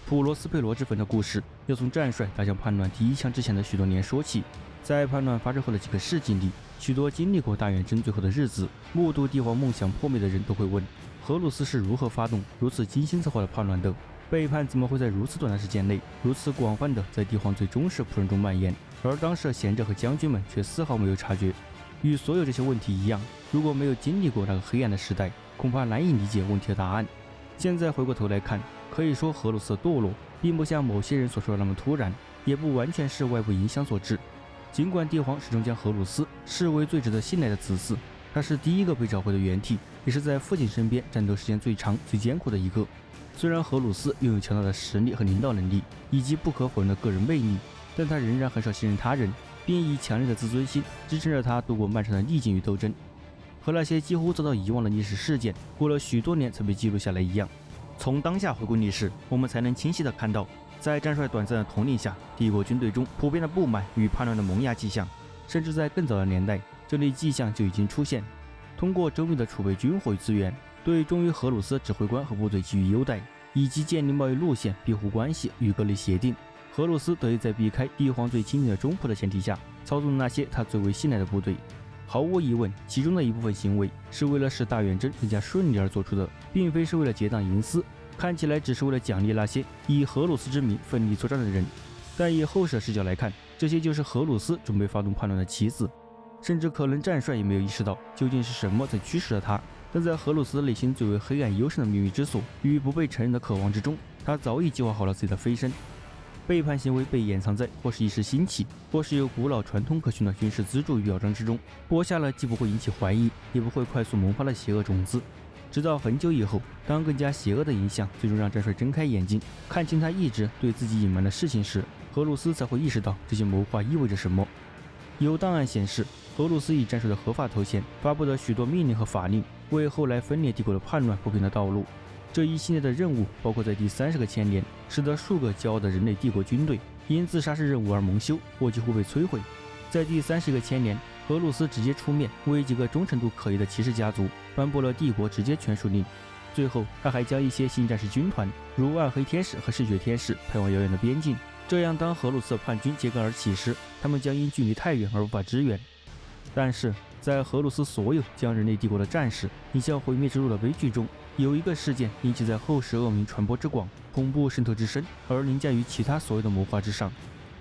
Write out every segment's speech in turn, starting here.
普罗斯佩罗之坟的故事要从战帅打响叛乱第一枪之前的许多年说起。在叛乱发生后的几个世纪里，许多经历过大远征最后的日子，目睹帝皇梦想破灭的人都会问：荷鲁斯是如何发动如此精心策划的叛乱的？背叛怎么会在如此短的时间内，如此广泛的在帝皇最忠实仆人中蔓延？而当时的贤者和将军们却丝毫没有察觉。与所有这些问题一样，如果没有经历过那个黑暗的时代，恐怕难以理解问题的答案。现在回过头来看，可以说荷鲁斯的堕落并不像某些人所说的那么突然，也不完全是外部影响所致。尽管帝皇始终将荷鲁斯视为最值得信赖的子嗣，他是第一个被召回的元帝，也是在父亲身边战斗时间最长、最艰苦的一个。虽然荷鲁斯拥有强大的实力和领导能力，以及不可否认的个人魅力，但他仍然很少信任他人，并以强烈的自尊心支撑着他度过漫长的逆境与斗争，和那些几乎遭到遗忘的历史事件过了许多年才被记录下来一样。从当下回顾历史，我们才能清晰地看到，在战帅短暂的统领下，帝国军队中普遍的不满与叛乱的萌芽迹象，甚至在更早的年代，这类迹象就已经出现。通过周密的储备军火与资源，对忠于荷鲁斯指挥官和部队给予优待，以及建立贸易路线、庇护关系与各类协定，荷鲁斯得以在避开帝皇最亲近的忠仆的前提下，操纵那些他最为信赖的部队。毫无疑问，其中的一部分行为是为了使大远征更加顺利而做出的，并非是为了结党营私，看起来只是为了奖励那些以荷鲁斯之名奋力作战的人。但以后世的视角来看，这些就是荷鲁斯准备发动叛乱的棋子，甚至可能战帅也没有意识到究竟是什么在驱使着他。但在荷鲁斯内心最为黑暗幽深的秘密之所与不被承认的渴望之中，他早已计划好了自己的飞升。背叛行为被掩藏在或是一时兴起，或是有古老传统可循的军事资助与表彰之中，播下了既不会引起怀疑，也不会快速萌发的邪恶种子。直到很久以后，当更加邪恶的影响最终让战帅睁开眼睛，看清他一直对自己隐瞒的事情时，荷鲁斯才会意识到这些谋划意味着什么。有档案显示，荷鲁斯以战帅的合法头衔发布了许多命令和法令，为后来分裂帝国的叛乱铺平了道路。这一系列的任务包括在第30个千年，使得数个骄傲的人类帝国军队因自杀式任务而蒙羞或几乎被摧毁。在第30个千年，荷鲁斯直接出面为几个忠诚度可疑的骑士家族颁布了帝国直接权属令。最后，他还将一些新战士军团，如暗黑天使和嗜血天使派往遥远的边境，这样当荷鲁斯的叛军揭竿而起时，他们将因距离太远而无法支援。但是在荷鲁斯所有将人类帝国的战士引向毁灭之路的悲剧中，有一个事件引起在后世恶名传播之广、恐怖渗透之深，而凌驾于其他所有的谋划之上。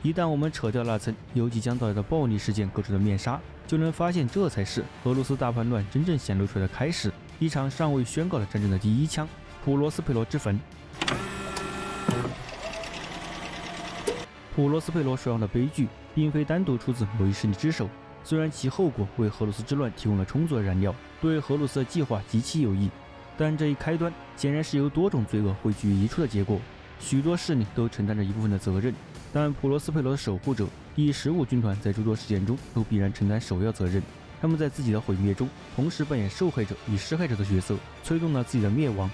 一旦我们扯掉那层由即将到来的暴力事件隔住的面纱，就能发现这才是荷鲁斯大叛乱真正显露出来的开始，一场尚未宣告的战争的第一枪——普罗斯佩罗之坟。普罗斯佩罗手上的悲剧并非单独出自某一势力之手，虽然其后果为荷鲁斯之乱提供了充足的燃料，对荷鲁斯的计划极其有益，但这一开端显然是由多种罪恶汇聚于一处的结果，许多势力都承担着一部分的责任。但普罗斯佩罗的守护者第15军团在诸多事件中都必然承担首要责任，他们在自己的毁灭中同时扮演受害者与施害者的角色，催动了自己的灭亡。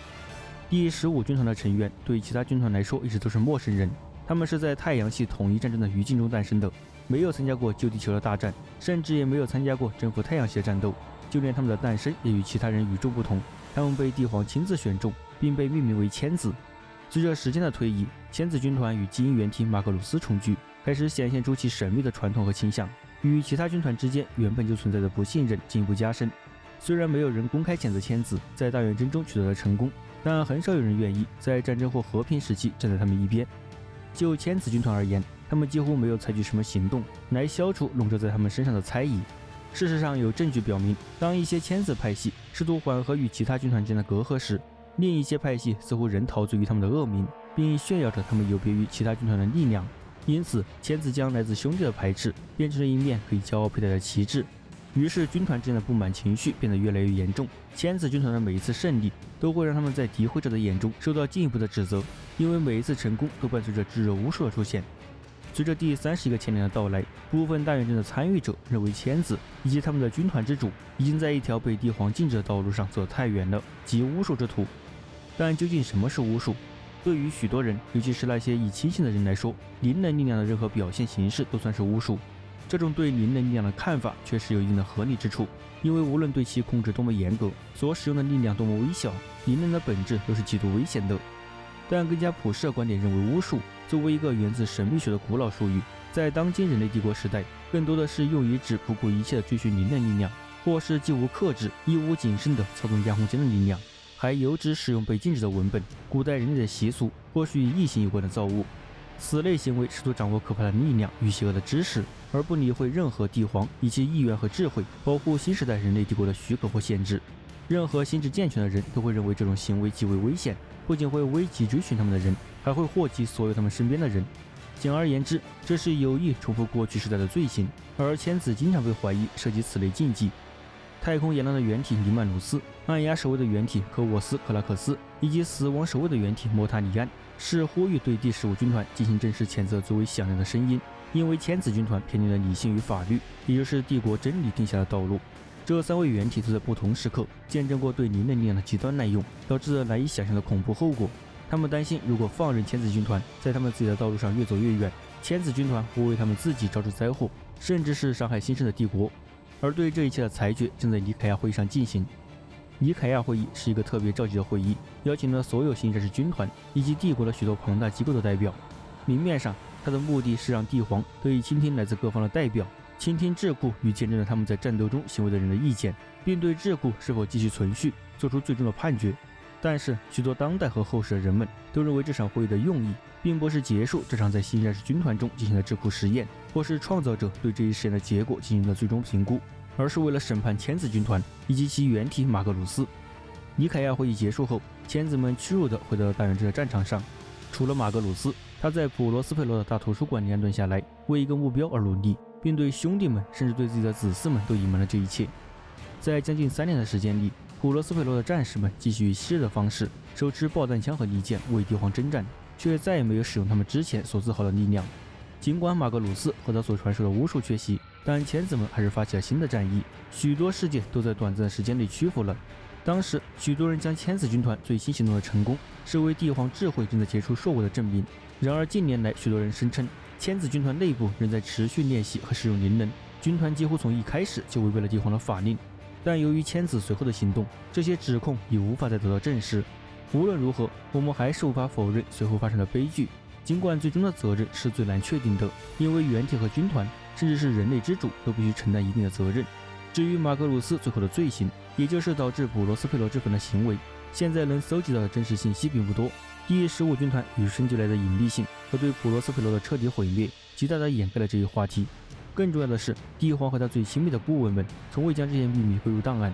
第15军团的成员对其他军团来说一直都是陌生人，他们是在太阳系统一战争的余烬中诞生的，没有参加过救地球的大战，甚至也没有参加过征服太阳系的战斗，就连他们的诞生也与其他人与众不同。他们被帝皇亲自选中，并被命名为千子。随着时间的推移，千子军团与基因原体马格鲁斯重聚，开始显现出其神秘的传统和倾向，与其他军团之间原本就存在的不信任进一步加深。虽然没有人公开谴责千子在大远征中取得了成功，但很少有人愿意在战争或和平时期站在他们一边。就千子军团而言，他们几乎没有采取什么行动来消除笼罩在他们身上的猜疑。事实上，有证据表明，当一些千子派系试图缓和与其他军团间的隔阂时，另一些派系似乎仍陶醉于他们的恶名，并炫耀着他们有别于其他军团的力量。因此，千子将来自兄弟的排斥变成了一面可以骄傲佩戴的旗帜。于是，军团之间的不满情绪变得越来越严重。千子军团的每一次胜利都会让他们在诋毁者的眼中受到进一步的指责，因为每一次成功都伴随着炙热巫术的出现。随着第31个千年的到来，部分大远征的参与者认为千子以及他们的军团之主已经在一条被帝皇禁止的道路上走得太远了，即巫术之途。但究竟什么是巫术？对于许多人，尤其是那些以清醒的人来说，灵能力量的任何表现形式都算是巫术。这种对灵能力量的看法确实有一定的合理之处，因为无论对其控制多么严格，所使用的力量多么微小，灵能的本质都是极度危险的。但更加普世的观点认为，巫术作为一个源自神秘学的古老术语，在当今人类帝国时代，更多的是用于指不顾一切的追寻灵能力量，或是既无克制亦无谨慎的操纵亚空间的力量，还有指使用被禁止的文本、古代人类的习俗，或是与异性有关的造物。此类行为试图掌握可怕的力量与邪恶的知识，而不理会任何帝皇以其意愿和智慧保护新时代人类帝国的许可或限制。任何心智健全的人都会认为这种行为极为危险，不仅会危及追寻他们的人，还会祸及所有他们身边的人。简而言之，这是有意重复过去时代的罪行，而千子经常被怀疑涉及此类禁忌。太空野狼的原体黎曼努斯、暗鸦守卫的原体科沃斯克拉克斯以及死亡守卫的原体莫塔尼安，是呼吁对第15军团进行正式谴责最为响亮的声音，因为千子军团偏离了理性与法律，也就是帝国真理定下的道路。这3位原体都在不同时刻见证过对灵能力量的极端滥用，导致了难以想象的恐怖后果。他们担心，如果放任千子军团在他们自己的道路上越走越远，千子军团会为他们自己招致灾祸，甚至是伤害新生的帝国。而对这一切的裁决正在尼凯亚会议上进行。尼凯亚会议是一个特别召集的会议，邀请了所有新战士军团以及帝国的许多庞大机构的代表。明面上，它的目的是让帝皇得以倾听来自各方的代表，倾听智库与见证了他们在战斗中行为的人的意见，并对智库是否继续存续做出最终的判决。但是，许多当代和后世的人们都认为这场会议的用意，并不是结束这场在新战士军团中进行的智库实验，或是创造者对这一实验的结果进行了最终评估，而是为了审判千子军团以及其原体马格鲁斯。尼凯亚会议结束后，千子们屈辱地回到了大远征的战场上。除了马格鲁斯，他在普罗斯佩罗的大图书馆里安顿下来，为一个目标而努力，并对兄弟们甚至对自己的子嗣们都隐瞒了这一切。在将近3年的时间里，普罗斯佩罗的战士们继续以昔日的方式手持爆弹枪和利剑为帝皇征战，却再也没有使用他们之前所自豪的力量。尽管马格鲁斯和他所传授的巫术缺席，但千子们还是发起了新的战役，许多世界都在短暂的时间内屈服了。当时，许多人将千子军团最新行动的成功视为帝皇智慧正在结出硕果的证明。然而，近年来许多人声称，千子军团内部仍在持续练习和使用灵能，军团几乎从一开始就违背了帝皇的法令。但由于千子随后的行动，这些指控已无法再得到证实。无论如何，我们还是无法否认随后发生的悲剧，尽管最终的责任是最难确定的，因为原体和军团，甚至是人类之主都必须承担一定的责任。至于马格鲁斯最后的罪行，也就是导致普罗斯佩罗之粉的行为，现在能搜集到的真实信息并不多。第15军团与生俱来的隐蔽性和对普罗斯佩罗的彻底毁灭，极大地掩盖了这一话题。更重要的是，帝皇和他最亲密的顾问们从未将这些秘密归入档案。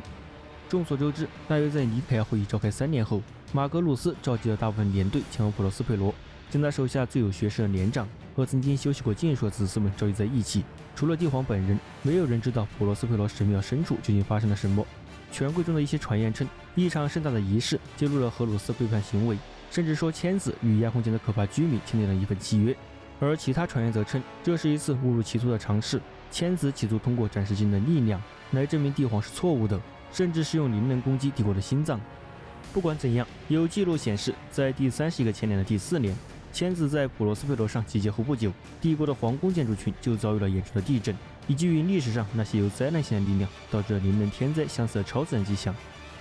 众所周知，大约在尼凯亚会议召开3年后，马格鲁斯召集了大部分连队前往普罗斯佩罗，将他手下最有学识的连长和曾经修习过剑术的子嗣们召集在一起。除了帝皇本人，没有人知道普罗斯佩罗神庙深处究竟发生了什么。权贵中的一些传言称，一场盛大的仪式揭露了荷鲁斯背叛行为，甚至说千子与亚空间的可怕居民签订了一份契约。而其他传言则称，这是一次误入歧途的尝试，千子企图通过展示自己的力量来证明帝皇是错误的，甚至是用灵能攻击帝国的心脏。不管怎样，有记录显示，在第31个千年的第4年，千子在普罗斯佩罗上集结后不久，帝国的皇宫建筑群就遭遇了严重的地震，以及与历史上那些由灾难性的力量导致的灵能天灾相似的超自然迹象。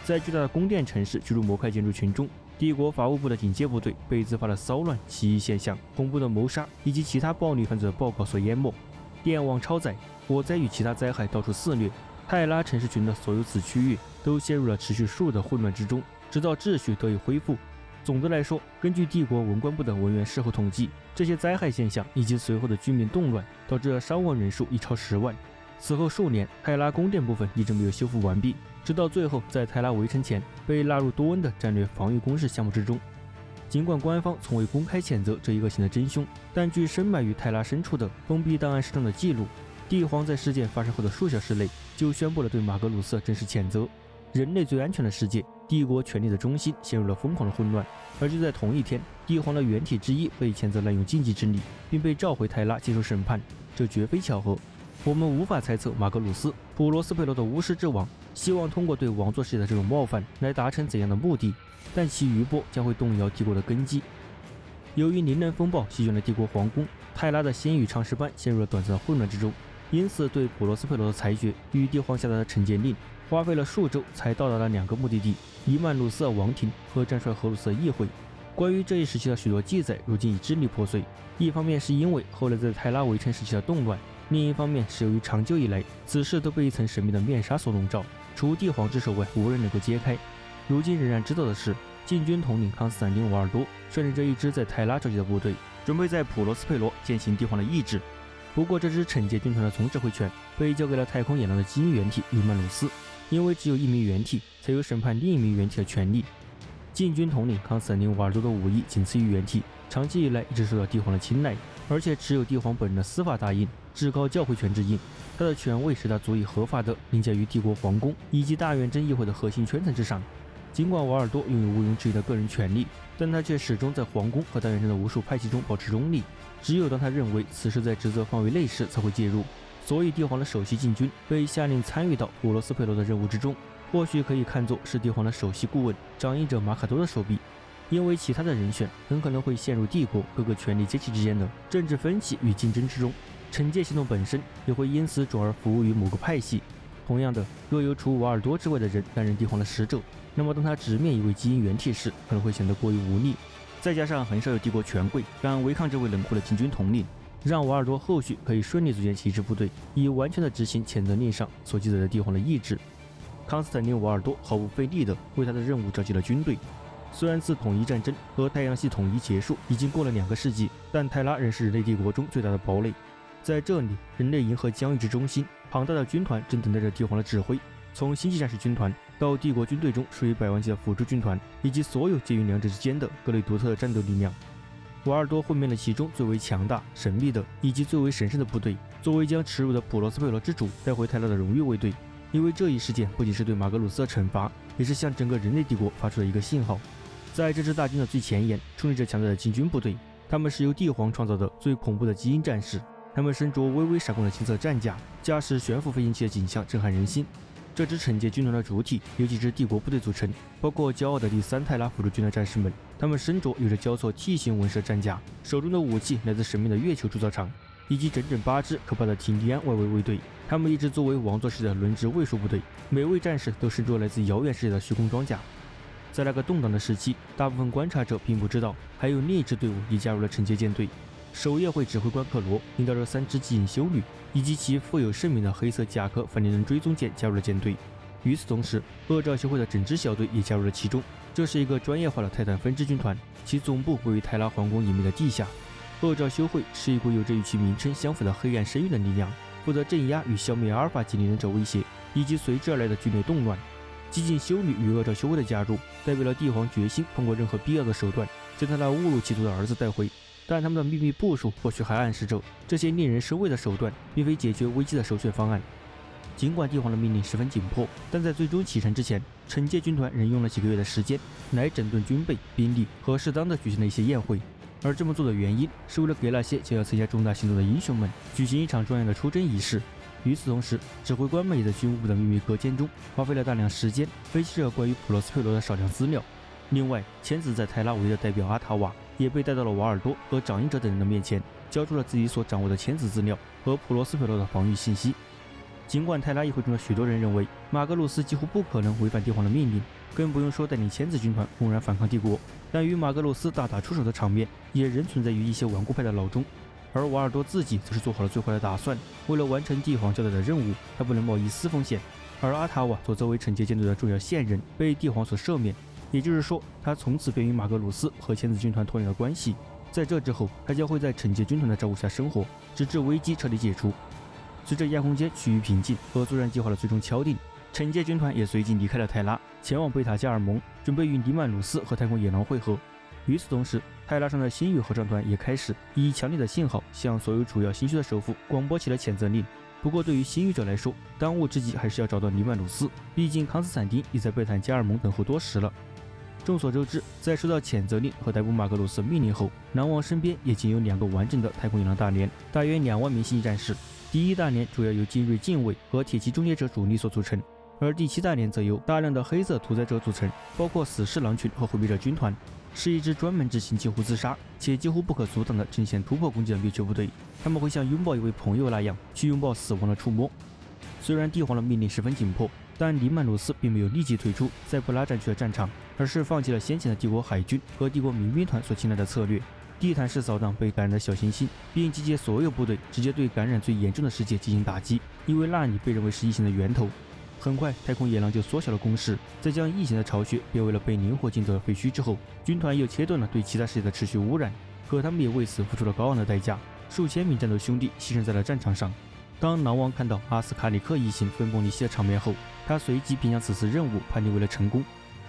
在巨大的宫殿城市巨入魔块建筑群中，帝国法务部的警戒部队被自发的骚乱、起义现象、恐怖的谋杀以及其他暴力犯罪的报告所淹没，电网超载、火灾与其他灾害到处肆虐。泰拉城市群的所有子区域都陷入了持续数日的混乱之中，直到秩序得以恢复。总的来说，根据帝国文官部的文员事后统计，这些灾害现象以及随后的居民动乱，导致了伤亡人数已超10万。此后数年，泰拉宫殿部分一直没有修复完毕，直到最后在泰拉围城前被纳入多恩的战略防御工事项目之中。尽管官方从未公开谴责这一恶行的真凶，但据深埋于泰拉深处的封闭档案室中的记录，帝皇在事件发生后的数小时内就宣布了对马格鲁斯的正式谴责。人类最安全的世界，帝国权力的中心陷入了疯狂的混乱。而就在同一天，帝皇的原体之一被谴责滥用禁忌之力，并被召回泰拉接受审判，这绝非巧合。我们无法猜测马格鲁斯、普罗斯佩罗的巫师之王希望通过对王座世界的这种冒犯来达成怎样的目的，但其余波将会动摇帝国的根基。由于灵能风暴席卷了帝国皇宫，泰拉的仙与唱诗班陷入了短暂的混乱之中，因此对普罗斯佩罗的裁决与帝皇下达的惩戒令花费了数周才到达了2个目的地：黎曼鲁斯的王庭和战帅荷鲁斯的议会。关于这一时期的许多记载，如今已支离破碎。一方面是因为后来在泰拉围城时期的动乱，另一方面是由于长久以来此事都被一层神秘的面纱所笼罩，除帝皇之手外，无人能够揭开。如今仍然知道的是，禁军统领康斯坦丁·瓦尔多率领着一支在泰拉召集的部队，准备在普罗斯佩罗践行帝皇的意志。不过，这支惩戒军团的总指挥权被交给了太空野狼的基因原体黎曼鲁斯，因为只有一名原体才有审判另一名原体的权利。禁军统领康斯坦丁·瓦尔多的武艺仅次于原体，长期以来一直受到帝皇的青睐，而且持有帝皇本人的司法大印、至高教会权之印。他的权位使他足以合法地凌驾于帝国皇宫以及大元真议会的核心圈层之上。尽管瓦尔多拥有毋庸置疑的个人权力，但他却始终在皇宫和大元真的无数派系中保持中立。只有当他认为此事在职责范围内时，才会介入。所以，帝皇的首席禁军被下令参与到普罗斯佩罗的任务之中，或许可以看作是帝皇的首席顾问掌印者马卡多的手笔。因为其他的人选很可能会陷入帝国各个权力阶级之间的政治分歧与竞争之中，惩戒系统本身也会因此转而服务于某个派系。同样的，若有除瓦尔多之外的人担任帝皇的使者，那么当他直面一位基因原体时，可能会显得过于无力。再加上很少有帝国权贵敢违抗这位冷酷的禁军统领，让瓦尔多后续可以顺利组建起一支部队，以完全的执行谴责令上所记载的帝皇的意志。康斯坦丁·瓦尔多毫不费力地为他的任务召集了军队。虽然自统一战争和太阳系统一结束已经过了2个世纪，但泰拉仍是人类帝国中最大的堡垒。在这里，人类银河疆域之中心，庞大的军团正等待着帝皇的指挥。从星际战士军团到帝国军队中数以百万计的辅助军团，以及所有介于两者之间的各类独特的战斗力量，瓦尔多混编了其中最为强大、神秘的以及最为神圣的部队，作为将耻辱的普罗斯佩罗之主带回泰拉的荣誉卫队。因为这一事件不仅是对马格鲁斯的惩罚，也是向整个人类帝国发出的一个信号。在这支大军的最前沿，矗立着强大的禁军部队，他们是由帝皇创造的最恐怖的基因战士。他们身着微微闪光的青色战甲，驾驶悬浮飞行器的景象震撼人心。这支惩戒军团的主体由几支帝国部队组成，包括骄傲的第3泰拉辅助军的战士们，他们身着有着交错T形纹饰战甲，手中的武器来自神秘的月球铸造厂，以及整整8支可怕的提尼安外围卫队。他们一直作为王座世界的轮值卫戍部队，每位战士都身着来自遥远世界的虚空装甲。在那个动荡的时期，大部分观察者并不知道，还有另一支队伍也加入了惩戒舰队。守夜会指挥官克罗领导着3支基因修女，以及其富有盛名的黑色甲壳反逆人追踪舰加入了舰队。与此同时，恶兆修会的整支小队也加入了其中。这是一个专业化的泰坦分支军团，其总部位于泰拉皇宫隐秘的地下。恶兆修会是一股有着与其名称相符的黑暗深域的力量，负责镇压与消灭阿尔法级灵能者威胁，以及随之而来的剧烈动乱。激进修女与恶兆修会的加入，代表了帝皇决心通过任何必要的手段，将他那误入歧途的儿子带回。但他们的秘密部署或许还暗示着，这些令人生畏的手段并非解决危机的首选方案。尽管帝皇的命令十分紧迫，但在最终启程之前，惩戒军团仍用了几个月的时间来整顿军备、兵力和适当的举行了一些宴会。而这么做的原因，是为了给那些将要参加重大行动的英雄们举行一场庄严的出征仪式。与此同时，指挥官们也在军务部的秘密隔间中花费了大量时间分析着关于普罗斯佩罗的少量资料。另外，签字在泰拉唯一的代表阿塔瓦也被带到了瓦尔多和掌印者等人的面前，交出了自己所掌握的签字资料和普罗斯佩罗的防御信息。尽管泰拉议会中的许多人认为马格鲁斯几乎不可能违反帝皇的命令，更不用说带领签字军团公然反抗帝国，但与马格鲁斯大打出手的场面也仍存在于一些顽固派的脑中。而瓦尔多自己则是做好了最坏的打算，为了完成帝皇交代的任务，他不能冒一丝风险。而阿塔瓦作为惩戒舰队的重要线人，被帝皇所赦免，也就是说，他从此便与马格鲁斯和签字军团脱离了关系。在这之后，他将会在惩戒军团的照顾下生活，直至危机彻底解除。随着亚空间趋于平静和作战计划的最终敲定，惩戒军团也随即离开了泰拉，前往贝塔加尔蒙，准备与尼曼鲁斯和太空野狼会合。与此同时，泰拉上的星域合唱团也开始以强烈的信号向所有主要星区的首府广播起了谴责令。不过，对于星域者来说，当务之急还是要找到尼曼鲁斯，毕竟康斯坦丁已在贝坦加尔蒙等候多时了。众所周知，在收到谴责令和逮捕马格鲁斯命令后，南王身边也仅有2个完整的太空野狼大连，大约2万名星际战士。第1大连主要由精锐禁卫和铁骑终结者主力所组成，而第7大连则由大量的黑色屠宰者组成，包括死侍狼群和毁灭者军团，是一支专门执行近乎自杀且几乎不可阻挡的阵线突破攻击的灭绝部队。他们会像拥抱一位朋友那样去拥抱死亡的触摸。虽然帝皇的命令十分紧迫，但黎曼鲁斯并没有立即退出在布拉战区的战场，而是放弃了先前的帝国海军和帝国民兵团所青睐的策略，地毯式扫荡被感染的小行星，并集结所有部队，直接对感染最严重的世界进行打击，因为那里被认为是异形的源头。很快，太空野狼就缩小了攻势，在将异形的巢穴变为了被灵活进走的废墟之后，军团又切断了对其他世界的持续污染，可他们也为此付出了高昂的代价，数千名战斗兄弟牺牲在了战场上。当狼王看到阿斯卡里克异形分崩离析的场面后，他随即便将此次任务判定为了成功。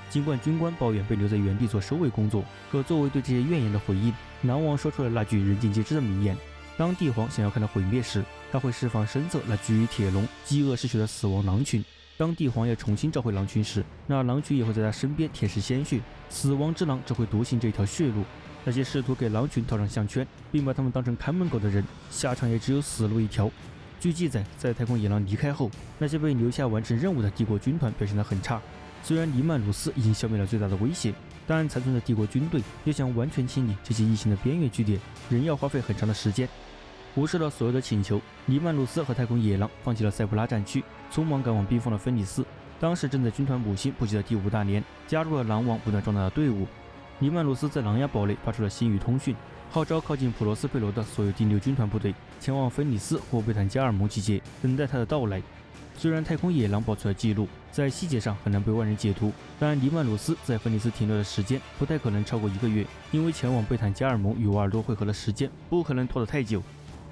尽管军官抱怨被留在原地做收尾工作，可作为对这些怨言的回应，狼王说出了那句人尽皆知的名言：当帝皇想要看到毁灭时，他会释放深色那居于铁笼、饥饿嗜血的死亡狼群；当帝皇要重新召回狼群时，那狼群也会在他身边舔舐鲜血。死亡之狼只会独行这条血路。那些试图给狼群套上项圈，并把他们当成看门狗的人，下场也只有死路一条。据记载，在太空野狼离开后，那些被留下完成任务的帝国军团表现得很差。虽然黎曼鲁斯已经消灭了最大的威胁，但残存的帝国军队要想完全清理这些异形的边缘据点，仍要花费很长的时间。无视了所有的请求，黎曼鲁斯和太空野狼放弃了塞普拉战区，匆忙赶往冰封的芬里斯。当时正在军团补新补给的第5大连加入了狼王不断壮大的队伍。黎曼鲁斯在狼牙堡内发出了新语通讯，号召靠近普罗斯佩罗的所有第6军团部队前往芬里斯或贝坦加尔蒙集结，等待他的到来。虽然太空野狼保存了记录，在细节上很难被外人解读，但黎曼鲁斯在芬里斯停留的时间不太可能超过1个月，因为前往贝坦加尔蒙与瓦尔多会合的时间不可能拖得太久。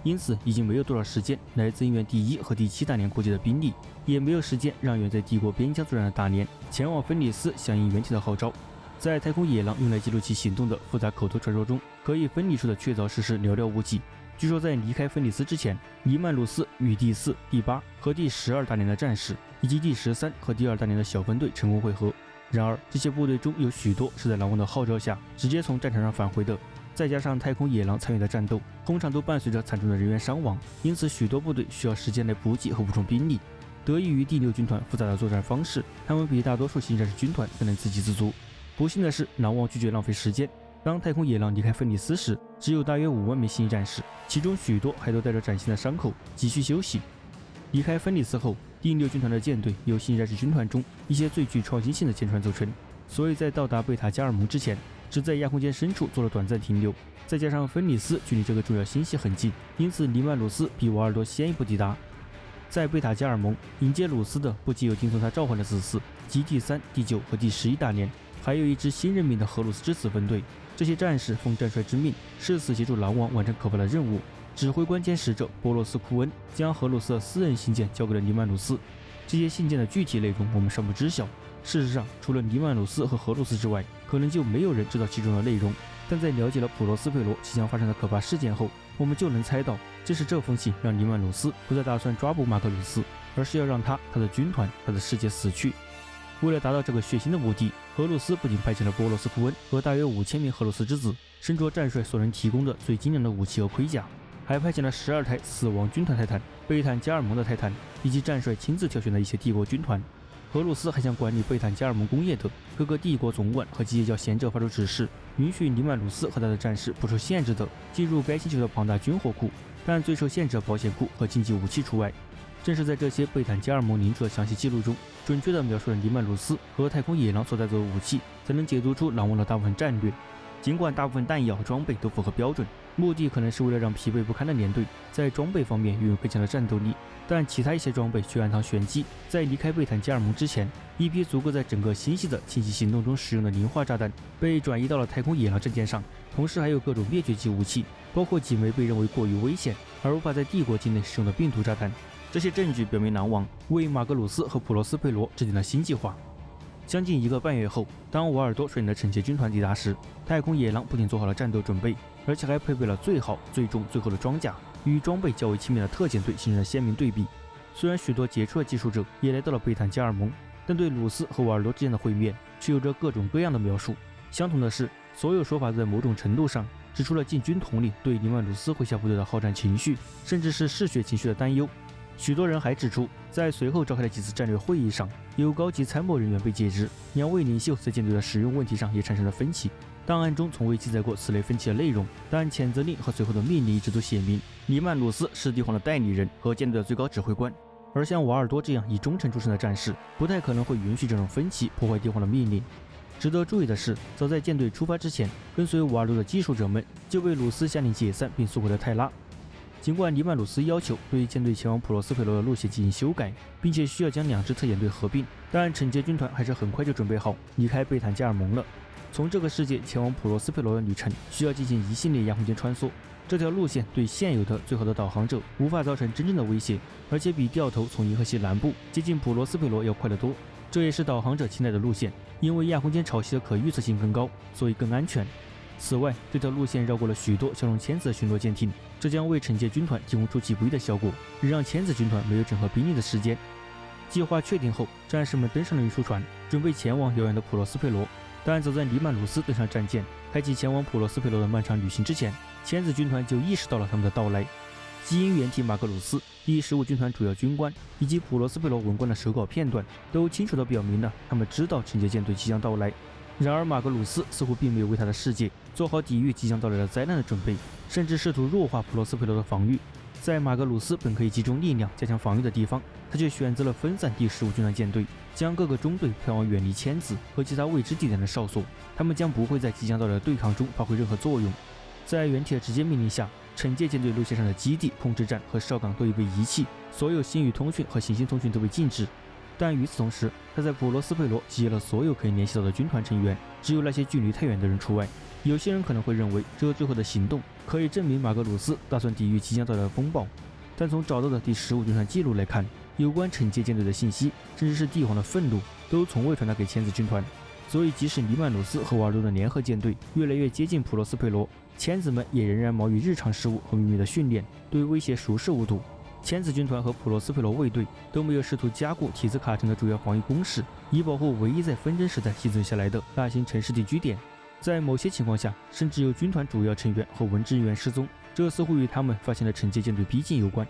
因此，已经没有多少时间来增援第1和第7大连国际的兵力，也没有时间让远在帝国边疆作战的大连前往芬里斯响应援体的号召。在太空野狼用来记录其行动的复杂口头传说中，可以分离出的确凿事实寥寥无几。据说在离开芬里斯之前，黎曼鲁斯与第4、第8和第12大连的战士，以及第13和第2大连的小分队成功会合。然而，这些部队中有许多是在狼王的号召下直接从战场上返回的。再加上太空野狼参与的战斗，通常都伴随着惨重的人员伤亡，因此许多部队需要时间来补给和补充兵力。得益于第6军团复杂的作战方式，他们比大多数新战士军团更能自给自足。不幸的是，狼王拒绝浪费时间。当太空野狼离开芬里斯时，只有大约5万名新战士，其中许多还都带着崭新的伤口，急需休息。离开芬里斯后，第6军团的舰队由新战士军团中一些最具创新性的舰船组成，所以在到达贝塔加尔蒙之前，只在亚空间深处做了短暂停留。再加上芬里斯距离这个重要星系很近，因此黎曼鲁斯比瓦尔多先一步抵达。在贝塔加尔蒙迎接鲁斯的不仅有听从他召唤的子嗣及第3、第9和第11大连，还有一支新任命的荷鲁斯之子分队。这些战士奉战帅之命，誓死协助狼王完成可怕的任务。指挥官兼使者波罗斯库恩将荷鲁斯的私人信件交给了黎曼鲁斯。这些信件的具体内容我们尚不知晓。事实上，除了黎曼鲁斯和荷鲁斯之外，可能就没有人知道其中的内容。但在了解了普罗斯佩罗即将发生的可怕事件后，我们就能猜到，这是这封信让黎曼鲁斯不再打算抓捕马克鲁斯，而是要让他的军团、他的世界死去。为了达到这个血腥的目的，荷鲁斯不仅派遣了波罗斯库恩和大约5000名荷鲁斯之子，身着战帅所能提供的最精良的武器和盔甲，还派遣了12台死亡军团泰坦、贝坦加尔蒙的泰坦，以及战帅亲自挑选的一些帝国军团。荷鲁斯还向管理贝坦加尔蒙工业的各个帝国总管和机械教贤者发出指示，允许黎曼鲁斯和他的战士不受限制的进入该星球的庞大军火库，但最受限制的保险库和经济武器除外。正是在这些贝坦加尔蒙领主的详细记录中，准确地描述了黎曼鲁斯和太空野狼所带走的武器，才能解读出狼王的大部分战略。尽管大部分弹药装备都符合标准，目的可能是为了让疲惫不堪的连队在装备方面拥有更强的战斗力，但其他一些装备却暗藏玄机。在离开贝坦加尔蒙之前，一批足够在整个星系的清洗行动中使用的磷化炸弹被转移到了太空野狼战舰上，同时还有各种灭绝级武器，包括几枚被认为过于危险而无法在帝国境内使用的病毒炸弹。这些证据表明狼王为马格鲁斯和普罗斯佩罗制定了新计划。将近1个半月后，当瓦尔多率领的惩戒军团抵达时，太空野狼不仅做好了战斗准备，而且还配备了最好、最重、最厚的装甲，与装备较为轻便的特遣队形成了鲜明对比。虽然许多杰出的技术者也来到了贝坦加尔蒙，但对鲁斯和瓦尔多之间的会面却有着各种各样的描述。相同的是，所有说法在某种程度上指出了禁军统领对黎曼鲁斯麾下部队的好战情绪，甚至是嗜血情绪的担忧。许多人还指出，在随后召开的几次战略会议上，有高级参谋人员被解职，2位领袖在舰队的使用问题上也产生了分歧。档案中从未记载过此类分歧的内容，但谴责令和随后的命令一直都写明，黎曼鲁斯是帝皇的代理人和舰队的最高指挥官，而像瓦尔多这样以忠诚著称的战士，不太可能会允许这种分歧破坏帝皇的命令。值得注意的是，早在舰队出发之前，跟随瓦尔多的技术者们就被鲁斯下令解散并送回了泰拉。尽管黎曼鲁斯要求对舰队前往普罗斯佩罗的路线进行修改，并且需要将2支特遣队合并，但惩戒军团还是很快就准备好离开贝坦加尔蒙了。从这个世界前往普罗斯佩罗的旅程需要进行一系列亚空间穿梭，这条路线对现有的最好的导航者无法造成真正的威胁，而且比掉头从银河系南部接近普罗斯佩罗要快得多。这也是导航者青睐的路线，因为亚空间潮汐的可预测性更高，所以更安全。此外，这条路线绕过了许多骁龙千子的巡逻舰艇，这将为惩戒军团提供出其不意的效果，让千子军团没有整合兵力的时间。计划确定后，战士们登上了运输船，准备前往遥远的普罗斯佩罗。但早在黎曼鲁斯登上战舰，开启前往普罗斯佩罗的漫长旅行之前，千子军团就意识到了他们的到来。基因原体马格鲁斯、第15军团主要军官以及普罗斯佩罗文官的手稿片段都清楚地表明了他们知道惩戒舰队即将到来。然而马格鲁斯似乎并没有为他的世界做好抵御即将到来的灾难的准备，甚至试图弱化普罗斯佩罗的防御。在马格鲁斯本可以集中力量加强防御的地方，他却选择了分散第15军团舰队，将各个中队派往远离千子和其他未知地点的哨所，他们将不会在即将到来的对抗中发挥任何作用。在原体的直接命令下，惩戒舰队路线上的基地、控制站和哨岗都已被遗弃，所有星域通讯和行星通讯都被禁止。但与此同时，他在普罗斯佩罗集结了所有可以联系到的军团成员，只有那些距离太远的人除外。有些人可能会认为，这个最后的行动可以证明马格鲁斯打算抵御即将到来的风暴。但从找到的第15军团记录来看，有关惩戒舰队的信息，甚至是帝皇的愤怒，都从未传达给千子军团。所以，即使黎曼鲁斯和瓦尔多的联合舰队越来越接近普罗斯佩罗，千子们也仍然忙于日常事务和秘密的训练，对威胁熟视无睹。千子军团和普罗斯佩罗卫队都没有试图加固提兹卡城的主要防御工事，以保护唯一在纷争时代幸存下来的大型城市定居点。在某些情况下，甚至有军团主要成员和文职人员失踪，这似乎与他们发现了惩戒舰队逼近有关。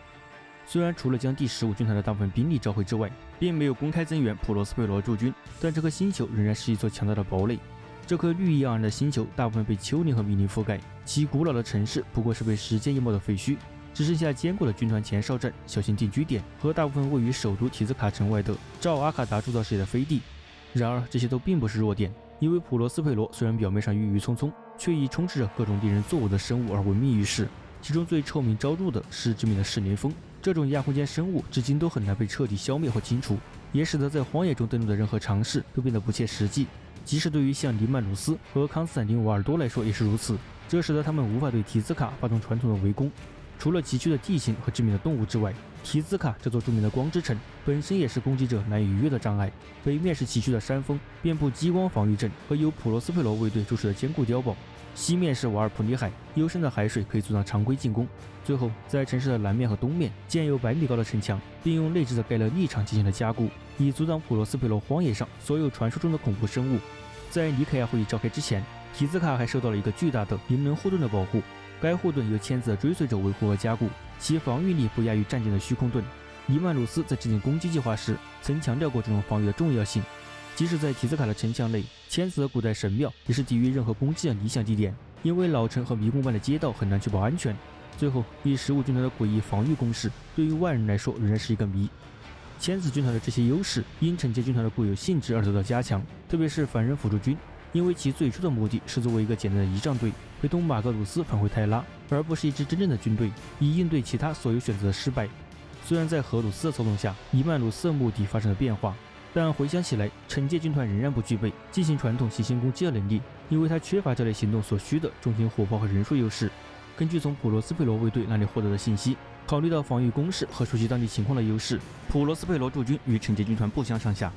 虽然除了将第15军团的大部分兵力召回之外，并没有公开增援普罗斯佩罗驻军，但这颗星球仍然是一座强大的堡垒。这颗绿意盎然的星球大部分被丘陵和密林覆盖，其古老的城市不过是被时间淹没的废墟，只剩下坚固的军团前哨站、小型定居点和大部分位于首都提兹卡城外的照阿卡达铸造事业的飞地。然而，这些都并不是弱点，因为普罗斯佩罗虽然表面上郁郁葱葱，却以充斥着各种令人作呕的生物而闻名于世。其中最臭名昭著的是致命的噬灵蜂，这种亚空间生物至今都很难被彻底消灭或清除，也使得在荒野中登陆的任何尝试都变得不切实际。即使对于像黎曼鲁斯和康斯坦丁·瓦尔多来说也是如此，这使得他们无法对提兹卡发动传统的围攻。除了崎岖的地形和致命的动物之外，提兹卡这座著名的光之城本身也是攻击者难以逾越的障碍。北面是崎岖的山峰，遍布激光防御阵和由普罗斯佩罗卫队驻守的坚固碉堡；西面是瓦尔普尼海，幽深的海水可以阻挡常规进攻。最后，在城市的南面和东面建有100米高的城墙，并用内置的盖勒立场进行了加固，以阻挡普罗斯佩罗荒野上所有传说中的恐怖生物。在尼凯亚会议召开之前，提兹卡还受到了一个巨大的灵能护盾的保护。该护盾由千子的追随者维护和加固，其防御力不亚于战舰的虚空盾。黎曼鲁斯在制定攻击计划时曾强调过这种防御的重要性。即使在提兹卡的城墙内，千子的古代神庙也是抵御任何攻击的理想地点，因为老城和迷宫般的街道很难确保安全。最后，第15军团的诡异防御攻势对于外人来说仍然是一个谜。千子军团的这些优势因惩戒军团的固有性质而得到加强，特别是凡人辅助军，因为其最初的目的是作为一个简单的仪仗队，陪同马格鲁斯返回泰拉，而不是一支真正的军队，以应对其他所有选择的失败。虽然在荷鲁斯的操纵下，黎曼鲁斯的目的发生了变化，但回想起来，惩戒军团仍然不具备进行传统行星攻击的能力，因为它缺乏这类行动所需的重型火炮和人数优势。根据从普罗斯佩罗卫队那里获得的信息，考虑到防御工事和熟悉当地情况的优势，普罗斯佩罗驻军与惩戒军团不相上下。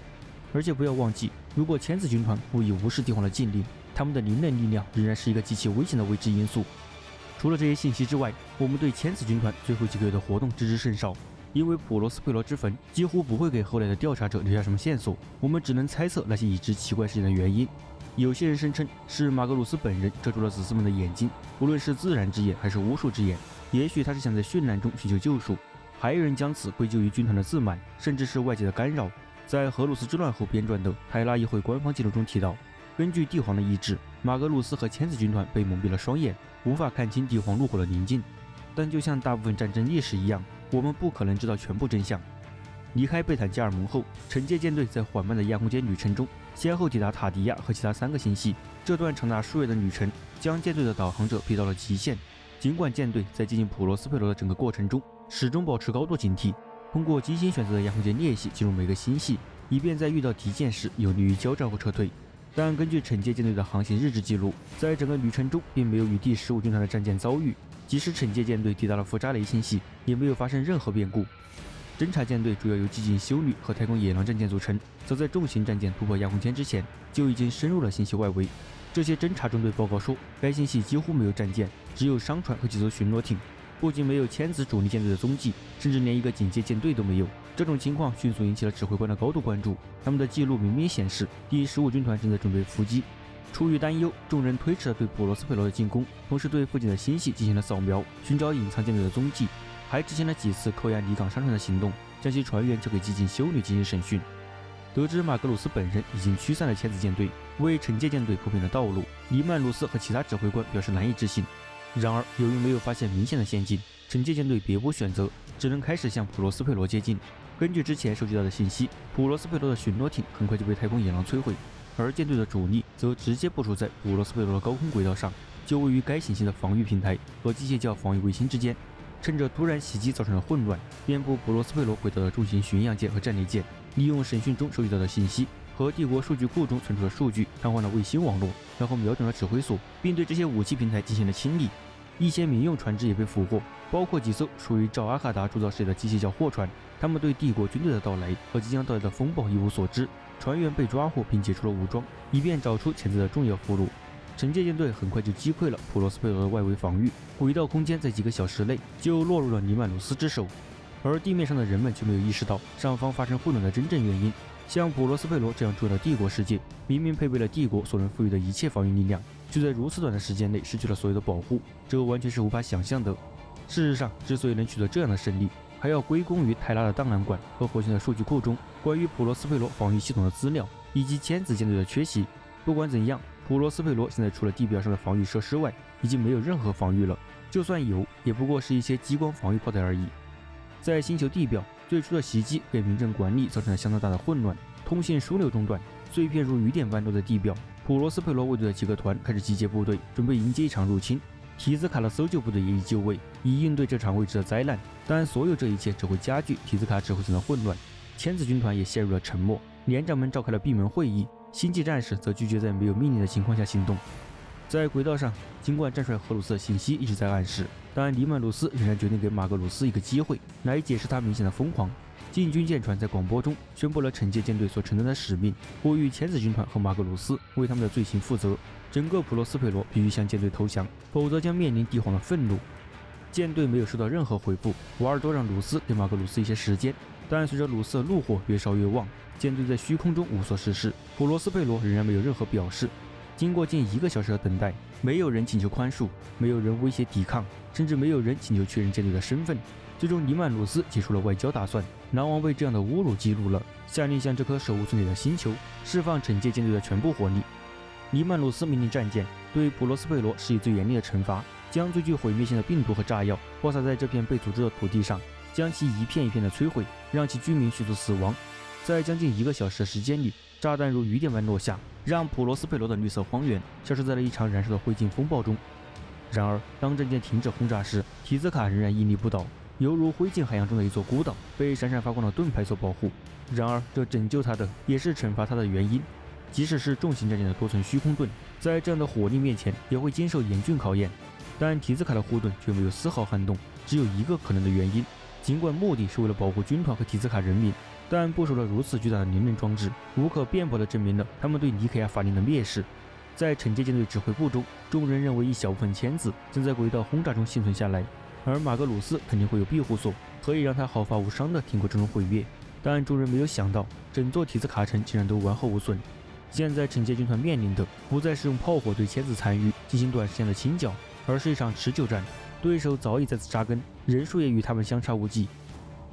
而且不要忘记，如果千子军团故意无视帝皇的禁令，他们的灵能力量仍然是一个极其危险的未知因素。除了这些信息之外，我们对千子军团最后几个月的活动知之甚少，因为普罗斯佩罗之坟几乎不会给后来的调查者留下什么线索，我们只能猜测那些已知奇怪事件的原因。有些人声称是马格鲁斯本人遮住了子嗣们的眼睛，无论是自然之眼还是巫术之眼，也许他是想在殉难中寻求救赎。还有人将此归咎于军团的自满，甚至是外界的干扰。在荷鲁斯之乱后编撰的泰拉议会官方记录中提到，根据帝皇的意志，马格鲁斯和千子军团被蒙蔽了双眼，无法看清帝皇怒火的宁静。但就像大部分战争历史一样，我们不可能知道全部真相。离开贝坦加尔蒙后，惩戒舰队在缓慢的亚空间旅程中，先后抵达塔迪亚和其他3个星系。这段长达数月的旅程，将舰队的导航者逼到了极限。尽管舰队在接近普罗斯佩罗的整个过程中，始终保持高度警惕，通过精心选择的亚空间裂隙进入每个星系，以便在遇到敌舰时有利于交战或撤退。但根据惩戒舰队的航行日志记录，在整个旅程中并没有与第15军团的战舰遭遇，即使惩戒舰队抵达了弗扎雷星系，也没有发生任何变故。侦察舰队主要由激进修女和太空野狼战舰组成，早在重型战舰突破亚空间之前，就已经深入了星系外围。这些侦察中队报告说，该星系几乎没有战舰，只有商船和几艘巡逻艇，不仅没有千子主力舰队的踪迹，甚至连一个警戒舰队都没有。这种情况迅速引起了指挥官的高度关注，他们的记录明明显示第15军团正在准备伏击。出于担忧，众人推迟了对普罗斯佩罗的进攻，同时对附近的星系进行了扫描，寻找隐藏舰队的踪迹，还执行了几次扣押离港商船的行动，将其船员交给激进修女进行审讯。得知马格鲁斯本人已经驱散了千子舰队，为惩戒舰队铺平了道路，黎曼鲁斯和其他指挥官表示难以置信。然而，由于没有发现明显的陷阱，惩戒舰队别无选择，只能开始向普罗斯佩罗接近。根据之前收集到的信息，普罗斯佩罗的巡逻艇很快就被太空野狼摧毁，而舰队的主力则直接部署在普罗斯佩罗的高空轨道上，就位于该行星的防御平台和机械教防御卫星之间。趁着突然袭击造成的混乱，遍布普罗斯佩罗轨道的重型巡洋舰和战列舰，利用审讯中收集到的信息和帝国数据库中存储的数据，瘫痪了卫星网络，然后瞄准了指挥所，并对这些武器平台进行了清理。一些民用船只也被俘获，包括几艘属于赵阿卡达铸造事业的机械教货船。他们对帝国军队的到来和即将到来的风暴一无所知，船员被抓获并解除了武装，以便找出潜在的重要俘虏。惩戒舰队很快就击溃了普罗斯佩罗的外围防御，轨道空间在几个小时内就落入了尼曼鲁斯之手，而地面上的人们却没有意识到上方发生混乱的真正原因。像普罗斯佩罗这样重要的帝国世界，明明配备了帝国所能赋予的一切防御力量，却在如此短的时间内失去了所有的保护，这完全是无法想象的。事实上，之所以能取得这样的胜利，还要归功于泰拉的档案馆和火星的数据库中关于普罗斯佩罗防御系统的资料，以及千子舰队的缺席。不管怎样，普罗斯佩罗现在除了地表上的防御设施外，已经没有任何防御了，就算有，也不过是一些激光防御炮弹而已。在星球地表，最初的袭击给民政管理造成了相当大的混乱，通信枢纽中断，碎片如雨点般落在地表。普罗斯佩罗卫队的几个团开始集结部队，准备迎接一场入侵。提兹卡的搜救部队也已就位，以应对这场未知的灾难。但所有这一切只会加剧提兹卡指挥权的混乱。千子军团也陷入了沉默，连长们召开了闭门会议，星际战士则拒绝在没有命令的情况下行动。在轨道上，尽管战帅荷鲁斯的信息一直在暗示，但黎曼鲁斯仍然决定给马格鲁斯一个机会，来解释他明显的疯狂。禁军舰船在广播中宣布了惩戒舰队所承担的使命，呼吁千子军团和马格鲁斯为他们的罪行负责。整个普罗斯佩罗必须向舰队投降，否则将面临帝皇的愤怒。舰队没有收到任何回复，瓦尔多让鲁斯给马格鲁斯一些时间，但随着鲁斯的怒火越烧越旺，舰队在虚空中无所事事。普罗斯佩罗仍然没有任何表示。经过近1个小时的等待，没有人请求宽恕，没有人威胁抵抗，甚至没有人请求确认舰队的身份。最终，尼曼鲁斯结束了外交打算。狼王被这样的侮辱激怒了，下令向这颗手无寸铁的星球释放惩戒舰队的全部火力。尼曼鲁斯命令战舰对普罗斯佩罗施以最严厉的惩罚，将最具毁灭性的病毒和炸药播撒在这片被诅咒的土地上，将其一片一片的摧毁，让其居民迅速死亡。在将近1个小时的时间里，炸弹如雨点般落下，让普罗斯佩罗的绿色荒原消失在了一场燃烧的灰烬风暴中。然而，当战舰停止轰炸时，提兹卡仍然屹立不倒，犹如灰烬海洋中的一座孤岛，被闪闪发光的盾牌所保护。然而，这拯救他的也是惩罚他的原因。即使是重型战舰的多层虚空盾，在这样的火力面前也会经受严峻考验。但提兹卡的护盾却没有丝毫撼动，只有一个可能的原因：尽管目的是为了保护军团和提兹卡人民，但部署了如此巨大的灵能装置，无可辩驳地证明了他们对尼克亚法令的蔑视。在惩戒舰队指挥部中，众人认为一小部分千子正在轨道轰炸中幸存下来，而马格鲁斯肯定会有庇护所，可以让他毫发无伤地挺过这种毁灭。但众人没有想到，整座提兹卡城竟然都完好无损。现在惩戒军团面临的不再是用炮火对千子残余进行短时间的清剿，而是一场持久战。对手早已在此扎根，人数也与他们相差无几。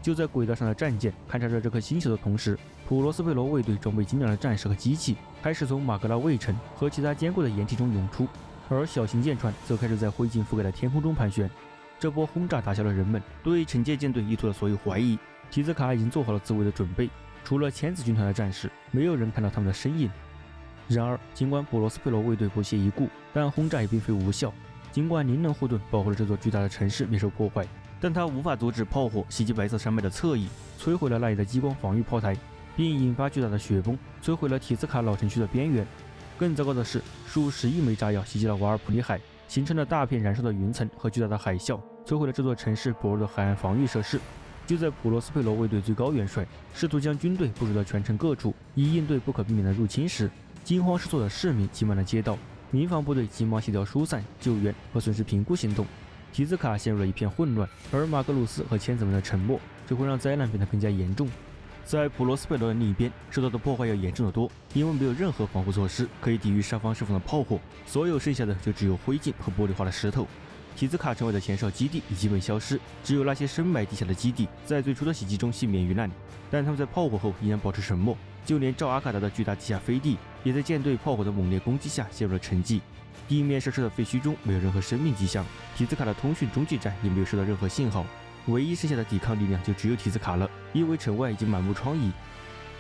就在轨道上的战舰勘察着这颗星球的同时，普罗斯佩罗卫队装备精良的战士和机器开始从马格拉卫城和其他坚固的掩体中涌出，而小型舰船则开始在灰烬覆盖的天空中盘旋。这波轰炸打消了人们对惩戒舰队意图的所有怀疑，提兹卡已经做好了自卫的准备，除了千子军团的战士，没有人看到他们的身影。然而，尽管普罗斯佩罗卫队不屑一顾，但轰炸也并非无效。尽管灵能护盾保护了这座巨大的城市免受破坏，但它无法阻止炮火袭击白色山脉的侧翼，摧毁了那里的激光防御炮台，并引发巨大的雪崩，摧毁了提兹卡老城区的边缘。更糟糕的是，数十亿枚炸药袭击了瓦尔普里海，形成了大片燃烧的云层和巨大的海啸，摧毁了这座城市薄弱的海岸防御设施。就在普罗斯佩罗卫队最高元帅试图将军队部署到全城各处，以应对不可避免的入侵时，惊慌失措的市民挤满了街道。民防部队急忙协调疏散、救援和损失评估行动，提兹卡陷入了一片混乱，而马格鲁斯和千子们的沉默只会让灾难变得更加严重。在普罗斯佩罗的另一边，受到的破坏要严重得多，因为没有任何防护措施可以抵御上方释放的炮火，所有剩下的就只有灰烬和玻璃化的石头。提兹卡城外的前哨基地已基本消失，只有那些深埋地下的基地在最初的袭击中幸免于难，但他们在炮火后依然保持沉默。就连赵阿卡达的巨大地下飞地，也在舰队炮火的猛烈攻击下陷入了沉寂。地面设施的废墟中没有任何生命迹象，提兹卡的通讯中继站也没有收到任何信号。唯一剩下的抵抗力量就只有提兹卡了，因为城外已经满目疮痍。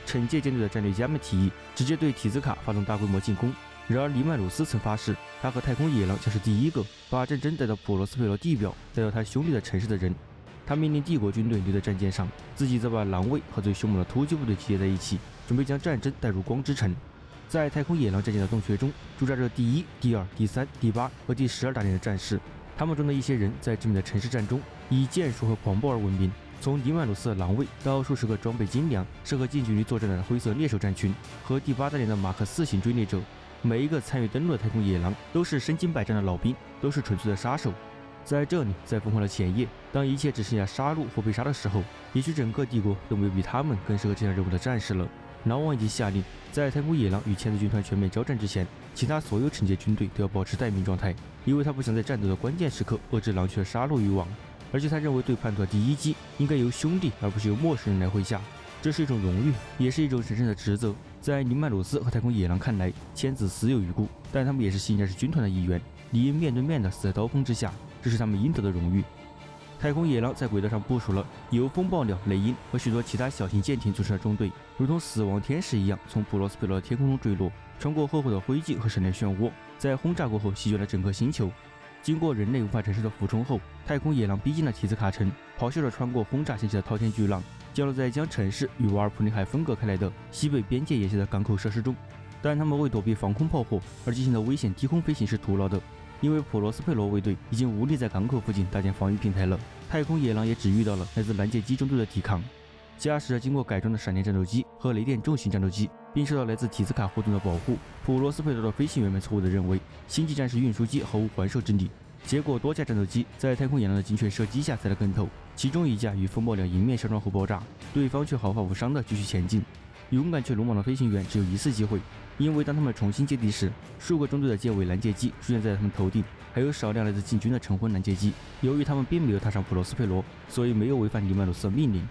惩戒舰队的战略家们提议直接对提兹卡发动大规模进攻，然而黎曼鲁斯曾发誓，他和太空野狼将是第一个把战争带到普罗斯佩罗地表，带到他兄弟的城市的人。他命令帝国军队留在战舰上，自己则把狼卫和最凶猛的突击部队集结在一起，准备将战争带入光之城。在太空野狼战舰的洞穴中，驻扎着第1、第2、第3、第8和第12大连的战士。他们中的一些人在致命的城市战中以剑术和狂暴而闻名。从黎曼鲁斯的狼卫到数十个装备精良、适合近距离作战的灰色猎手战群和第8大连的马克4型追猎者，每一个参与登陆的太空野狼都是身经百战的老兵，都是纯粹的杀手。在这里，在疯狂的前夜，当一切只剩下杀戮或被杀的时候，也许整个帝国都没有比他们更适合这项任务的战士了。狼王已经下令，在太空野狼与千子军团全面交战之前，其他所有惩戒军队都要保持待命状态，因为他不想在战斗的关键时刻遏制狼群的杀戮欲望。而且他认为对叛徒的第一击应该由兄弟而不是由陌生人来麾下，这是一种荣誉，也是一种神圣的职责。在黎曼鲁斯和太空野狼看来，千子死有余辜，但他们也是新战士军团的一员，理应面对面的死在刀锋之下，这是他们应得的荣誉。太空野狼在轨道上部署了由风暴鸟、雷鹰和许多其他小型舰艇组成的中队，如同死亡天使一样从普罗斯佩罗的天空中坠落，穿过厚厚的灰烬和闪电漩涡，在轰炸过后席卷了整个星球。经过人类无法承受的俯冲后，太空野狼逼近了提兹卡城，咆哮着穿过轰炸掀起的滔天巨浪，降落在将城市与瓦尔普里海分隔开来的西北边界沿线的港口设施中。但他们为躲避防空炮火而进行的危险低空飞行是徒劳的，因为普罗斯佩罗卫队已经无力在港口附近搭建防御平台了。太空野狼也只遇到了来自拦截机中队的抵抗，驾驶着经过改装的闪电战斗机和雷电重型战斗机，并受到来自提兹卡护盾的保护。普罗斯佩罗的飞行员们错误地认为星际战士运输机毫无还手之力，结果多架战斗机在太空野狼的精确射击下栽了跟头，其中一架与风暴鸟迎面相撞后爆炸，对方却毫发无伤地继续前进。勇敢却鲁莽的飞行员只有一次机会，因为当他们重新接地时，数个中队的舰尾拦截机出现在他们头顶，还有少量来自禁军的晨昏拦截机。由于他们并没有踏上普罗斯佩罗，所以没有违反黎曼鲁斯的命令。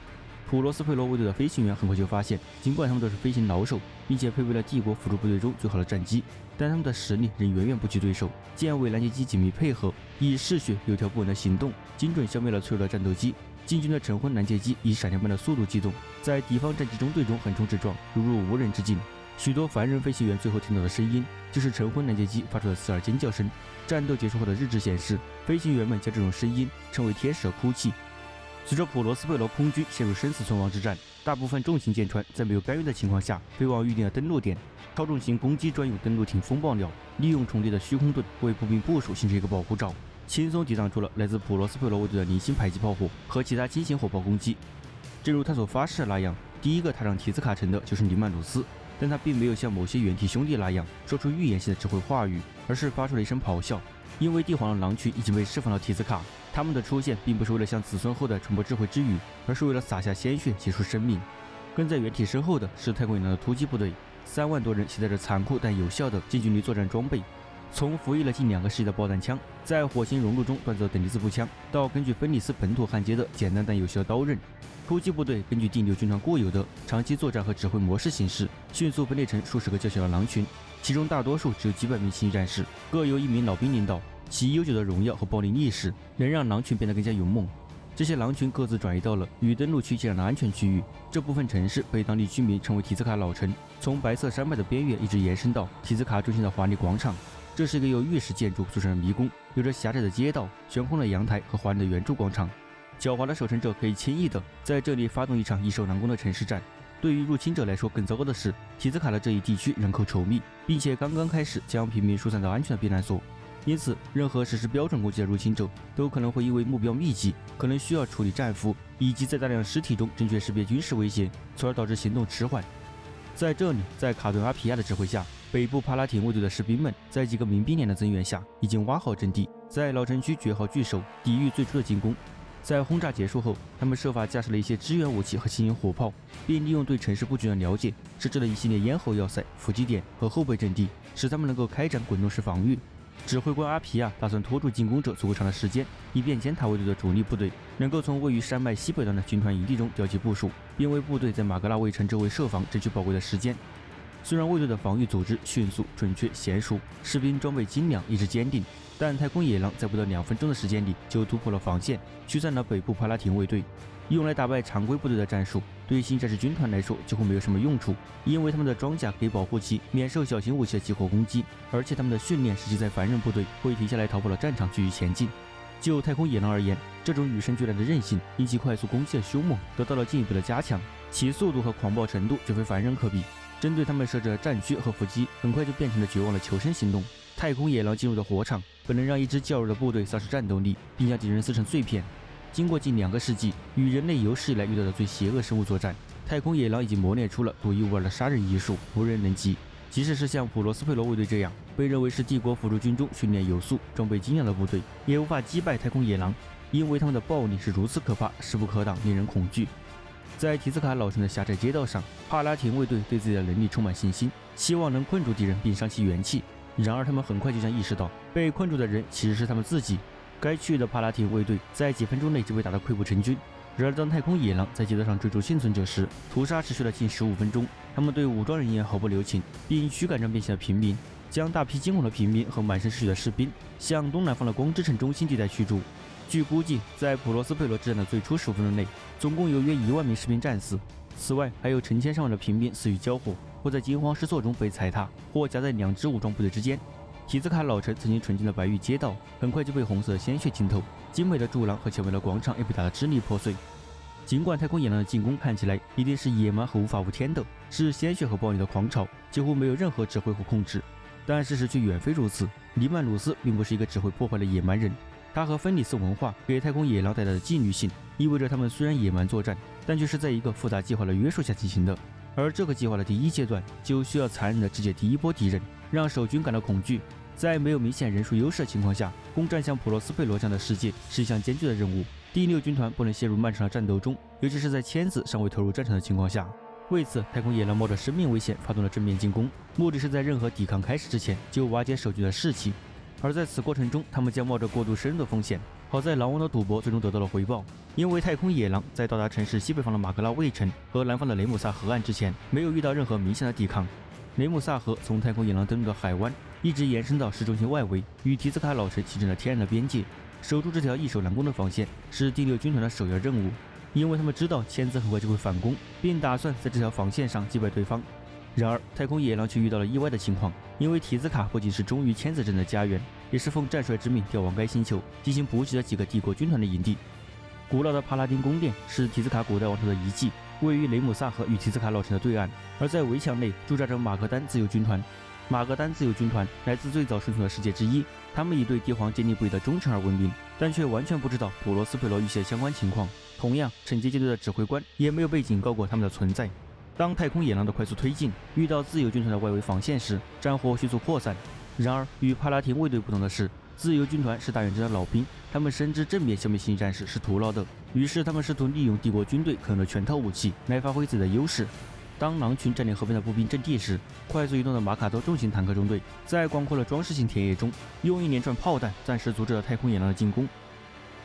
普罗斯佩罗卫队的飞行员很快就发现，尽管他们都是飞行老手，并且配备了帝国辅助部队中最好的战机，但他们的实力仍远远不及对手。舰尾拦截机紧密配合，以嗜血有条不紊的行动，精准消灭了脆弱的战斗机。禁军的晨昏拦截机以闪电般的速度机动，在敌方战机中队中横冲直撞，如入无人之境。许多凡人飞行员最后听到的声音，就是晨昏拦截机发出的刺耳尖叫声。战斗结束后的日志显示，飞行员们将这种声音称为天使的哭泣。随着普罗斯佩罗空军陷入生死存亡之战，大部分重型舰船在没有干预的情况下飞往预定的登陆点。超重型攻击专用登陆艇风暴鸟利用重叠的虚空盾为步兵部署形成一个保护罩，轻松抵挡住了来自普罗斯佩罗卫队的零星迫击炮火和其他轻型火炮攻击。正如他所发誓的那样，第一个踏上提兹卡城的就是黎曼鲁斯，但他并没有像某些原体兄弟那样说出预言性的智慧话语，而是发出了一声咆哮。因为帝皇的狼群已经被释放到提兹卡，他们的出现并不是为了向子孙后代传播智慧之语，而是为了洒下鲜血结束生命。跟在原体身后的是太空野狼的突击部队，3万多人携带着残酷但有效的近距离作战装备，从服役了近2个世纪的爆弹枪，在火星熔炉中锻造等离子步枪，到根据芬里斯本土焊接的简单但有效的刀刃。突击部队根据第6军团固有的长期作战和指挥模式行事，迅速分裂成数十个较小的狼群，其中大多数只有几百名轻战士，各由1名老兵领导。其悠久的荣耀和暴力历史能让狼群变得更加勇猛。这些狼群各自转移到了与登陆区接壤的安全区域。这部分城市被当地居民称为提兹卡老城，从白色山脉的边缘一直延伸到提兹卡中心的华丽广场。这是一个由玉石建筑组成的迷宫，有着狭窄的街道、悬空的阳台和华丽的圆柱广场。狡猾的守城者可以轻易地在这里发动一场易守难攻的城市战。对于入侵者来说，更糟糕的是，提兹卡的这一地区人口稠密，并且刚刚开始将平民疏散到安全的避难所。因此，任何实施标准攻击的入侵者都可能会因为目标密集，可能需要处理战俘，以及在大量尸体中正确识别军事威胁，从而导致行动迟缓。在这里，在卡顿阿皮亚的指挥下，北部帕拉廷卫队的士兵们在几个民兵连的增援下，已经挖好阵地，在老城区掘好据守，抵御最初的进攻。在轰炸结束后，他们设法架设了一些支援武器和轻型火炮，并利用对城市布局的了解，设置了一系列咽喉要塞、伏击点和后备阵地，使他们能够开展滚动式防御。指挥官阿皮亚打算拖住进攻者足够长的时间，以便践踏卫队的主力部队能够从位于山脉西北端的军团营地中调集部署，并为部队在马格拉卫城周围设防争取宝贵的时间。虽然卫队的防御组织迅速、准确、娴熟，士兵装备精良、意志坚定，但太空野狼在不到2分钟的时间里就突破了防线，驱散了北部帕拉廷卫队。用来打败常规部队的战术，对新战士军团来说几乎没有什么用处，因为他们的装甲可以保护其免受小型武器的集火攻击，而且他们的训练使其在凡人部队会停下来逃跑的战场继续前进。就太空野狼而言，这种与生俱来的韧性以及快速攻击的凶猛得到了进一步的加强，其速度和狂暴程度绝非凡人可比。针对他们设置的战区和伏击，很快就变成了绝望的求生行动。太空野狼进入的火场本能让一支较弱的部队丧失战斗力，并将敌人撕成碎片。经过近2个世纪与人类有史以来遇到的最邪恶生物作战，太空野狼已经磨练出了独一无二的杀人艺术，无人能及。即使是像普罗斯佩罗卫队这样被认为是帝国辅助军中训练有素、装备精良的部队，也无法击败太空野狼，因为他们的暴力是如此可怕、势不可挡，令人恐惧。在提兹卡老城的狭窄街道上，帕拉廷卫队对自己的能力充满信心，希望能困住敌人并伤其元气。然而，他们很快就将意识到，被困住的人其实是他们自己。该区域的帕拉廷卫队在几分钟内就被打得溃不成军。然而，当太空野狼在街道上追逐幸存者时，屠杀持续了近15分钟。他们对武装人员毫不留情，并驱赶着变形的平民，将大批惊恐的平民和满身是血的士兵向东南方的光之城中心地带驱逐。据估计，在普罗斯佩罗之战的最初15分钟内，总共有约1万名士兵战死。此外，还有成千上万的平民死于交火，或在惊慌失措中被踩踏，或夹在2支武装部队之间。提兹卡老城曾经纯净的白玉街道，很快就被红色的鲜血浸透，精美的柱廊和前面的广场也被打得支离破碎。尽管太空野狼的进攻看起来一定是野蛮和无法无天的，是鲜血和暴力的狂潮，几乎没有任何指挥和控制，但事实却远非如此。黎曼鲁斯并不是一个只会破坏的野蛮人，他和芬里斯文化给太空野狼带来的纪律性，意味着他们虽然野蛮作战，但却是在一个复杂计划的约束下进行的。而这个计划的第一阶段就需要残忍地肢解第一波敌人，让守军感到恐惧。在没有明显人数优势的情况下，攻占像普罗斯佩罗这样的世界是一项艰巨的任务。第6军团不能陷入漫长的战斗中，尤其是在签子尚未投入战场的情况下。为此，太空野狼冒着生命危险发动了正面进攻，目的是在任何抵抗开始之前就瓦解守军的士气。而在此过程中，他们将冒着过度深入的风险。好在狼王的赌博最终得到了回报，因为太空野狼在到达城市西北方的马格拉卫城和南方的雷姆萨河岸之前，没有遇到任何明显的抵抗。雷姆萨河从太空野狼登陆的海湾一直延伸到市中心外围，与提兹卡老城形成了天然的边界。守住这条易守难攻的防线是第6军团的首要任务，因为他们知道签子很快就会反攻，并打算在这条防线上击败对方。然而，太空野狼却遇到了意外的情况，因为提兹卡不仅是忠于签子镇的家园，也是奉战帅之命调往该星球进行补给的几个帝国军团的营地。古老的帕拉丁宫殿是提兹卡古代王朝的遗迹，位于雷姆萨河与提兹卡老城的对岸，而在围墙内驻扎着马格丹自由军团。马格丹自由军团来自最早生存的世界之一，他们以对帝皇坚定不移的忠诚而闻名，但却完全不知道普罗斯佩罗遇袭的相关情况。同样，惩戒舰队的指挥官也没有被警告过他们的存在。当太空野狼的快速推进遇到自由军团的外围防线时，战火迅速扩散。然而，与帕拉廷卫队不同的是，自由军团是大远征的老兵，他们深知正面消灭星际战士是徒劳的，于是他们试图利用帝国军队可能的全套武器来发挥自己的优势。当狼群占领河边的步兵阵地时，快速移动的马卡多重型坦克中队在广阔的装饰性田野中，用一连串炮弹暂时阻止了太空野狼的进攻。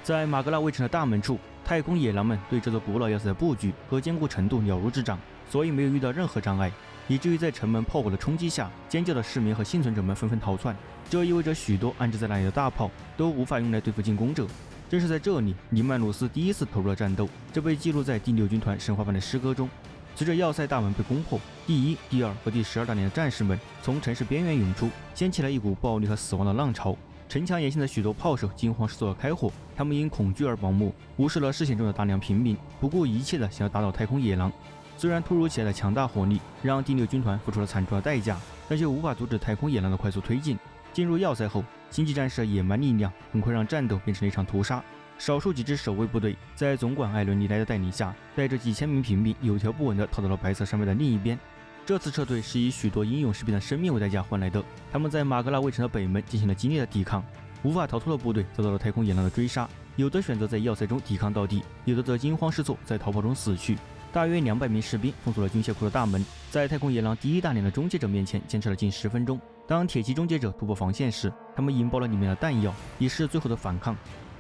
在马格拉卫城的大门处，太空野狼们对这座古老要塞的布局和坚固程度了如指掌，所以没有遇到任何障碍，以至于在城门炮火的冲击下，尖叫的市民和幸存者们纷纷逃窜。这意味着许多安置在那里的大炮都无法用来对付进攻者。正是在这里，黎曼鲁斯第一次投入了战斗，这被记录在第6军团神话般的诗歌中。随着要塞大门被攻破，第1、第2和第12大连的战士们从城市边缘涌出，掀起了一股暴力和死亡的浪潮。城墙沿线的许多炮手惊慌失措地开火，他们因恐惧而盲目，无视了视线中的大量平民，不顾一切地想要打倒太空野狼。虽然突如其来的强大火力让第6军团付出了惨重的代价，但却无法阻止太空野狼的快速推进。进入要塞后，星际战士的野蛮力量很快让战斗变成了一场屠杀。少数几支守卫部队在总管艾伦·尼莱的带领下，带着几千名平民有条不紊地逃到了白色山脉的另一边。这次撤退是以许多英勇士兵的生命为代价换来的。他们在马格拉卫城的北门进行了激烈的抵抗，无法逃脱的部队遭到了太空野狼的追杀，有的选择在要塞中抵抗到底，有的则惊慌失措，在逃跑中死去。大约200名士兵封锁了军械库的大门，在太空野狼第1大连的终结者面前坚持了近10分钟。当铁骑终结者突破防线时，他们引爆了里面的弹药，以示最后的反抗。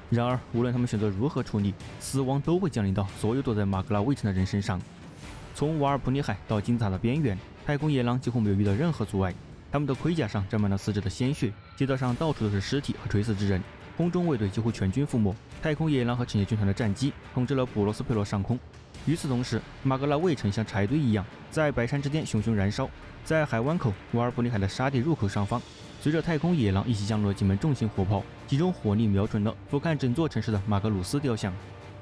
然而，无论他们选择如何处理，死亡都会降临到所有躲在马格拉卫城的人身上。从瓦尔普尼海到金字塔的边缘，太空野狼几乎没有遇到任何阻碍。他们的盔甲上沾满了死者的鲜血，街道上到处都是尸体和垂死之人，空中卫队几乎全军覆没。太空野狼和惩戒军团的战机统治了普罗斯佩罗上空。与此同时，马格拉卫城像柴堆一样在白山之间熊熊燃烧。在海湾口瓦尔普尼海的沙地入口上方，随着太空野狼一起降落了几门重型火炮，集中火力瞄准了俯瞰整座城市的马格鲁斯雕像。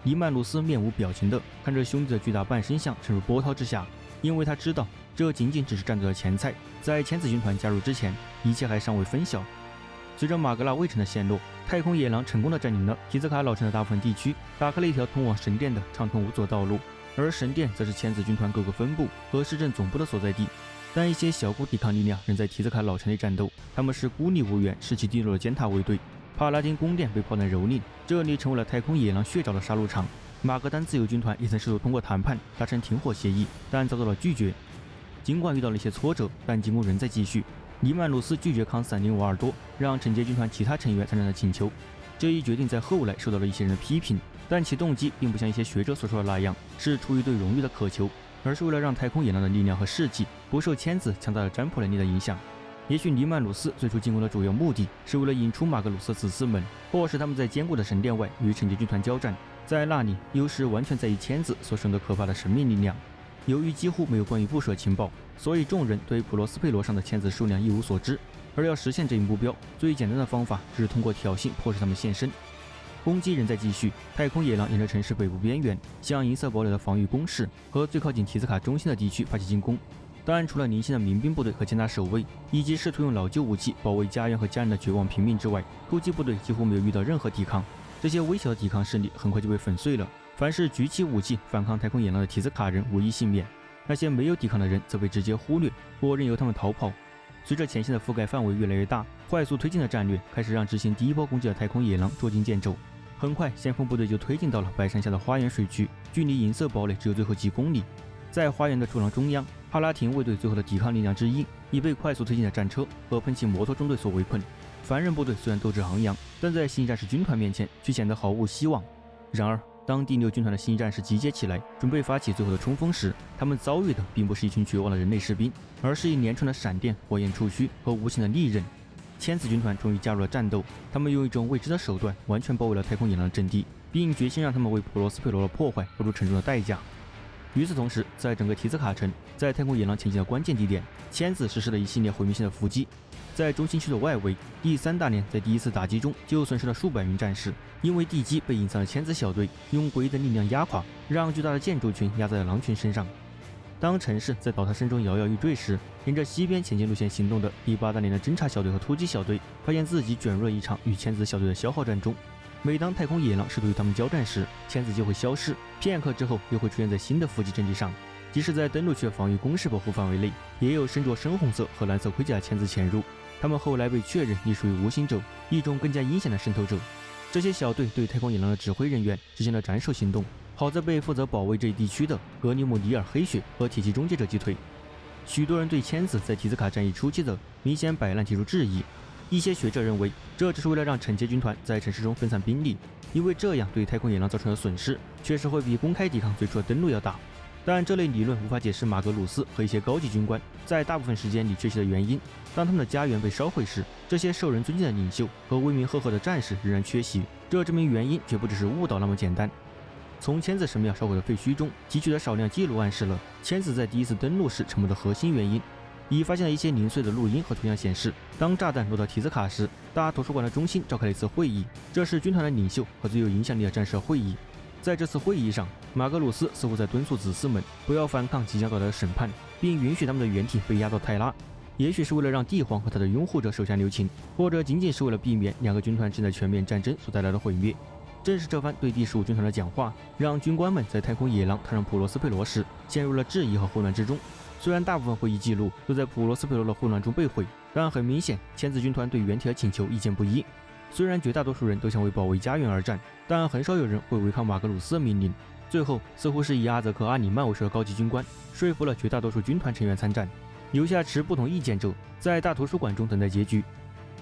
黎曼鲁斯面无表情地看着兄弟的巨大半身像沉入波涛之下，因为他知道这仅仅只是战斗的前菜，在千子军团加入之前，一切还尚未分晓。随着马格拉卫城的陷落，太空野狼成功地占领了提兹卡老城的大部分地区，打开了一条通往神殿的畅通无阻的道路。而神殿则是千子军团各个分部和市政总部的所在地。但一些小股抵抗力量仍在提兹卡老城内战斗，他们是孤立无援、士气低落的尖塔卫队。帕拉丁宫殿被炮弹蹂躏，这里成为了太空野狼血沼的杀戮场。马格丹自由军团也曾试图通过谈判达成停火协议，但遭到了拒绝。尽管遇到了一些挫折，但进攻仍在继续。黎曼鲁斯拒绝康斯坦丁瓦尔多让惩戒军团其他成员参战的请求，这一决定在后来受到了一些人的批评，但其动机并不像一些学者所说的那样是出于对荣誉的渴求，而是为了让太空野狼的力量和士气不受千子强大的占卜能力的影响。也许黎曼鲁斯最初进攻的主要目的是为了引出马格鲁斯子嗣们，迫使他们在坚固的神殿外与惩戒军团交战，在那里优势完全在于千子所生的可怕的神秘力量。由于几乎没有关于部署的情报，所以众人对普罗斯佩罗上的千子数量一无所知。而要实现这一目标，最简单的方法就是通过挑衅迫使他们现身。攻击仍在继续，太空野狼沿着城市北部边缘，向银色堡垒的防御工事和最靠近提斯卡中心的地区发起进攻。但除了零星的民兵部队和坚大守卫，以及试图用老旧武器保卫家园和家人的绝望平民之外，突击部队几乎没有遇到任何抵抗。这些微小的抵抗势力很快就被粉碎了。凡是举起武器反抗太空野狼的提斯卡人无一幸免，那些没有抵抗的人则被直接忽略或任由他们逃跑。随着前线的覆盖范围越来越大，快速推进的战略开始让执行第一波攻击的太空野狼捉襟见肘。很快，先锋部队就推进到了白山下的花园水区，距离银色堡垒只有最后几公里。在花园的柱廊中央，帕拉廷卫队最后的抵抗力量之一已被快速推进的战车和喷气摩托中队所围困。凡人部队虽然斗志昂扬，但在星际战士军团面前却显得毫无希望。然而，当第6军团的星际战士集结起来，准备发起最后的冲锋时，他们遭遇的并不是一群绝望的人类士兵，而是一连串的闪电、火焰触须和无情的利刃。千子军团终于加入了战斗，他们用一种未知的手段完全包围了太空野狼的阵地，并决心让他们为普罗斯佩罗的破坏付出沉重的代价。与此同时，在整个提斯卡城，在太空野狼前进的关键地点，千子实施了一系列毁灭性的伏击。在中心区的外围，第3大连在第一次打击中就损失了数百名战士，因为地基被隐藏的千子小队用诡异的力量压垮，让巨大的建筑群压在了狼群身上。当城市在倒塌声中摇摇欲坠时，沿着西边前进路线行动的第8大连的侦察小队和突击小队发现自己卷入了一场与千子小队的消耗战中。每当太空野狼试图与他们交战时，千子就会消失，片刻之后又会出现在新的伏击阵地上。即使在登陆区的防御工事保护范围内，也有身着深红色和蓝色盔甲的千子潜入。他们后来被确认隶属于无形者，一种更加阴险的渗透者。这些小队对太空野狼的指挥人员执行了斩首行动，好在被负责保卫这一地区的格尼姆·尼尔·黑雪和铁骑终结者击退。许多人对千子在提斯卡战役初期的明显摆烂提出质疑。一些学者认为，这只是为了让惩戒军团在城市中分散兵力，因为这样对太空野狼造成的损失确实会比公开抵抗最初的登陆要大。但这类理论无法解释马格鲁斯和一些高级军官在大部分时间里缺席的原因。当他们的家园被烧毁时，这些受人尊敬的领袖和威名赫赫的战士仍然缺席，这证明原因绝不只是误导那么简单。从千子神庙烧毁的废墟中提取的少量记录暗示了千子在第一次登陆时沉没的核心原因。已发现了一些零碎的录音和图像显示，当炸弹落到提兹卡时，大图书馆的中心召开了一次会议，这是军团的领袖和最有影响力的战士会议。在这次会议上，马格鲁斯似乎在敦促子嗣们不要反抗即将到来的审判，并允许他们的原体被押到泰拉。也许是为了让帝皇和他的拥护者手下留情，或者仅仅是为了避免两个军团之间的全面战争所带来的毁灭。正是这番对第15军团的讲话，让军官们在太空野狼踏上普罗斯佩罗时陷入了质疑和混乱之中。虽然大部分会议记录都在普罗斯佩罗的混乱中被毁，但很明显，千子军团对原体的请求意见不一。虽然绝大多数人都想为保卫家园而战，但很少有人会违抗马格鲁斯的命令。最后，似乎是以阿泽克·阿里曼为首的高级军官说服了绝大多数军团成员参战，留下持不同意见者在大图书馆中等待结局。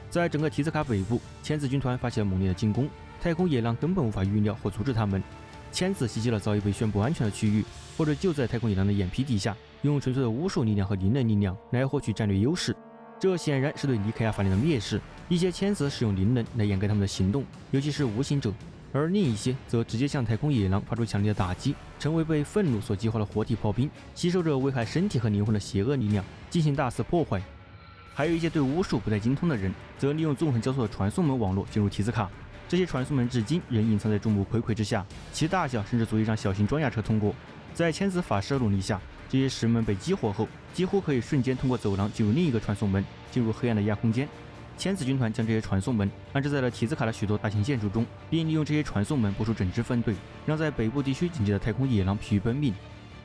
在整个提兹卡北部，千子军团发起了猛烈的进攻，太空野狼根本无法预料或阻止他们。千子袭击了早已被宣布安全的区域，或者就在太空野狼的眼皮底下，用纯粹的巫术力量和灵能力量来获取战略优势。这显然是对尼凯亚法令的蔑视。一些千子使用灵能来掩盖他们的行动，尤其是无形者，而另一些则直接向太空野狼发出强烈的打击，成为被愤怒所激化的活体炮兵，吸收着危害身体和灵魂的邪恶力量，进行大肆破坏。还有一些对巫术不太精通的人，则利用纵横交错的传送门网络进入提兹卡。这些传送门至今仍隐藏在众目睽睽之下，其大小甚至足以让小型装甲车通过。在千子法师的努力下，这些石门被激活后，几乎可以瞬间通过走廊进入另一个传送门，进入黑暗的亚空间。千子军团将这些传送门安置在了提兹卡的许多大型建筑中，并利用这些传送门部署整支分队，让在北部地区警戒的太空野狼疲于奔命。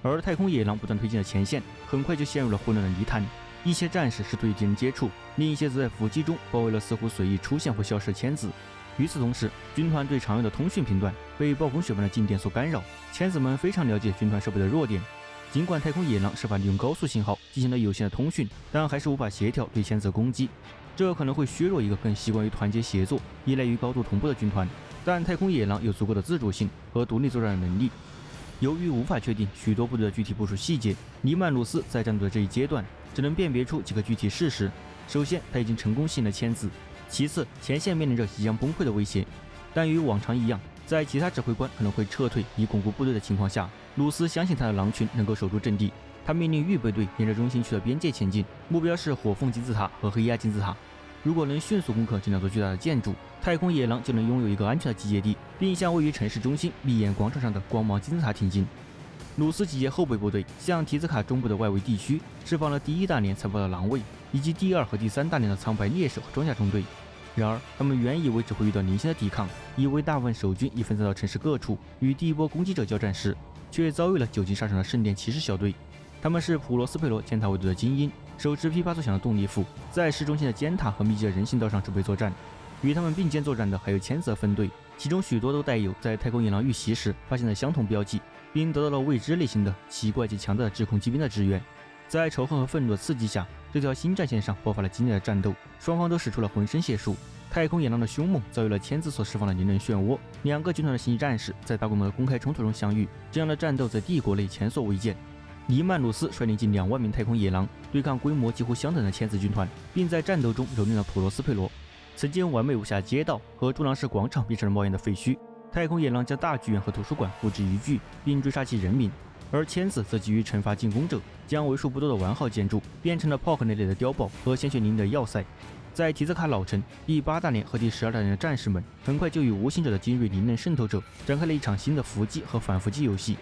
而太空野狼不断推进的前线，很快就陷入了混乱的泥潭。一些战士试图与敌人接触，另一些则在伏击中包围了似乎随意出现或消失的千子。与此同时，军团最常用的通讯频段被暴风雪般的静电所干扰。千子们非常了解军团设备的弱点，尽管太空野狼设法利用高速信号进行了有限的通讯，但还是无法协调对千子的攻击。这可能会削弱一个更习惯于团结协作、依赖于高度同步的军团。但太空野狼有足够的自主性和独立作战的能力。由于无法确定许多部队的具体部署细节，尼曼鲁斯在战斗的这一阶段只能辨别出几个具体事实。首先，他已经成功吸引了千子。其次，前线面临着即将崩溃的威胁，但与往常一样，在其他指挥官可能会撤退以巩固部队的情况下，鲁斯相信他的狼群能够守住阵地。他命令预备队沿着中心区的边界前进，目标是火凤金字塔和黑鸦金字塔。如果能迅速攻克这两座巨大的建筑，太空野狼就能拥有一个安全的集结地，并向位于城市中心闭眼广场上的光芒金字塔挺进。鲁斯集结后备部队，向提兹卡中部的外围地区释放了第1大连残暴的狼卫，以及第2和第3大连的苍白猎手和装甲中队。然而，他们原以为只会遇到零星的抵抗，以为大部分守军已分散到城市各处，与第一波攻击者交战时，却遭遇了久经沙场的圣殿骑士小队。他们是普罗斯佩罗尖塔卫队的精英，手持噼啪作响的动力斧，在市中心的尖塔和密集的人行道上准备作战。与他们并肩作战的还有千子分队，其中许多都带有在太空野狼遇袭时发现的相同标记，并得到了未知类型的奇怪及强大的制空机兵的支援。在仇恨和愤怒的刺激下，这条新战线上爆发了激烈的战斗，双方都使出了浑身解数。太空野狼的凶猛遭遇了千子所释放的灵能漩涡，两个军团的星际战士在大规模的公开冲突中相遇，这样的战斗在帝国内前所未见。尼曼鲁斯率领近2万名太空野狼对抗规模几乎相等的千子军团，并在战斗中蹂躏了普罗斯佩罗。曾经完美无瑕的街道和柱廊式广场变成了冒烟的废墟，太空野狼将大剧院和图书馆付之一炬，并追杀其人民。而千子则急于惩罚进攻者，将为数不多的完好建筑变成了炮壳那类的碉堡和鲜血淋漓的要塞。在提兹卡老城，第8大连和第12大连的战士们很快就与无形者的精锐灵能渗透者展开了一场新的伏击和反伏击游戏。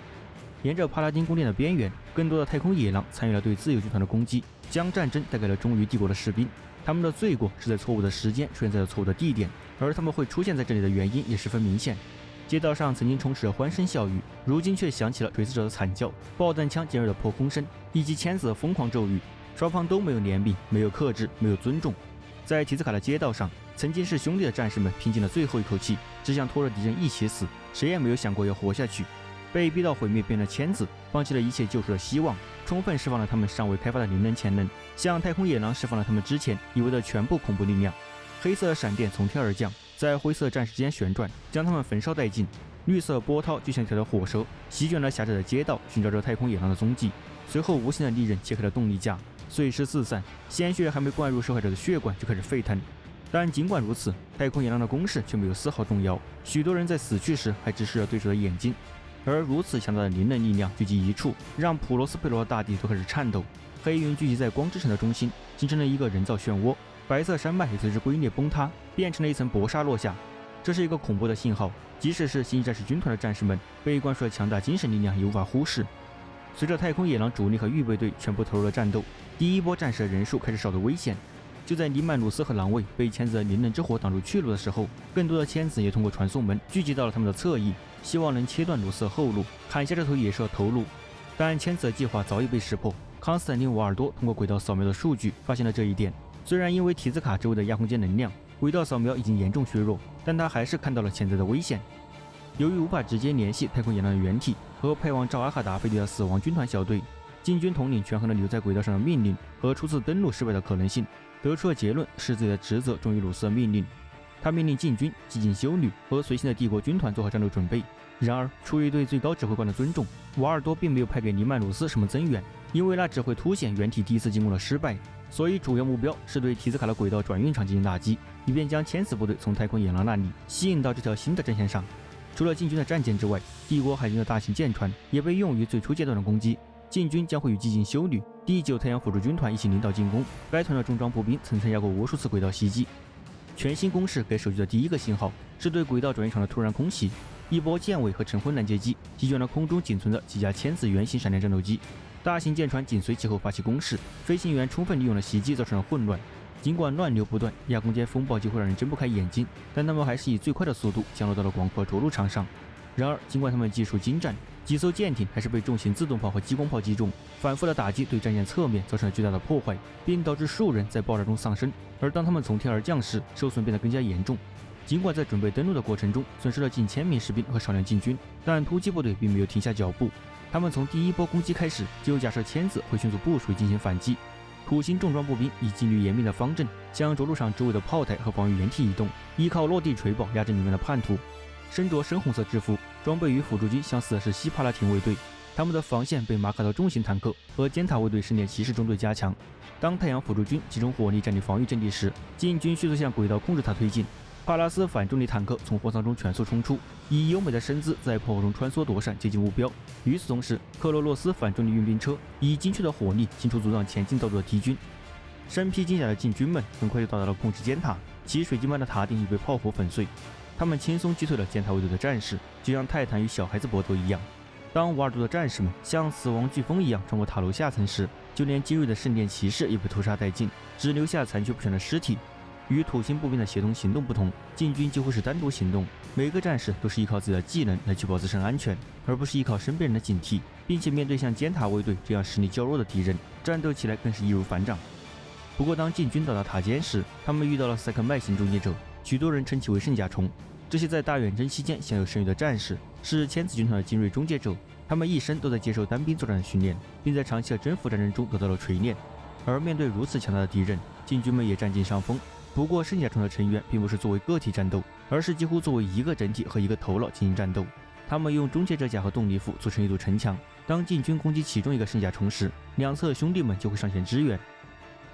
沿着帕拉丁宫殿的边缘，更多的太空野狼参与了对自由军团的攻击，将战争带给了忠于帝国的士兵。他们的罪过是在错误的时间出现在了错误的地点，而他们会出现在这里的原因也十分明显。街道上曾经充斥着欢声笑语，如今却响起了垂死者的惨叫、爆弹枪尖锐的破空声，以及千子的疯狂咒语。双方都没有怜悯，没有克制，没有尊重。在提兹卡的街道上，曾经是兄弟的战士们拼尽了最后一口气，只想拖着敌人一起死，谁也没有想过要活下去。被逼到毁灭边的千子放弃了一切救赎的希望，充分释放了他们尚未开发的灵能潜能，向太空野狼释放了他们之前以为的全部恐怖力量。黑色的闪电从天而降，在灰色战士之间旋转，将他们焚烧殆尽。绿色波涛就像一条火蛇，席卷了狭窄的街道，寻找着太空野狼的踪迹。随后，无形的利刃切开了动力架，碎尸四散，鲜血还没灌入受害者的血管就开始沸腾。但尽管如此，太空野狼的攻势却没有丝毫动摇，许多人在死去时还直视着对手的眼睛。而如此强大的灵能力量聚集一处，让普罗斯佩罗的大地都开始颤抖。黑云聚集在光之城的中心，形成了一个人造漩涡，白色山脉也随之龟裂崩塌，变成了一层薄纱落下。这是一个恐怖的信号，即使是星际战士军团的战士们被灌输了强大精神力量也无法忽视。随着太空野狼主力和预备队全部投入了战斗，第一波战士的人数开始少得危险。就在尼曼鲁斯和狼卫被签子的灵能之火挡住去路的时候，更多的签子也通过传送门聚集到了他们的侧翼，希望能切断鲁斯的后路，砍下这头野兽的头颅。但签子的计划早已被识破。康斯坦丁·瓦尔多通过轨道扫描的数据发现了这一点。虽然因为提兹卡周围的亚空间能量，轨道扫描已经严重削弱，但他还是看到了潜在的危险。由于无法直接联系太空野狼的原体和派往赵阿哈达飞地的死亡军团小队，禁军统领权衡了留在轨道上的命令和初次登陆失败的可能性，得出的结论是自己的职责重于鲁斯的命令。他命令禁军、激进修女和随行的帝国军团做好战斗准备。然而，出于对最高指挥官的尊重，瓦尔多并没有派给尼曼鲁斯什么增援，因为那只会凸显原体第一次进攻的失败。所以，主要目标是对提兹卡的轨道转运场进行打击，以便将千子部队从太空野狼那里吸引到这条新的战线上。除了禁军的战舰之外，帝国海军的大型舰船也被用于最初阶段的攻击。禁军将会与激进修女、第9太阳辅助军团一起领导进攻。该团的重装步兵曾参加过无数次轨道袭击。全新攻势给守军的第一个信号是对轨道转运场的突然空袭。一波舰尾和晨昏拦截机席卷了空中仅存的几架千子原型闪电战斗机，大型舰船紧随其后发起攻势，飞行员充分利用了袭击，造成了混乱。尽管乱流不断，亚空间风暴几乎让人睁不开眼睛，但他们还是以最快的速度降落到了广阔着陆场上。然而，尽管他们技术精湛，几艘舰艇还是被重型自动炮和激光炮击中，反复的打击对战舰侧面造成了巨大的破坏，并导致数人在爆炸中丧生。而当他们从天而降时，受损变得更加严重。尽管在准备登陆的过程中损失了近1000名士兵和少量禁军，但突击部队并没有停下脚步。他们从第一波攻击开始就假设签子会迅速部署进行反击。土星重装步兵以纪律严密的方阵向着陆场周围的炮台和防御掩体移动，依靠落地锤堡压制里面的叛徒。身着深红色制服、装备与辅助军相似的是西帕拉廷卫队，他们的防线被马卡特重型坦克和尖塔卫队圣殿骑士中队加强。当太阳辅助军集中火力占领防御阵地时，禁军迅速向轨道控制塔推进。帕拉斯反重力坦克从货舱中全速冲出，以优美的身姿在炮火中穿梭躲闪，接近目标。与此同时，克罗洛斯反重力运兵车以精确的火力清除阻挡前进道路的敌军。身披金甲的禁军们很快就到达了控制尖塔，其水晶般的塔顶已被炮火粉碎。他们轻松击退了尖塔卫队的战士，就像泰坦与小孩子搏斗一样。当瓦尔多的战士们像死亡飓风一样穿过塔楼下层时，就连精锐的圣殿骑士也被屠杀殆尽，只留下残缺不全的尸体。与土星步兵的协同行动不同，禁军几乎是单独行动，每个战士都是依靠自己的技能来确保自身安全，而不是依靠身边人的警惕，并且面对像尖塔卫队这样实力较弱的敌人，战斗起来更是易如反掌。不过当禁军到达塔尖时，他们遇到了塞克麦型终结者，许多人称其为圣甲虫。这些在大远征期间享有盛誉的战士是千子军团的精锐终结者，他们一生都在接受单兵作战的训练，并在长期的征服战争中得到了锤炼。而面对如此强大的敌人，禁军们也占尽上风。不过圣甲虫的成员并不是作为个体战斗，而是几乎作为一个整体和一个头脑进行战斗。他们用终结者甲和动力斧组成一堵城墙，当禁军攻击其中一个圣甲虫时，两侧兄弟们就会上前支援。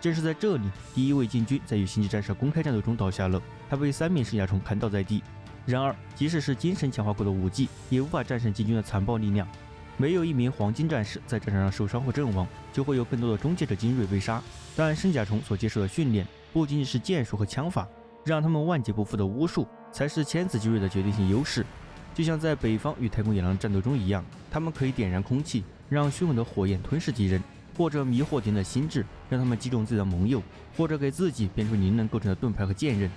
正是在这里，第一位禁军在与星际战士公开战斗中倒下了，他被3名圣甲虫砍倒在地。然而，即使是精神强化过的武技，也无法战胜禁军的残暴力量。没有一名黄金战士在战场上受伤或阵亡，就会有更多的终结者精锐被杀。但圣甲虫所接受的训练不仅仅是剑术和枪法，让他们万劫不复的巫术才是千子精锐的决定性优势。就像在北方与太空野狼战斗中一样，他们可以点燃空气，让凶猛的火焰吞噬敌人，或者迷惑敌人的心智，让他们击中自己的盟友，或者给自己变出灵能构成的盾牌和剑刃。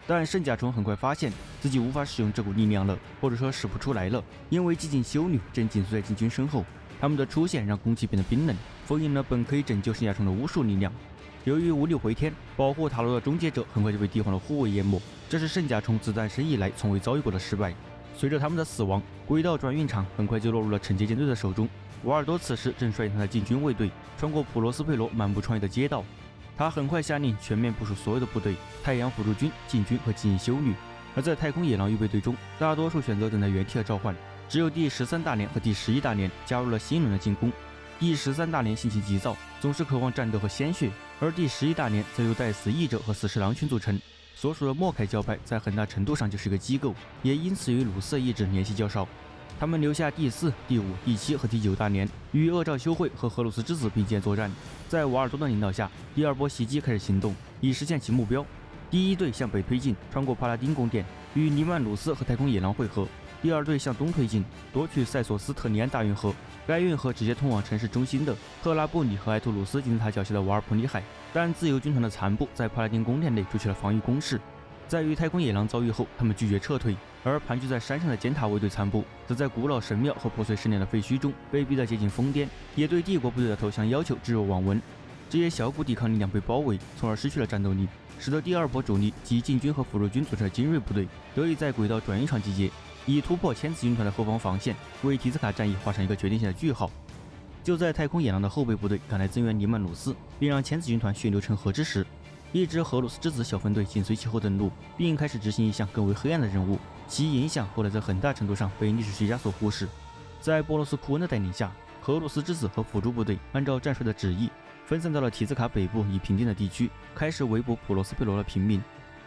但圣甲虫很快发现自己无法使用这股力量了，或者说使不出来了，因为激进修女正紧随在禁军身后。他们的出现让空气变得冰冷，封印了本可以拯救圣甲虫的巫术力量。由于无力回天，保护塔楼的终结者很快就被帝皇的护卫淹没，这是圣甲虫自诞生以来从未遭遇过的失败。随着他们的死亡，轨道转运场很快就落入了惩戒舰队的手中。瓦尔多此时正率领他的禁军卫队穿过普罗斯佩罗漫步创业的街道，他很快下令全面部署所有的部队，太阳辅助军、禁军和激进修女，而在太空野狼预备队中，大多数选择等待原地的召唤，只有第13大连和第11大连加入了新一轮的进攻。第13大连性情急躁，总是渴望战斗和鲜血，而第11大连则由带死翼者和死侍狼群组成。所属的莫凯教派在很大程度上就是一个机构，也因此与鲁瑟意志联系较少。他们留下第4、第5、第7和第9大连，与恶兆修会和荷鲁斯之子并肩作战。在瓦尔多的领导下，第2波袭击开始行动，以实现其目标。第1队向北推进，穿过帕拉丁宫殿，与尼曼鲁斯和太空野狼会合。第2队向东推进，夺取塞索斯特尼安大运河。该运河直接通往城市中心的特拉布里和埃图鲁斯金字塔脚下的瓦尔普里海，但自由军团的残部在帕拉丁宫殿内筑起了防御工事。在与太空野狼遭遇后，他们拒绝撤退，而盘踞在山上的尖塔卫队残部则在古老神庙和破碎10年的废墟中被逼得接近疯癫，也对帝国部队的投降要求置若罔闻。这些小股抵抗力量被包围，从而失去了战斗力，使得第2波主力及禁军和辅助军组成的精锐部队得以在轨道转运场集结，以突破千子军团的后方防线，为提斯卡战役画上一个决定性的句号。就在太空野狼的后备部队赶来增援尼曼鲁斯，并让千子军团血流成河之时，一支荷鲁斯之子小分队紧随其后登陆，并开始执行一项更为黑暗的任务，其影响后来在很大程度上被历史学家所忽视。在波罗斯库恩的带领下，荷鲁斯之子和辅助部队按照战术的旨意，分散到了提斯卡北部已平定的地区，开始围捕普罗斯佩罗的平民。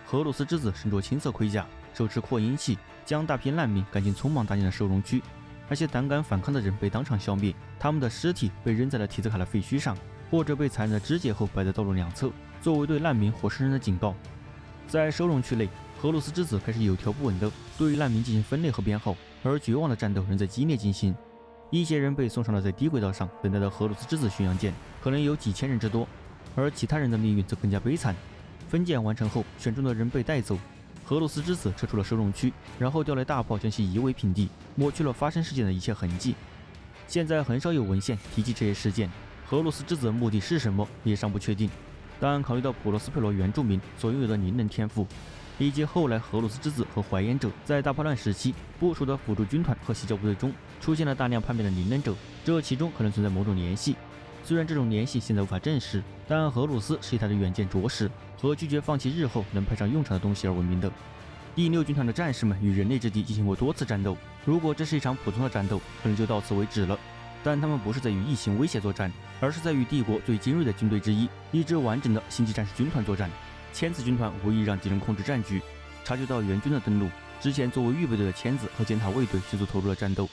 荷鲁斯之子身着青色盔甲，手持扩音器，将大批难民赶进匆忙搭建的收容区。那些胆敢反抗的人被当场消灭，他们的尸体被扔在了提斯卡的废墟上，或者被残忍的肢解后摆在道路两侧，作为对难民活生生的警告。在收容区内，荷鲁斯之子开始有条不紊地对难民进行分类和编号，而绝望的战斗仍在激烈进行。一些人被送上了在低轨道上等待的荷鲁斯之子巡洋舰，可能有几千人之多，而其他人的命运则更加悲惨。分拣完成后，选中的人被带走，荷鲁斯之子撤出了收容区，然后调来大炮将其夷为平地，抹去了发生事件的一切痕迹。现在很少有文献提及这些事件，荷鲁斯之子的目的是什么也尚不确定。但考虑到普罗斯佩罗原住民所拥有的灵能天赋，以及后来荷鲁斯之子和怀衍者在大叛乱时期部署的辅助军团和洗教部队中出现了大量叛变的灵能者，这其中可能存在某种联系。虽然这种联系现在无法证实，但荷鲁斯是以他的远见卓识和拒绝放弃日后能派上用场的东西而闻名的。第6军团的战士们与人类之敌进行过多次战斗，如果这是一场普通的战斗，可能就到此为止了。但他们不是在与异形威胁作战，而是在与帝国最精锐的军队之一支完整的星际战士军团作战。千子军团无意让敌人控制战局，察觉到援军的登陆，之前作为预备队的千子和尖塔卫队迅速投入了战斗。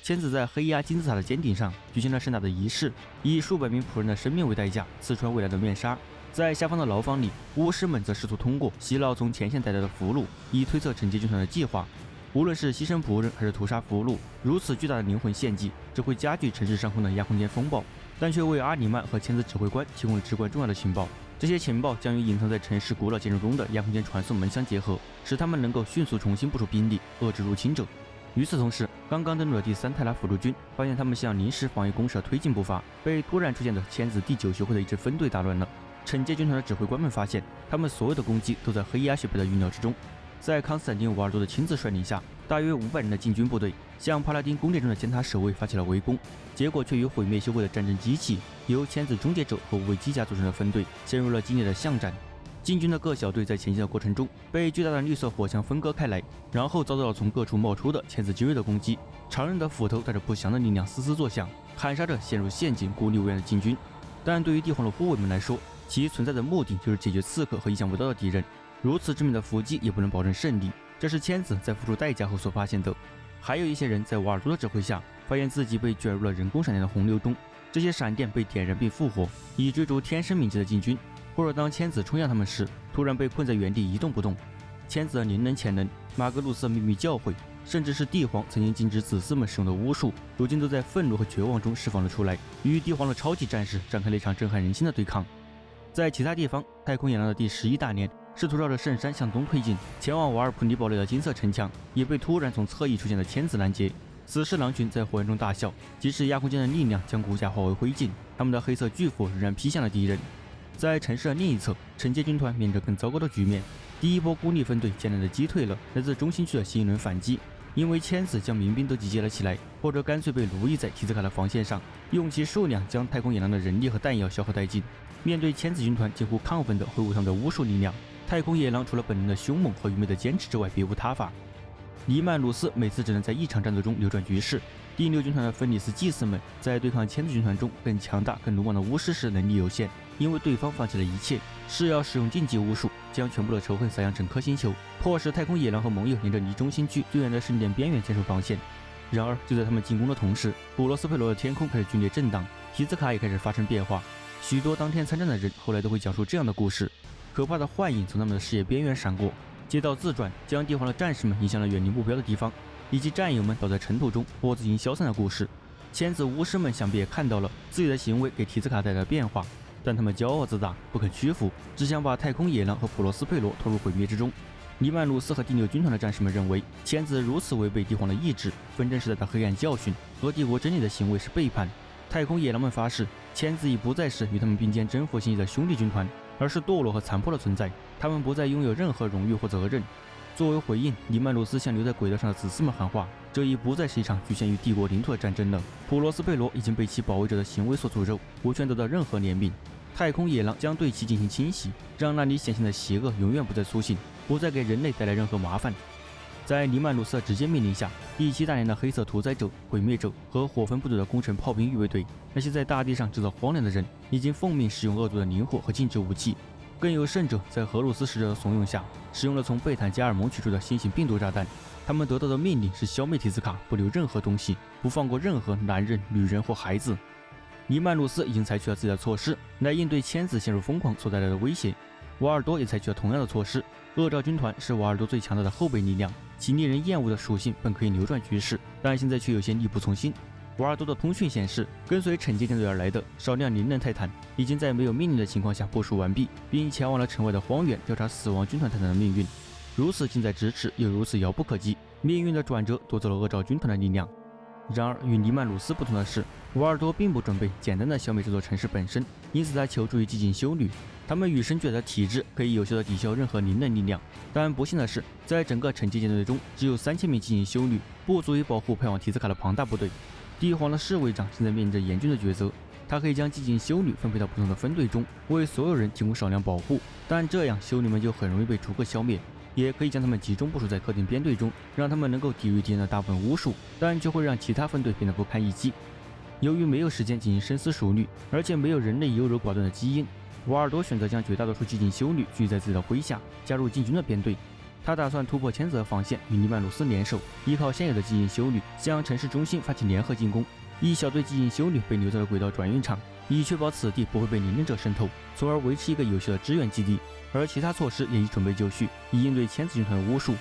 千子在黑压金字塔的尖顶上举行了盛大的仪式，以数百名仆人的生命为代价刺穿未来的面纱。在下方的牢房里，巫师们则试图通过洗脑从前线带来的俘虏，以推测惩戒军团的计划。无论是牺牲仆人还是屠杀俘虏，如此巨大的灵魂献祭只会加剧城市上空的亚空间风暴，但却为阿里曼和千子指挥官提供了至关重要的情报。这些情报将与隐藏在城市古老建筑中的亚空间传送门相结合，使他们能够迅速重新部署兵力，遏制入侵者。与此同时，刚刚登陆的第3泰拉辅助军发现他们向临时防御工事的推进步伐被突然出现的千子第9学会的一支分队打乱了。惩戒军团的指挥官们发现，他们所有的攻击都在黑压学派的预料之中。在康斯坦丁·瓦尔多的亲自率领下，大约500人的禁军部队向帕拉丁宫殿中的尖塔守卫发起了围攻，结果却与毁灭修会的战争机器由千子终结者和无畏机甲组成的分队陷入了激烈的巷战。禁军的各小队在前进的过程中被巨大的绿色火墙分割开来，然后遭到了从各处冒出的千子精锐的攻击。长刃的斧头带着不祥的力量嘶嘶作响，砍杀着陷入陷阱孤立无援的禁军。但对于帝皇的护卫们来说，其存在的目的就是解决刺客和意想不到的敌人。如此致命的伏击也不能保证胜利，这是千子在付出代价后所发现的。还有一些人在瓦尔多的指挥下，发现自己被卷入了人工闪电的洪流中，这些闪电被点燃并复活，以追逐天生敏捷的禁军，或者当千子冲向他们时，突然被困在原地一动不动。千子的灵能潜能、马格鲁斯的秘密教诲，甚至是帝皇曾经禁止子嗣们使用的巫术，如今都在愤怒和绝望中释放了出来，与帝皇的超级战士展开了一场震撼人心的对抗。在其他地方，太空野狼的第11大连试图绕着圣山向东推进，前往瓦尔普尼堡垒的金色城墙也被突然从侧翼出现的千子拦截。死侍狼群在火焰中大笑，即使亚空间的力量将骨架化为灰烬，他们的黑色巨斧仍然劈向了敌人。在城市的另一侧，惩戒军团面临着更糟糕的局面。第1波孤立分队艰难地击退了来自中心区的新一轮反击，因为千子将民兵都集结了起来，或者干脆被奴役在提斯卡的防线上，用其数量将太空野狼的人力和弹药消耗殆尽。面对千子军团几乎亢奋地挥舞他们的巫术力量，太空野狼除了本能的凶猛和愚昧的坚持之外，别无他法。尼曼鲁斯每次只能在一场战斗中扭转局势。第6军团的芬里斯祭司们在对抗千子军团中更强大、更鲁莽的巫师时能力有限，因为对方放弃了一切，是要使用禁忌巫术，将全部的仇恨撒向整颗星球，迫使太空野狼和盟友沿着离中心区最远的圣殿边缘坚守防线。然而，就在他们进攻的同时，普罗斯佩罗的天空开始剧烈震荡，提兹卡也开始发生变化。许多当天参战的人后来都会讲述这样的故事：可怕的幻影从他们的视野边缘闪过，街道自转，将地皇的战士们引向了远离目标的地方，以及战友们倒在尘土中，脖子已经消散的故事。千子巫师们想必也看到了自己的行为给提兹卡带来的变化，但他们骄傲自大，不肯屈服，只想把太空野狼和普罗斯佩罗拖入毁灭之中。尼曼鲁斯和第6军团的战士们认为，千子如此违背帝皇的意志，纷争时代的黑暗教训和帝国真理的行为是背叛。太空野狼们发誓，千子已不再是与他们并肩征服星际的兄弟军团，而是堕落和残破的存在。他们不再拥有任何荣誉或责任。作为回应，尼曼鲁斯向留在轨道上的子嗣们喊话：这已不再是一场局限于帝国领土的战争了。普罗斯佩罗已经被其保卫者的行为所诅咒，无权得到任何怜悯。太空野狼将对其进行清洗，让那里显现的邪恶永远不再苏醒，不再给人类带来任何麻烦。在尼曼鲁斯的直接命令下，第7大连的黑色屠宰者、毁灭者和火分部队的工程炮兵预备队，那些在大地上制造荒凉的人，已经奉命使用恶毒的灵火和禁止武器。更有甚者，在荷鲁斯使者的怂恿下，使用了从贝坦加尔蒙取出的新型病毒炸弹。他们得到的命令是消灭提兹卡，不留任何东西，不放过任何男人、女人或孩子。尼曼鲁斯已经采取了自己的措施来应对千子陷入疯狂所带来的威胁。瓦尔多也采取了同样的措施。恶兆军团是瓦尔多最强大的后备力量，其令人厌恶的属性本可以扭转局势，但现在却有些力不从心。瓦尔多的通讯显示，跟随惩戒舰队而来的少量灵能泰坦已经在没有命令的情况下部署完毕，并前往了城外的荒原调查死亡军团泰坦的命运。如此近在咫尺，又如此遥不可及，命运的转折夺走了恶兆军团的力量。然而，与尼曼鲁斯不同的是，瓦尔多并不准备简单的消灭这座城市本身，因此他求助于寂静修女。他们与生俱来的体质可以有效地抵消任何灵能力量，但不幸的是，在整个惩戒舰队中，只有3000名寂静修女，不足以保护派往提兹卡的庞大部队。帝皇的侍卫长现在面临着严峻的抉择，他可以将寂静修女分配到不同的分队中，为所有人提供少量保护，但这样修女们就很容易被逐个消灭。也可以将他们集中部署在特定编队中，让他们能够抵御敌人的大部分巫术，但却会让其他分队变得不堪一击。由于没有时间进行深思熟虑，而且没有人类优柔寡断的基因，瓦尔多选择将绝大多数寂静修女聚在自己的麾下，加入禁军的编队。他打算突破千子的防线，与尼曼鲁斯联手，依靠现有的寂静修女向城市中心发起联合进攻。一小队寂静修女被留在了轨道转运场，以确保此地不会被灵能者渗透，从而维持一个有效的支援基地。而其他措施也已准备就绪，以应对千子军团的巫术。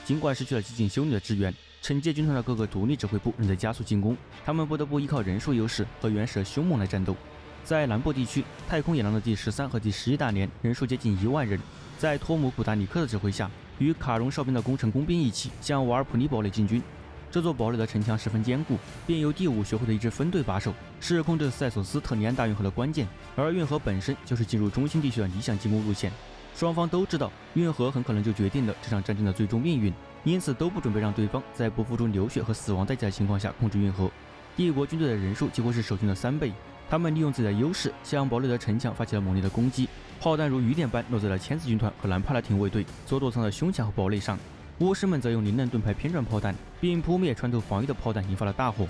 尽管失去了寂静修女的支援，惩戒军团的各个独立指挥部仍在加速进攻，他们不得不依靠人数优势和原始的凶猛来战斗。在南部地区，太空野狼的第13和第11大连人数接近1万人，在托姆古达尼克的指挥下，与卡戎哨兵的工程工兵一起向瓦尔普尼堡垒进军。这座堡垒的城墙十分坚固，便由第5学会的一支分队把守，是控制塞索斯特尼安大运河的关键。而运河本身就是进入中心地区的理想进攻路线，双方都知道运河很可能就决定了这场战争的最终命运，因此都不准备让对方在不付出流血和死亡代价的情况下控制运河。帝国军队的人数几乎是守军的3倍，他们利用自己的优势向堡垒的城墙发起了猛烈的攻击，炮弹如雨点般落在了千子军团和蓝帕拉廷卫队所躲藏的胸墙和堡垒上。巫师们则用灵能盾牌偏转炮弹，并扑灭穿透防御的炮弹，引发了大火。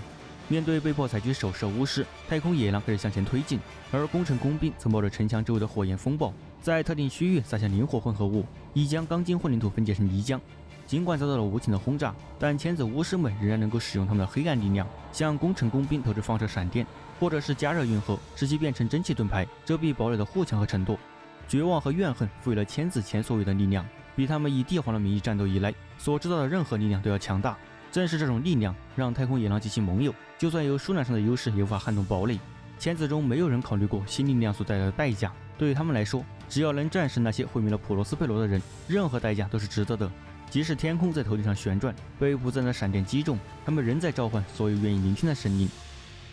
面对被迫采取手势的巫师，太空野狼开始向前推进，而工程工兵则冒着城墙周围的火焰风暴，在特定区域撒下灵火混合物，以将钢筋混凝土分解成泥浆。尽管遭到了无情的轰炸，但千子巫师们仍然能够使用他们的黑暗力量，向工程工兵投掷放射闪电，或者是加热运河，使其变成蒸汽盾牌，遮蔽堡垒的护墙和城垛。绝望和怨恨赋予了千子前所未有的力量，比他们以帝皇的名义战斗以来所知道的任何力量都要强大。正是这种力量，让太空野狼及其盟友，就算有数量上的优势，也无法撼动堡垒。千子中没有人考虑过新力量所带来的代价，对于他们来说，只要能战胜那些毁灭了普罗斯佩罗的人，任何代价都是值得的。即使天空在头顶上旋转，被不自然的闪电击中，他们仍在召唤所有愿意聆听的声音。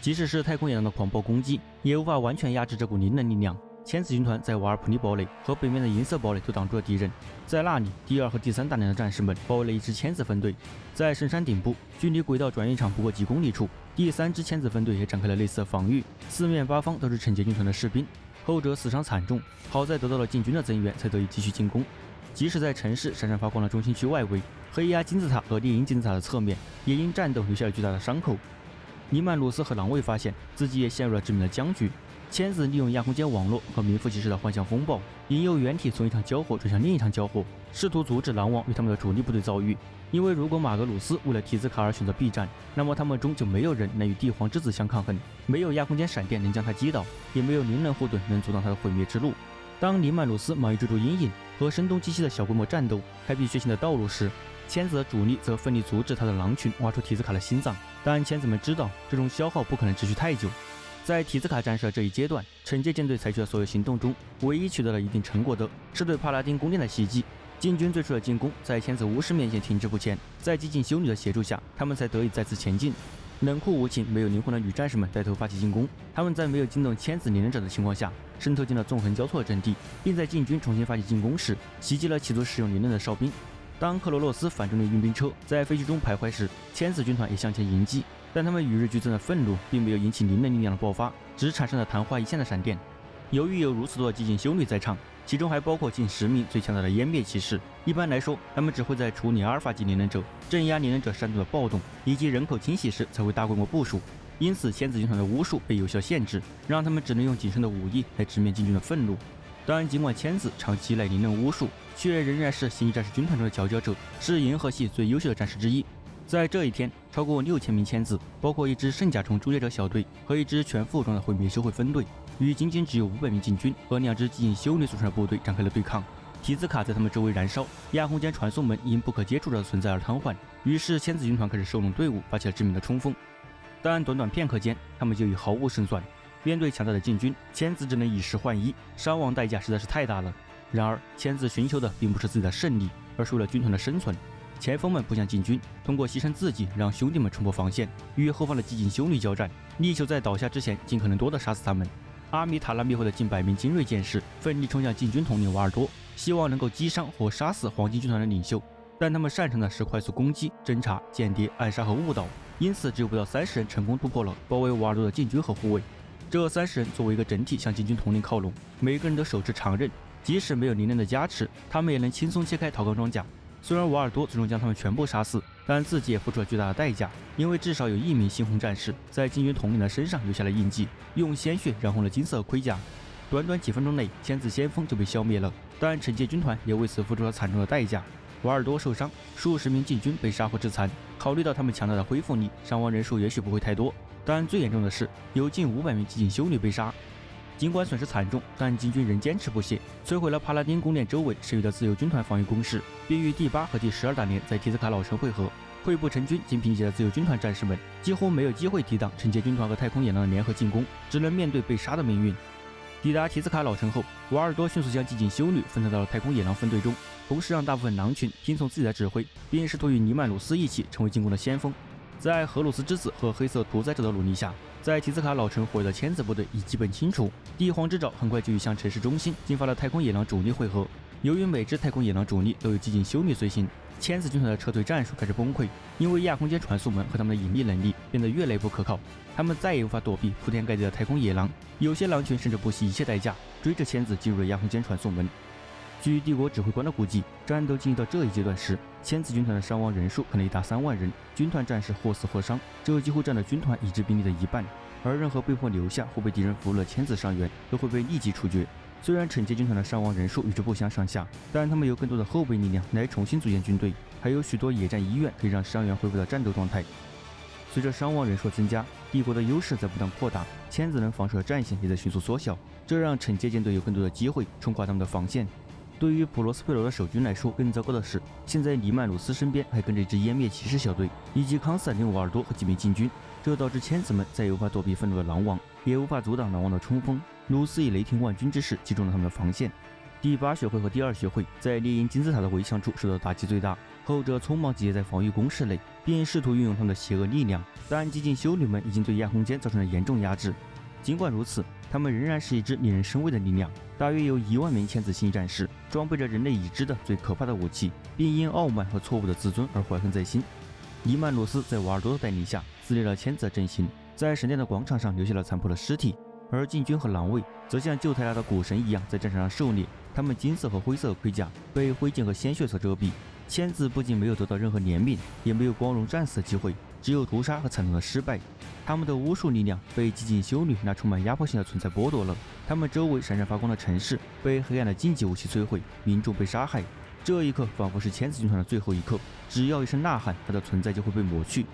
即使是太空野狼的狂暴攻击，也无法完全压制这股灵能力量。千子军团在瓦尔普尼堡垒和北面的银色堡垒都挡住了敌人，在那里，第2和第3大连的战士们包围了一支千子分队。在深山顶部，距离轨道转运场不过几公里处，第3支千子分队也展开了类似的防御，四面八方都是惩戒军团的士兵。后者死伤惨重，好在得到了禁军的增援，才得以继续进攻。即使在城市闪闪发光的中心区外围，黑鸦金字塔和猎鹰金字塔的侧面也因战斗留下了巨大的伤口。尼曼鲁斯和狼卫发现自己也陷入了致命的僵局。千子利用亚空间网络和名副其实的幻象风暴，引诱原体从一场交火转向另一场交火，试图阻止狼王与他们的主力部队遭遇。因为如果马格鲁斯为了提兹卡而选择避战，那么他们中就没有人能与帝皇之子相抗衡，没有亚空间闪电能将他击倒，也没有灵能护盾能阻挡他的毁灭之路。当尼曼鲁斯忙于追逐阴影和声东击西的小规模战斗开辟血腥的道路时，千子的主力则奋力阻止他的狼群挖出提兹卡的心脏。但千子们知道这种消耗不可能持续太久。在提兹卡战事的这一阶段，惩戒舰队采取的所有行动中，唯一取得了一定成果的是对帕拉丁宫殿的袭击。禁军最初的进攻在千子巫师面前停滞不前，在激进修女的协助下，他们才得以再次前进。冷酷无情、没有灵魂的女战士们带头发起进攻，他们在没有惊动千子猎人者的情况下，渗透进了纵横交错的阵地，并在禁军重新发起进攻时，袭击了企图使用灵能的哨兵。当克罗洛斯反重力运兵车在废墟中徘徊时，千子军团也向前迎击，但他们与日俱增的愤怒并没有引起灵能力量的爆发，只产生了昙花一现的闪电。由于有如此多的激进修女在场，其中还包括近10名最强大的湮灭骑士。一般来说，他们只会在处理阿尔法级灵能者、镇压灵能者煽动的暴动以及人口清洗时才会大规模部署。因此，千子军团的巫术被有效限制，让他们只能用仅剩的武艺来直面禁军的愤怒。但尽管千子长期依赖灵能巫术，却仍然是星际战士军团中的佼佼者，是银河系最优秀的战士之一。在这一天，超过6000名千子，包括一支圣甲虫狩猎者小队和一支全副武装的毁灭修会分队，与仅仅只有500名禁军和2支激进修女组成的部队展开了对抗。提兹卡在他们周围燃烧，亚空间传送门因不可接触者的存在而瘫痪，于是千子军团开始收拢队伍，发起了致命的冲锋。但短短片刻间，他们就已毫无胜算。面对强大的禁军，千子只能以10换1，伤亡代价实在是太大了。然而，千子寻求的并不是自己的胜利，而是为了军团的生存。前锋们不像禁军，通过牺牲自己让兄弟们冲破防线，与后方的激进修女交战，力求在倒下之前尽可能多的杀死他们。阿米塔拉灭毁了近100名精锐剑士，奋力冲向禁军统领瓦尔多，希望能够击伤或杀死黄金军团的领袖。但他们擅长的是快速攻击、侦察、间谍、暗杀和误导，因此只有不到30人成功突破了包围瓦尔多的禁军和护卫。这30人作为一个整体向禁军统领靠拢，每个人都手持长刃，即使没有灵能的加持，他们也能轻松切开陶钢装甲。虽然瓦尔多最终将他们全部杀死，但自己也付出了巨大的代价，因为至少有1名猩红战士在禁军统领的身上留下了印记，用鲜血染红了金色盔甲。短短几分钟内，千子先锋就被消灭了，但惩戒军团也为此付出了惨重的代价。瓦尔多受伤，数十名禁军被杀或致残。考虑到他们强大的恢复力，伤亡人数也许不会太多，但最严重的是，有近500名激进修女被杀。尽管损失惨重，但禁军仍坚持不懈，摧毁了帕拉丁宫殿周围设立的自由军团防御工事，并于第8和第12大连在提斯卡老城会合。溃不成军，仅凭借了自由军团战士们几乎没有机会抵挡惩戒军团和太空野狼的联合进攻，只能面对被杀的命运。抵达提斯卡老城后，瓦尔多迅速将激进修女分散到了太空野狼分队中，同时让大部分狼群听从自己的指挥，并试图与尼曼鲁斯一起成为进攻的先锋。在荷鲁斯之子和黑色屠宰者的努力下，在提斯卡老城活跃的千子部队已基本清除。帝皇之爪很快就与向城市中心进发的太空野狼主力汇合。由于每支太空野狼主力都有激进修女随行，千子军团的撤退战术开始崩溃，因为亚空间传送门和他们的引力能力变得越来越不可靠，他们再也无法躲避铺天盖地的太空野狼。有些狼群甚至不惜一切代价追着千子进入了亚空间传送门。据帝国指挥官的估计，战斗进入到这一阶段时，千子军团的伤亡人数可能已达3万人，军团战士或死或伤，这几乎占了军团已知兵力的1半。而任何被迫留下或被敌人俘虏的千子伤员都会被立即处决。虽然惩戒军团的伤亡人数与之不相上下，但他们有更多的后备力量来重新组建军队，还有许多野战医院可以让伤员恢复到战斗状态。随着伤亡人数增加，帝国的优势在不断扩大，千子能防守的战线也在迅速缩小，这让惩戒舰队有更多的机会冲垮他们的防线。对于普罗斯佩罗的守军来说，更糟糕的是，现在尼曼鲁斯身边还跟着一支湮灭骑士小队，以及康斯坦丁瓦尔多和几名禁军，这导致千子们再也无法躲避愤怒的狼王，也无法阻挡狼王的冲锋。鲁斯以雷霆万钧之势击中了他们的防线。第8学会和第2学会在猎鹰金字塔的围墙处受到打击最大，后者匆忙集结在防御工事内，并试图运用他们的邪恶力量，但激进修女们已经对亚空间造成了严重压制。尽管如此，他们仍然是一支令人生畏的力量，大约有1万名千子星际战士，装备着人类已知的最可怕的武器，并因傲慢和错误的自尊而怀恨在心。尼曼鲁斯在瓦尔多的带领下撕裂了千子的阵型，在神殿的广场上留下了残破的尸体。而禁军和狼卫则像旧泰拉的古神一样在战场上狩猎，他们金色和灰色的盔甲被灰烬和鲜血所遮蔽。千子不仅没有得到任何怜悯，也没有光荣战死的机会，只有屠杀和惨痛的失败。他们的巫术力量被激进修女那充满压迫性的存在剥夺了，他们周围闪闪发光的城市被黑暗的禁忌武器摧毁，民众被杀害。这一刻仿佛是千子军团的最后一刻，只要一声呐喊，它的存在就会被抹去。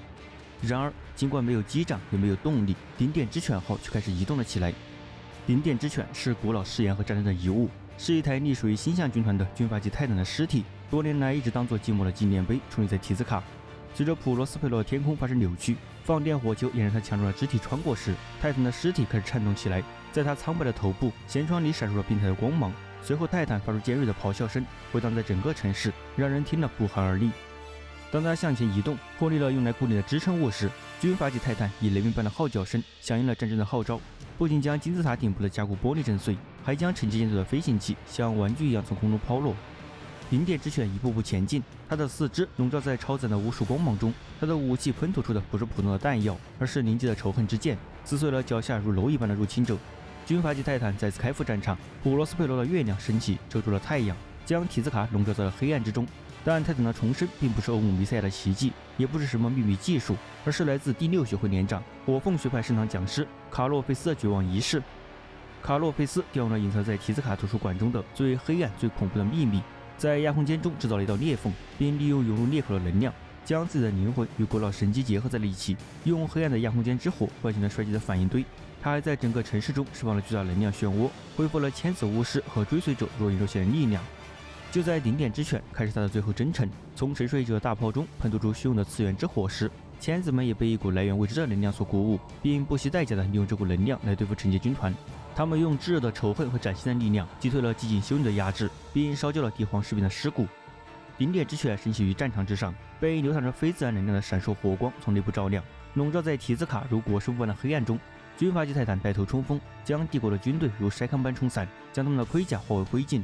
然而，尽管没有击掌，也没有动力，顶点之犬号却开始移动了起来。顶点之犬是古老誓言和战争的遗物，是一台隶属于星象军团的军阀级泰坦的尸体，多年来一直当作寂寞的纪念碑矗立在提兹卡。随着普罗斯佩罗的天空发生扭曲，放电火球沿着他强壮的肢体穿过时，泰坦的尸体开始颤动起来，在他苍白的头部舷窗里闪烁着病态的光芒。随后，泰坦发出尖锐的咆哮声，回荡在整个城市，让人听了不寒而栗。当他向前移动，脱离了用来固定的支撑物时，军阀级泰坦以雷鸣般的号角声响应了战争的号召，不仅将金字塔顶部的加固玻璃震碎，还将成千舰队的飞行器像玩具一样从空中抛落。顶点之犬一步步前进，它的四肢笼罩在超自然的无数光芒中，它的武器喷吐出的不是普通的弹药，而是凝结的仇恨之剑，撕碎了脚下如蝼蚁般的入侵者。军阀级泰坦再次开赴战场，普罗斯佩罗的月亮升起，遮住了太阳，将提兹卡笼罩在了黑暗之中。但泰坦的重生并不是欧姆弥赛亚的奇迹，也不是什么秘密技术，而是来自第6学会连长火凤学派圣堂讲师卡洛菲斯的绝望仪式。卡洛菲斯调用了隐藏在提兹卡图书馆中的最黑暗、最恐怖的秘密，在亚空间中制造了一道裂缝，并利用涌入裂口的能量，将自己的灵魂与古老神机结合在了一起，用黑暗的亚空间之火唤醒了衰竭的反应堆。他还在整个城市中释放了巨大能量漩涡，恢复了千子巫师和追随者若隐若现的力量。就在顶点之犬开始他的最后征程，从沉睡者大炮中喷吐出汹涌的次元之火时，千子们也被一股来源未知的能量所鼓舞，并不惜代价的利用这股能量来对付惩戒军团。他们用炙热的仇恨和崭新的力量击退了激进修女的压制，并烧焦了帝皇士兵的尸骨。顶点之犬升起于战场之上，被流淌着非自然能量的闪烁火光从内部照亮，笼罩在提兹卡如裹尸布般的黑暗中。军阀级泰坦带头冲锋，将帝国的军队如筛糠般冲散，将他们的盔甲化为灰烬。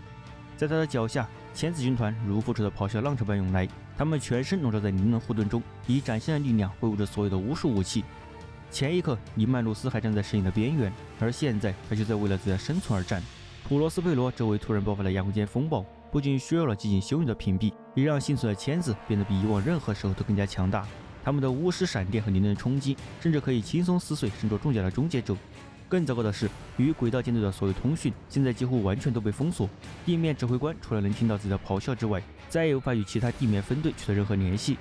在他的脚下，千子军团如复仇的咆哮浪潮般涌来，他们全身笼罩在灵能护盾中，以崭新的力量挥舞着所有的巫术武器。前一刻，尼曼鲁斯还站在生命的边缘，而现在他就在为了自己的生存而战。普罗斯佩罗周围突然爆发了亚空间风暴，不仅削弱了激进修女的屏蔽，也让幸存的千子变得比以往任何时候都更加强大。他们的巫师闪电和灵能冲击，甚至可以轻松撕碎身着重甲的终结者。更糟糕的是，与轨道舰队的所有通讯现在几乎完全都被封锁，地面指挥官除了能听到自己的咆哮之外，再也无法与其他地面分队取得任何联系。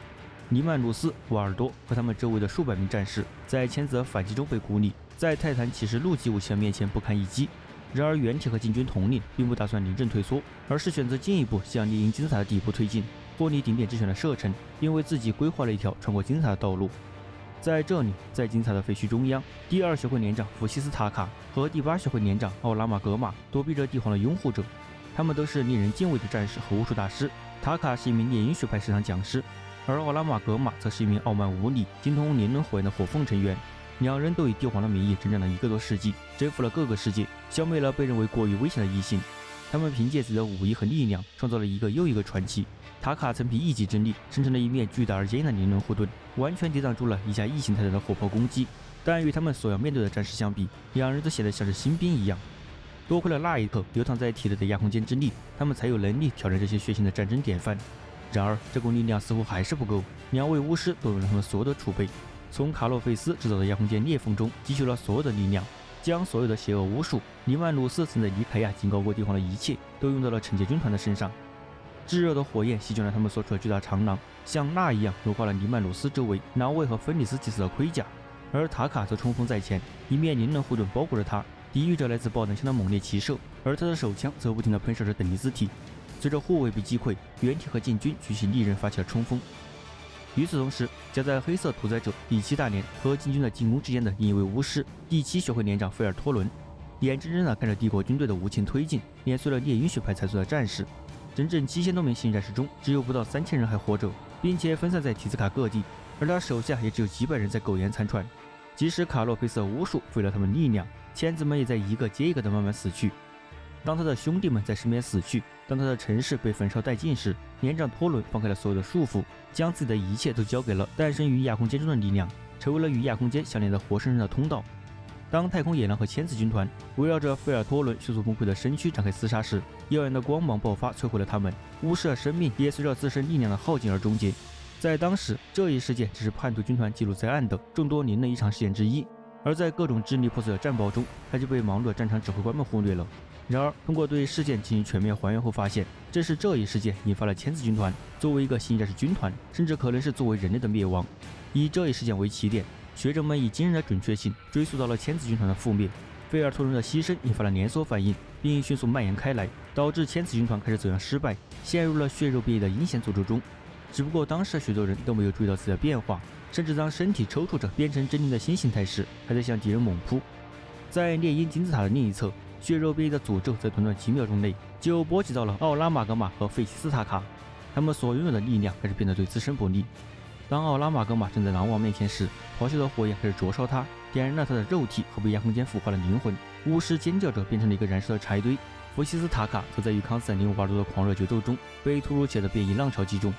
尼曼鲁斯、瓦尔多和他们周围的数百名战士在千子的反击中被孤立，在泰坦骑士陆基武器的面前不堪一击。然而原体和禁军统领并不打算临阵退缩，而是选择进一步向猎鹰金字塔的底部推进，脱离顶点之犬的射程，并为自己规划了一条穿过金字塔的道路。在这里，在金字塔的废墟中央，第2学会连长弗西斯塔卡和第8学会连长奥拉玛格玛躲避着帝皇的拥护者，他们都是令人敬畏的战士和巫术大师。塔卡是一名猎鹰学派食堂讲师，而奥拉玛格玛则是一名傲慢无礼、精通年轮火焰的火凤成员。两人都以帝皇的名义征战了1个多世纪，征服了各个世界，消灭了被认为过于危险的异性。他们凭借自己的武艺和力量，创造了一个又一个传奇。塔卡曾凭一己之力生成了一面巨大而坚硬的灵能护盾，完全抵挡住了一架异形泰坦的火炮攻击。但与他们所要面对的战士相比，两人都显得像是新兵一样。多亏了那一刻流淌在体内的亚空间之力，他们才有能力挑战这些血腥的战争典范。然而，这股力量似乎还是不够。两位巫师动用了他们所有的储备，从卡洛菲斯制造的亚空间裂缝中汲取了所有的力量，将所有的邪恶巫术，尼曼鲁斯曾在尼凯亚警告过帝皇的一切，都用到了惩戒军团的身上。炙热的火焰席卷了他们所处的巨大长廊，像蜡一样融化了尼曼鲁斯周围南卫和芬里斯祭司的盔甲，而塔卡则冲锋在前，一面灵能护盾包裹着他，抵御着来自爆弹枪的猛烈骑射，而他的手枪则不停地喷射着等离子体。随着护卫被击溃，原体和禁军举起利刃发起了冲锋。与此同时，夹在黑色屠宰者第7大连和禁军的进攻之间的另一位巫师，第7学会连长菲尔托伦，眼睁睁地看着帝国军队的无情推进，碾碎了猎鹰学派才做的战士。整整7000多名新战士中，只有不到3000人还活着，并且分散在提兹卡各地，而他手下也只有几百人在苟延残喘。即使卡洛菲斯的巫术赋予了他们力量，千子们也在一个接一个的慢慢死去。当他的兄弟们在身边死去，当他的城市被焚烧殆尽时，连长托伦放开了所有的束缚，将自己的一切都交给了诞生于亚空间中的力量，成为了与亚空间相连的活生生的通道。当太空野狼和千子军团围绕着费尔托伦迅速崩溃的身躯展开厮杀时，耀眼的光芒爆发，摧毁了他们，巫师的生命也随着自身力量的耗尽而终结。在当时，这一事件只是叛徒军团记录在案的众多年的一场事件之一，而在各种支离破碎的战报中，它就被忙碌的战场指挥官们忽略了。然而，通过对事件进行全面还原后发现，正是这一事件引发了千子军团作为一个星际战士军团，甚至可能是作为人类的灭亡。以这一事件为起点，学者们以惊人的准确性追溯到了千子军团的覆灭。费尔托伦的牺牲引发了连锁反应，并迅速蔓延开来，导致千子军团开始走向失败，陷入了血肉变异的阴险诅咒中。只不过当时许多人都没有注意到自己的变化，甚至当身体抽搐着变成狰狞的新形态时，还在向敌人猛扑。在猎鹰金字塔的另一侧，血肉变异的诅咒在短短几秒钟内就波及到了奥拉马格玛和费西斯塔卡，他们所拥有的力量开始变得对自身不利。当奥拉马格玛正在狼王面前时，咆哮的火焰开始灼烧他，点燃了他的肉体和被亚空间腐化的灵魂。巫师尖叫着变成了一个燃烧的柴堆。弗西斯塔卡则在与康斯坦丁·瓦尔多的狂热决斗中被突如其来的变异浪潮击中，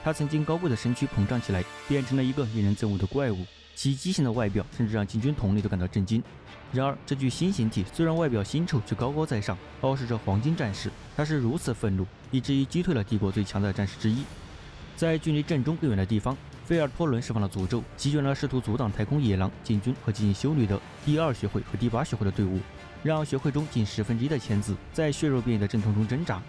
他曾经高贵的身躯膨胀起来，变成了一个令人憎恶的怪物，其畸形的外表甚至让禁军统领都感到震惊。然而，这具新形体虽然外表腥臭，却高高在上，傲视着黄金战士。他是如此愤怒，以至于击退了帝国最强大的战士之一。在距离阵中更远的地方，费尔托伦释放了诅咒，席卷了试图阻挡太空野狼进军和进行修女的第2学会和第8学会的队伍，让学会中近1/10的签字在血肉变异的阵痛中挣扎。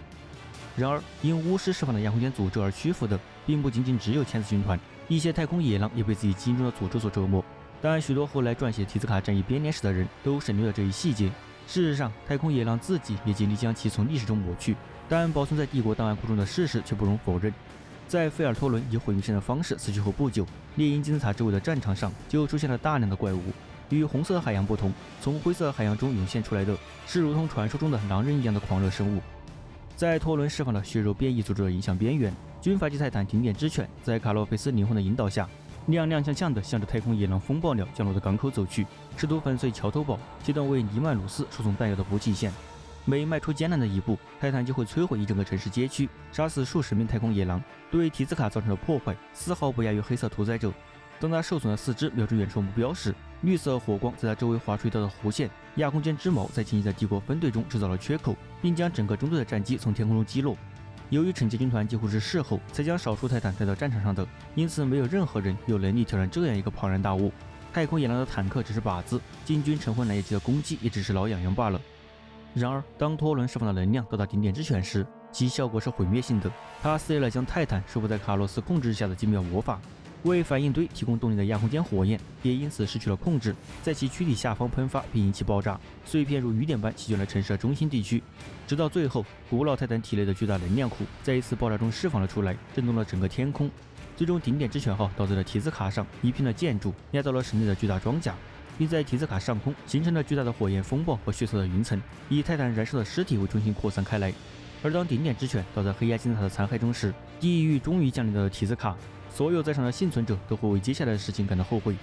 然而，因巫师释放的亚空间诅咒而屈服的，并不仅仅只有签字军团，一些太空野狼也被自己基因中的诅咒所折磨。但许多后来撰写提兹卡战役编年史的人都省略了这一细节。事实上，太空野狼自己也尽力将其从历史中抹去，但保存在帝国档案库中的事实却不容否认。在费尔托伦以毁灭性的方式死去后不久，猎鹰金字塔周围的战场上就出现了大量的怪物。与红色海洋不同，从灰色海洋中涌现出来的是如同传说中的狼人一样的狂热生物。在托伦释放的血肉变异诅咒的影响边缘，军阀级泰坦顶点之犬在卡洛佩斯灵魂的引导下，踉踉跄跄地向着太空野狼风暴鸟降落的港口走去，试图粉碎桥头堡，切断为尼曼鲁斯输送弹药的补给线。每迈出艰难的一步，泰坦就会摧毁一整个城市街区，杀死数十名太空野狼，对提兹卡造成的破坏丝毫不亚于黑色屠宰者。当他受损的四肢瞄准远处目标时，绿色火光在他周围划出一道的弧线，亚空间之矛在轻易的帝国分队中制造了缺口，并将整个中队的战机从天空中击落。由于惩戒军团几乎是事后才将少数泰坦带到战场上的，因此没有任何人有能力挑战这样一个庞然大物。太空野狼的坦克只是靶子，进军晨昏蓝夜机的攻击也只是挠痒痒罢了。然而，当托伦释放的能量到达顶点之犬时，其效果是毁灭性的。他撕裂了将泰坦收服在卡洛斯控制下的精妙魔法，为反应堆提供动力的亚空间火焰也因此失去了控制，在其躯体下方喷发并引起爆炸，碎片如雨点般席卷了城市的中心地区。直到最后，古老泰坦体内的巨大能量库在一次爆炸中释放了出来，震动了整个天空。最终，顶点之犬号倒在了提兹卡上一片的建筑，压倒了城内的巨大装甲，并在提兹卡上空形成了巨大的火焰风暴和血色的云层，以泰坦燃烧的尸体为中心扩散开来。而当顶点之犬倒在黑压金字塔的残骸中时，地狱终于降临到了提兹卡，所有在场的幸存者都会为接下来的事情感到后悔。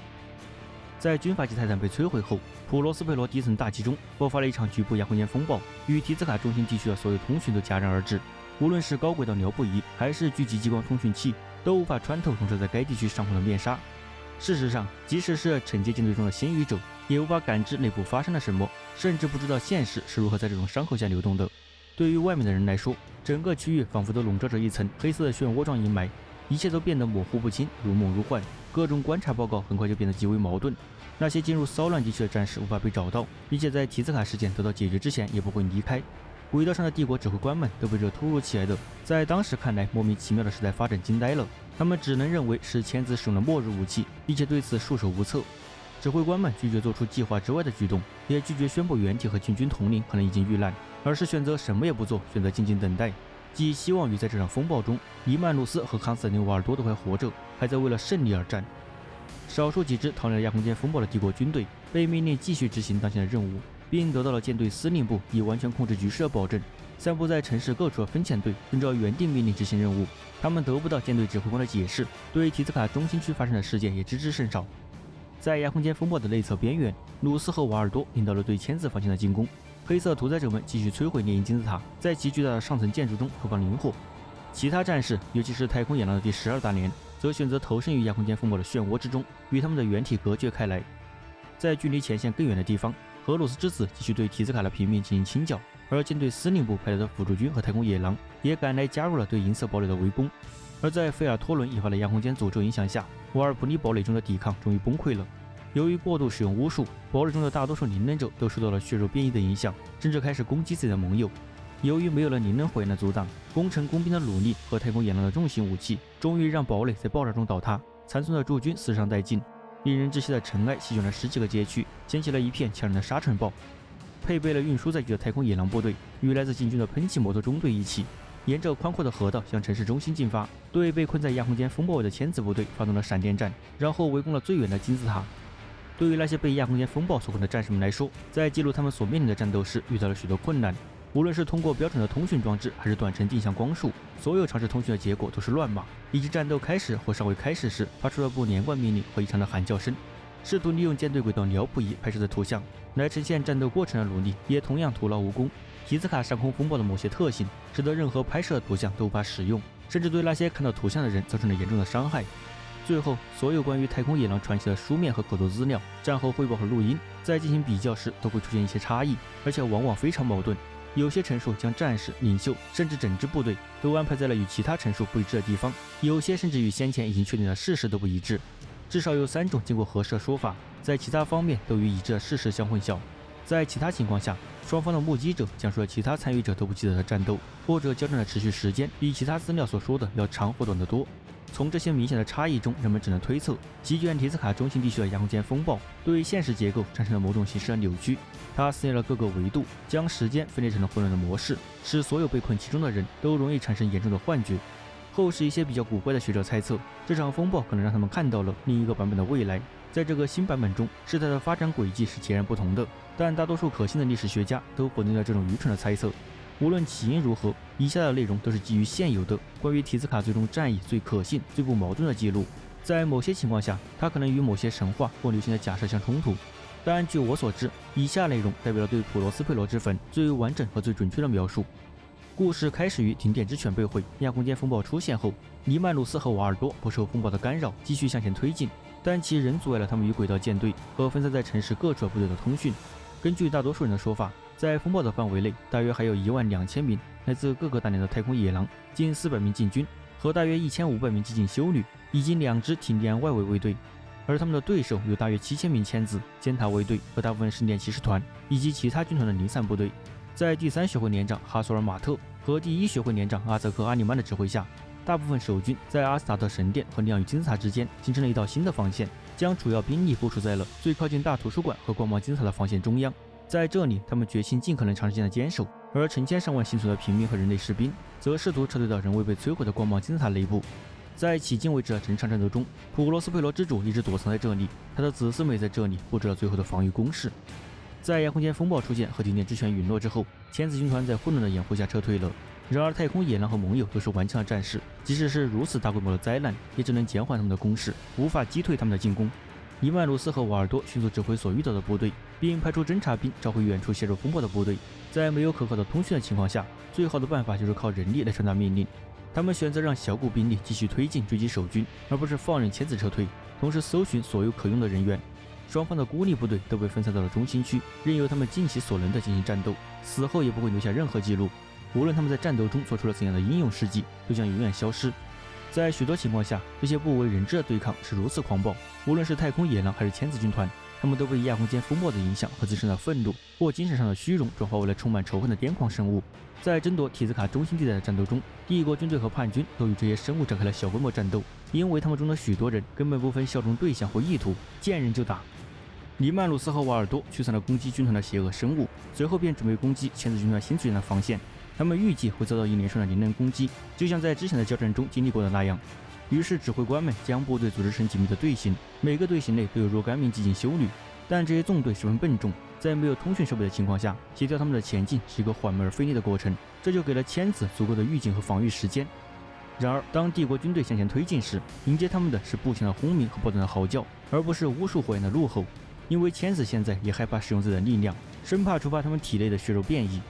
在军阀级泰坦被摧毁后，普罗斯佩罗低层大气中爆发了一场局部亚空间风暴，与提兹卡中心地区的所有通讯都戛然而止。无论是高轨道鸟步仪还是聚集激光通讯器，都无法穿透笼罩在该地区上空的面纱。事实上，即使是惩戒舰队中的先驱者，也无法感知内部发生了什么，甚至不知道现实是如何在这种伤口下流动的。对于外面的人来说，整个区域仿佛都笼罩着一层黑色的漩涡状阴霾，一切都变得模糊不清，如梦如幻。各种观察报告很快就变得极为矛盾。那些进入骚乱地区的战士无法被找到，并且在提兹卡事件得到解决之前也不会离开。轨道上的帝国指挥官们都被这突如其来的在当时看来莫名其妙的时代发展惊呆了，他们只能认为是签字使用了末日武器，并且对此束手无策。指挥官们拒绝做出计划之外的举动，也拒绝宣布原体和禁军统领可能已经遇难，而是选择什么也不做，选择静静等待，寄希望于在这场风暴中，黎曼鲁斯和康斯坦丁·瓦尔多都还活着，还在为了胜利而战。少数几支逃离了亚空间风暴的帝国军队被命令继续执行当前的任务，并得到了舰队司令部以完全控制局势的保证。散布在城市各处的分遣队遵照原定命令执行任务，他们得不到舰队指挥官的解释，对提兹卡中心区发生的事件也知之甚少。在亚空间风暴的内侧边缘，鲁斯和瓦尔多领导了对签字方向的进攻。黑色屠宰者们继续摧毁猎鹰金字塔，在其巨大的上层建筑中投放磷火。其他战士，尤其是太空野狼的第12大连，则选择投身于亚空间风暴的漩涡之中，与他们的原体隔绝开来。在距离前线更远的地方，荷鲁斯之子继续对提斯卡的平民进行清剿，而舰队司令部派来的辅助军和太空野狼也赶来加入了对银色堡垒的围攻。而在费尔托伦引发的亚空间诅咒影响下，瓦尔普尼堡垒中的抵抗终于崩溃了。由于过度使用巫术，堡垒中的大多数灵能者都受到了血肉变异的影响，甚至开始攻击自己的盟友。由于没有了灵能火焰的阻挡，工程工兵的努力和太空野狼的重型武器，终于让堡垒在爆炸中倒塌，残存的驻军死伤殆尽。令人窒息的尘埃席卷了10几个街区，掀起了一片强韧的沙尘暴。配备了运输载具的太空野狼部队与来自进军的喷气摩托中队一起，沿着宽阔的河道向城市中心进发，对被困在亚空间风暴外的千子部队发动了闪电战，然后围攻了最远的金字塔。对于那些被亚空间风暴所困的战士们来说，在记录他们所面临的战斗时遇到了许多困难。无论是通过标准的通讯装置，还是短程定向光束，所有尝试通讯的结果都是乱码，以及战斗开始或尚未开始时发出了不连贯命令和异常的喊叫声。试图利用舰队轨道辽普仪拍摄的图像来呈现战斗过程的努力，也同样徒劳无功。提斯卡上空风暴的某些特性，使得任何拍摄的图像都无法使用，甚至对那些看到图像的人造成了严重的伤害。最后，所有关于太空野狼传奇的书面和口头资料、战后汇报和录音，在进行比较时都会出现一些差异，而且往往非常矛盾。有些陈述将战士、领袖甚至整支部队都安排在了与其他陈述不一致的地方，有些甚至与先前已经确定的事实都不一致。至少有3种经过核实的说法，在其他方面都与已知的事实相混淆。在其他情况下，双方的目击者讲述了其他参与者都不记得的战斗，或者交战的持续时间比其他资料所说的要长或短得多。从这些明显的差异中，人们只能推测，席卷提斯卡中心地区的亚空间风暴对现实结构产生了某种形式的扭曲，它撕裂了各个维度，将时间分裂成了混乱的模式，使所有被困其中的人都容易产生严重的幻觉。后世一些比较古怪的学者猜测，这场风暴可能让他们看到了另一个版本的未来。在这个新版本中，事态的发展轨迹是截然不同的，但大多数可信的历史学家都否定了这种愚蠢的猜测。无论起因如何，以下的内容都是基于现有的关于提斯卡最终战役最可信、最不矛盾的记录。在某些情况下，它可能与某些神话或流行的假设相冲突，但据我所知，以下内容代表了对普罗斯佩罗之坟最完整和最准确的描述。故事开始于停电之犬被毁，亚空间风暴出现后，黎曼鲁斯和瓦尔多不受风暴的干扰，继续向前推进，但其仍阻碍了他们与轨道舰队和分散在城市各处部队的通讯。根据大多数人的说法，在风暴的范围内，大约还有12000名来自各个大连的太空野狼，近400名禁军和大约1500名激进修女，以及2支停电外围卫队。而他们的对手有大约7000名千子、尖塔卫队和大部分圣殿骑士团以及其他军团的零散部队。在第3学会连长哈索尔马特和第1学会连长阿泽克阿里曼的指挥下，大部分守军在阿斯塔特神殿和亮与金字塔之间形成了一道新的防线，将主要兵力部署在了最靠近大图书馆和光芒金字塔的防线中央。在这里，他们决心尽可能长时间的坚守，而成千上万幸存的平民和人类士兵则试图撤退到仍未被摧毁的光芒金字塔内部。在迄今为止的整场战斗中，普罗斯佩罗之主一直躲藏在这里，他的子嗣们在这里布置了最后的防御工事。在亚空间风暴出现和停电之泉陨落之后，千子军团在混乱的掩护下撤退了。然而，太空野狼和盟友都是顽强的战士，即使是如此大规模的灾难，也只能减缓他们的攻势，无法击退他们的进攻。黎曼鲁斯和瓦尔多迅速指挥所遇到的部队，并派出侦察兵召回远处陷入风暴的部队。在没有可靠的通讯的情况下，最好的办法就是靠人力来传达命令。他们选择让小股兵力继续推进追击守军，而不是放任千子撤退，同时搜寻所有可用的人员。双方的孤立部队都被分散到了中心区，任由他们尽其所能地进行战斗，死后也不会留下任何记录。无论他们在战斗中做出了怎样的英勇事迹，都将永远消失。在许多情况下，这些不为人知的对抗是如此狂暴，无论是太空野狼还是千子军团，他们都被亚空间风暴的影响和自身的愤怒或精神上的虚荣转化为了充满仇恨的癫狂生物。在争夺提斯卡中心地带的战斗中，帝国军队和叛军都与这些生物展开了小规模战斗，因为他们中的许多人根本不分效忠对象或意图，见人就打。黎曼鲁斯和瓦尔多驱散了攻击军团的邪恶生物，随后便准备攻击千子军团新组建的防线。他们预计会遭到一连串的灵能攻击，就像在之前的交战中经历过的那样。于是指挥官们将部队组织成紧密的队形，每个队形内都有若干名激进修女。但这些纵队十分笨重，在没有通讯设备的情况下，协调他们的前进是一个缓慢而费力的过程，这就给了千子足够的预警和防御时间。然而，当帝国军队向前推进时，迎接他们的是步枪的轰鸣和不断的嚎叫，而不是无数火焰的怒吼。因为千子现在也害怕使用自己的力量，生怕触发他们体内的血肉变异。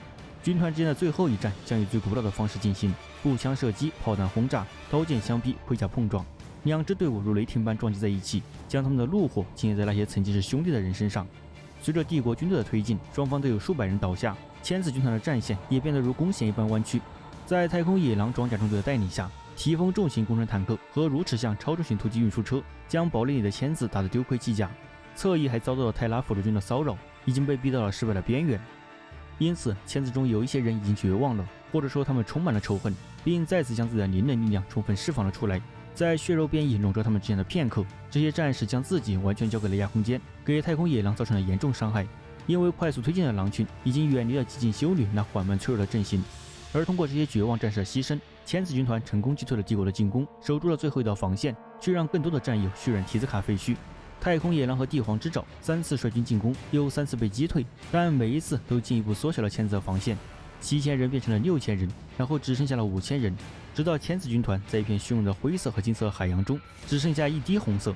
军团之间的最后一战将以最古老的方式进行：步枪射击、炮弹轰炸、刀剑相逼、盔甲碰撞。两支队伍如雷霆般撞击在一起，将他们的怒火倾泻在那些曾经是兄弟的人身上。随着帝国军队的推进，双方都有数百人倒下，千子军团的战线也变得如弓弦一般弯曲。在太空野狼装甲中队的带领下，提风重型工程坦克和如齿象超重型突击运输车将堡垒里的千子打得丢盔弃甲，侧翼还遭到了泰拉辅助军的骚扰，已经被逼到了失败的边缘。因此，千子中有一些人已经绝望了，或者说他们充满了仇恨，并再次将自己的灵能力量充分释放了出来。在血肉变异笼罩他们之间的片刻，这些战士将自己完全交给了亚空间，给太空野狼造成了严重伤害。因为快速推进的狼群已经远离了激进修女那缓慢脆弱的阵型，而通过这些绝望战士的牺牲，千子军团成功击退了帝国的进攻，守住了最后一道防线，却让更多的战友血染提兹卡废墟。太空野狼和帝皇之爪3次率军进攻，又3次被击退，但每一次都进一步缩小了千子的防线，7000人变成了6000人，然后只剩下了5000人，直到千子军团在一片汹涌的灰色和金色海洋中只剩下一滴红色。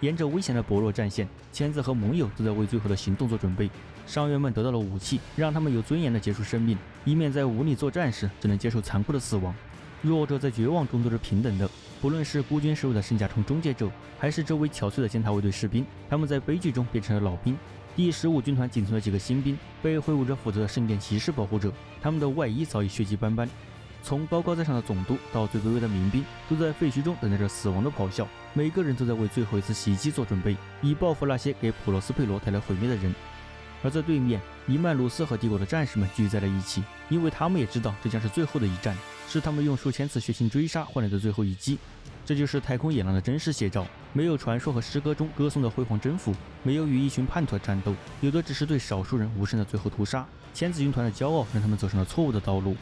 沿着危险的薄弱战线，千子和盟友都在为最后的行动做准备。伤员们得到了武器，让他们有尊严地结束生命，以免在无力作战时只能接受残酷的死亡。弱者在绝望中都是平等的，不论是孤军受辱的圣甲虫终结者，还是周围憔悴的践踏卫队士兵，他们在悲剧中变成了老兵。第15军团仅存的几个新兵被挥舞着斧头的圣殿骑士保护着，他们的外衣早已血迹斑斑。从高高在上的总督到最卑微的民兵，都在废墟中等待着死亡的咆哮，每个人都在为最后一次袭击做准备，以报复那些给普罗斯佩罗带来毁灭的人。而在对面，黎曼鲁斯和帝国的战士们聚在了一起，因为他们也知道这将是最后的一战，是他们用数千次血腥追杀换来的最后一击。这就是太空野狼的真实写照，没有传说和诗歌中歌颂的辉煌征服，没有与一群叛徒的战斗，有的只是对少数人无声的最后屠杀。千子军团的骄傲让他们走上了错误的道路。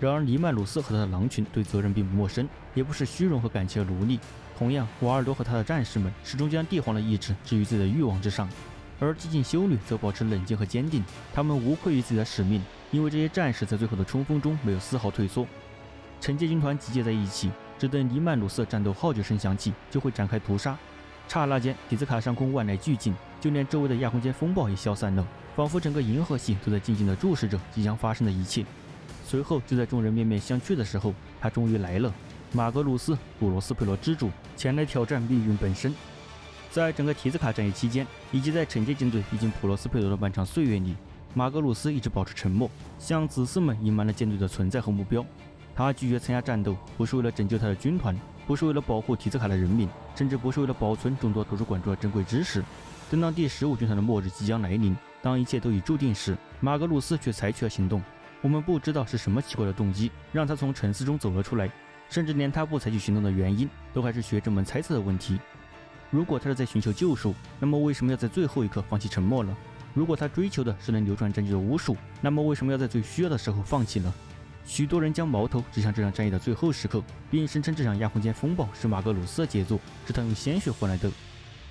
然而黎曼鲁斯和他的狼群对责任并不陌生，也不是虚荣和感情而奴隶。同样，瓦尔多和他的战士们始终将帝皇的意志置于自己的欲望之上，而激进修女则保持冷静和坚定，他们无愧于自己的使命，因为这些战士在最后的冲锋中没有丝毫退缩。惩戒军团集结在一起，只等黎曼鲁斯的战斗号角声响起，就会展开屠杀。刹那间，迪兹卡上空万籁俱静，就连周围的亚空间风暴也消散了，仿佛整个银河系都在静静地注视着即将发生的一切。随后，就在众人面面相觑的时候，他终于来了。马格鲁斯·普罗斯佩罗之主前来挑战命运本身。在整个提兹卡战役期间，以及在惩戒舰队逼近普罗斯佩罗的漫长岁月里，马格鲁斯一直保持沉默，向子嗣们隐瞒了舰队的存在和目标。他拒绝参加战斗，不是为了拯救他的军团，不是为了保护提兹卡的人民，甚至不是为了保存众多图书馆中的珍贵知识。等到第15军团的末日即将来临，当一切都已注定时，马格鲁斯却采取了行动。我们不知道是什么奇怪的动机让他从沉思中走了出来，甚至连他不采取行动的原因都还是学者们猜测的问题。如果他是在寻求救赎，那么为什么要在最后一刻放弃沉默呢？如果他追求的是能流传战局的巫术，那么为什么要在最需要的时候放弃呢？许多人将矛头指向这场战役的最后时刻，并声称这场亚空间风暴是马格鲁斯的杰作，是他用鲜血换来的。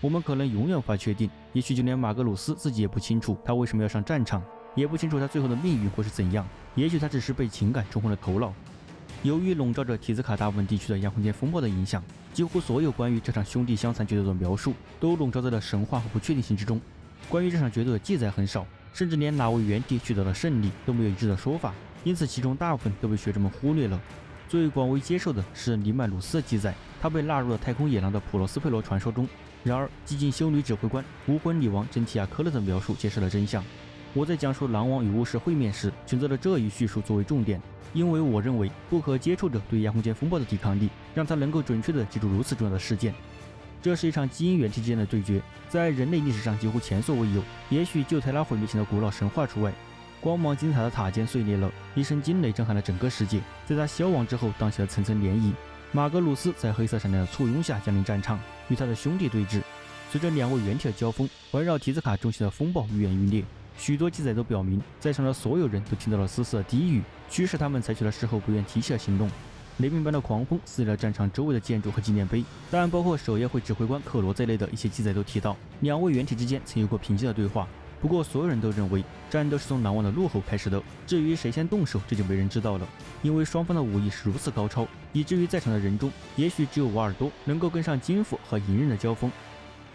我们可能永远无法确定，也许就连马格鲁斯自己也不清楚他为什么要上战场，也不清楚他最后的命运会是怎样，也许他只是被情感冲昏了头脑。由于笼罩着提兹卡大部分地区的亚空间风暴的影响，几乎所有关于这场兄弟相残决斗的描述都笼罩在了神话和不确定性之中。关于这场决斗的记载很少，甚至连哪位原体取得了胜利都没有一致的说法，因此其中大部分都被学者们忽略了。最广为接受的是黎曼鲁斯的记载，他被纳入了太空野狼的普罗斯佩罗传说中。然而，激进修女指挥官无魂女王珍提亚科勒的描述揭示了真相。我在讲述狼王与巫师会面时，选择了这一叙述作为重点，因为我认为不可接触者对亚空间风暴的抵抗力，让他能够准确地记住如此重要的事件。这是一场基因原体之间的对决，在人类历史上几乎前所未有，也许就泰拉毁灭前的古老神话除外。光芒金字塔的塔尖碎裂了，一声惊雷震撼了整个世界，在它消亡之后荡起了层层涟漪。马格鲁斯在黑色闪电的簇拥下降临战场，与他的兄弟对峙。随着两位原体的交锋，环绕提兹卡中心的风暴愈演愈烈。许多记载都表明，在场的所有人都听到了丝丝的低语，驱使他们采取了事后不愿提起的行动。雷鸣般的狂风撕裂了战场周围的建筑和纪念碑，但包括守夜会指挥官克罗在内的一些记载都提到，两位原体之间曾有过平静的对话。不过，所有人都认为战斗是从狼王的怒吼开始的。至于谁先动手，这就没人知道了，因为双方的武艺是如此高超，以至于在场的人中，也许只有瓦尔多能够跟上金斧和银刃的交锋。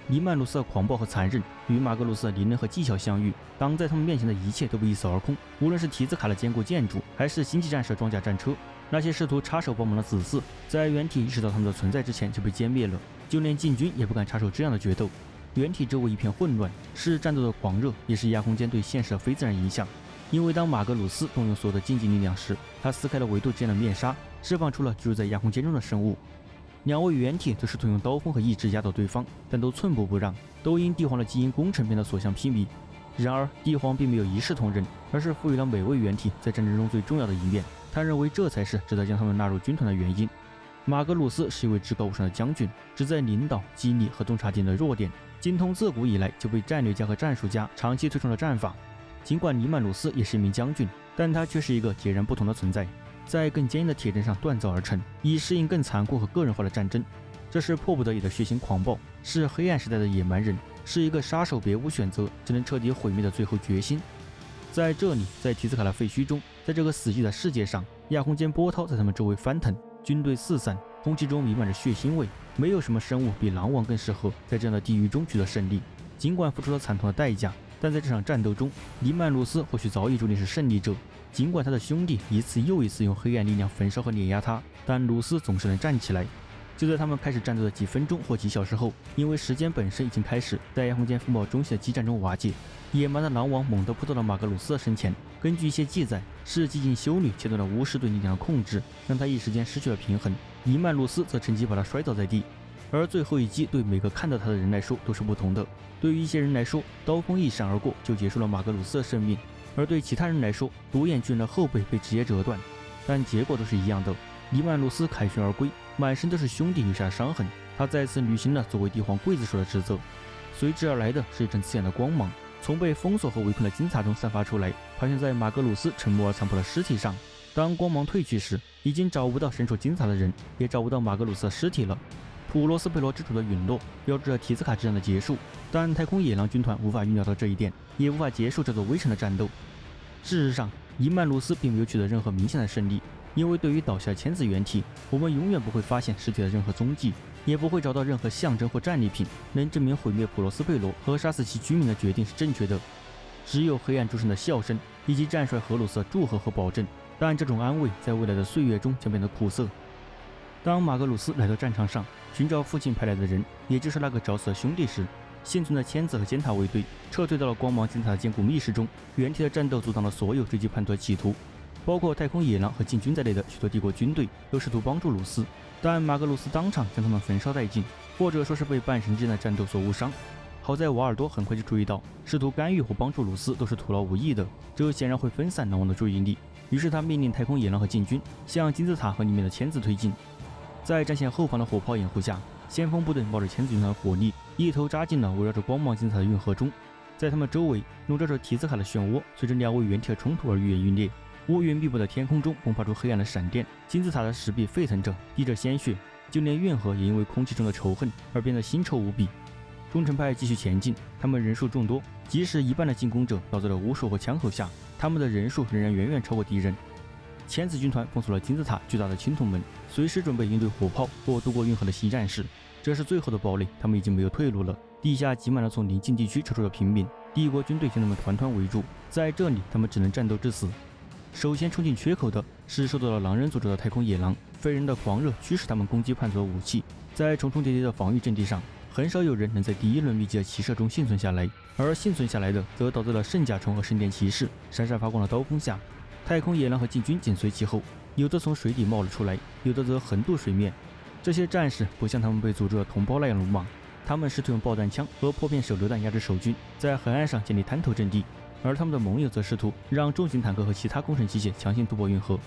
黎曼鲁斯的狂暴和残忍与马格鲁斯的灵能和技巧相遇，挡在他们面前的一切都被一扫而空。无论是提兹卡的坚固建筑，还是星际战士装甲战车，那些试图插手帮忙的子嗣，在原体意识到他们的存在之前就被歼灭了，就连禁军也不敢插手这样的决斗。原体周围一片混乱，是战斗的狂热，也是亚空间对现实的非自然影响。因为当马格鲁斯动用所有的禁忌力量时，他撕开了维度之间的面纱，释放出了居住在亚空间中的生物。两位原体则试图用刀锋和意志压倒对方，但都寸步不让，都因帝皇的基因工程变得所向披靡。然而，帝皇并没有一视同仁，而是赋予了每位原体在战争中最重要的一面。他认为这才是值得将他们纳入军团的原因。马格鲁斯是一位至高无上的将军，只在领导、激励和洞察敌人的弱点，精通自古以来就被战略家和战术家长期推崇的战法。尽管尼曼鲁斯也是一名将军，但他却是一个截然不同的存在，在更坚硬的铁阵上锻造而成，以适应更残酷和个人化的战争。这是迫不得已的血腥狂暴，是黑暗时代的野蛮人，是一个杀手别无选择，只能彻底毁灭的最后决心。在这里，在提斯卡的废墟中，在这个死寂的世界上，亚空间波涛在他们周围翻腾，军队四散，空气中弥漫着血腥味。没有什么生物比狼王更适合在这样的地狱中取得胜利。尽管付出了惨痛的代价，但在这场战斗中，尼曼鲁斯或许早已注定是胜利者。尽管他的兄弟一次又一次用黑暗力量焚烧和碾压他，但鲁斯总是能站起来。就在他们开始战斗的几分钟或几小时后，因为时间本身已经开始在亚空间风暴中心的激战中瓦解，野蛮的狼王猛地扑到了马格鲁斯的身前。根据一些记载，是寂静修女切断了巫师对力量的控制，让他一时间失去了平衡。尼曼鲁斯则趁机把他摔倒在地。而最后一击对每个看到他的人来说都是不同的。对于一些人来说，刀锋一闪而过就结束了马格鲁斯的生命，而对其他人来说，独眼巨人的后背被直接折断。但结果都是一样的，尼曼鲁斯凯旋而归，满身都是兄弟留下的伤痕。他再次履行了作为帝皇刽子手的职责。随之而来的是一阵刺眼的光芒，从被封锁和围困的金字塔中散发出来，盘旋在马格鲁斯沉默而残破的尸体上。当光芒褪去时，已经找不到身处金字塔的人，也找不到马格鲁斯的尸体了。普罗斯佩罗之主的陨落标志着提斯卡之战的结束，但太空野狼军团无法预料到这一点，也无法结束这座危城的战斗。事实上，伊曼鲁斯并没有取得任何明显的胜利，因为对于倒下的千子原体，我们永远不会发现尸体的任何踪迹，也不会找到任何象征或战利品能证明毁灭普罗斯佩罗和杀死其居民的决定是正确的。只有黑暗诸神的笑声以及战帅荷鲁斯的祝贺和保证，但这种安慰在未来的岁月中将变得苦涩。当马格鲁斯来到战场上寻找父亲派来的人，也就是那个找死的兄弟时，幸存的千子和尖塔卫队撤退到了光芒金字塔的坚固密室中。原体的战斗阻挡了所有追击叛徒的企图，包括太空野狼和禁军在内的许多帝国军队都试图帮助鲁斯，但马格鲁斯当场将他们焚烧殆尽，或者说是被半神之间的战斗所误伤。好在瓦尔多很快就注意到，试图干预或帮助鲁斯都是徒劳无益的，这显然会分散狼王的注意力。于是他命令太空野狼和禁军向金字塔和里面的千子推进。在战线后方的火炮掩护下，先锋部队冒着千子军团的火力，一头扎进了围绕着光芒金字塔的运河中。在他们周围笼罩着提斯卡的漩涡，随着两位原体的冲突而愈演愈烈。乌云密布的天空中迸发出黑暗的闪电，金字塔的石壁沸腾着，滴着鲜血，就连运河也因为空气中的仇恨而变得腥臭无比。忠诚派继续前进，他们人数众多，即使一半的进攻者倒在了巫术和枪口下，他们的人数仍然远远超过敌人。千子军团封锁了金字塔巨大的青铜门，随时准备应对火炮或渡过运河的新战士。这是最后的堡垒，他们已经没有退路了。地下挤满了从邻近地区撤出的平民，帝国军队将他们团团围住，在这里他们只能战斗至死。首先冲进缺口的是受到了狼人诅咒的太空野狼，非人的狂热驱使他们攻击叛徒的武器。在重重叠叠的防御阵地上，很少有人能在第一轮密集的骑射中幸存下来，而幸存下来的则倒在了圣甲虫和圣殿骑士闪闪发光的刀锋下。太空野狼和禁军紧随其后，有的从水底冒了出来，有的则横渡水面。这些战士不像他们被诅咒的同胞那样鲁莽，他们试图用爆弹枪和破片手榴弹压制守军，在河岸上建立滩头阵地，而他们的盟友则试图让重型坦克和其他工程机械强行渡过运河。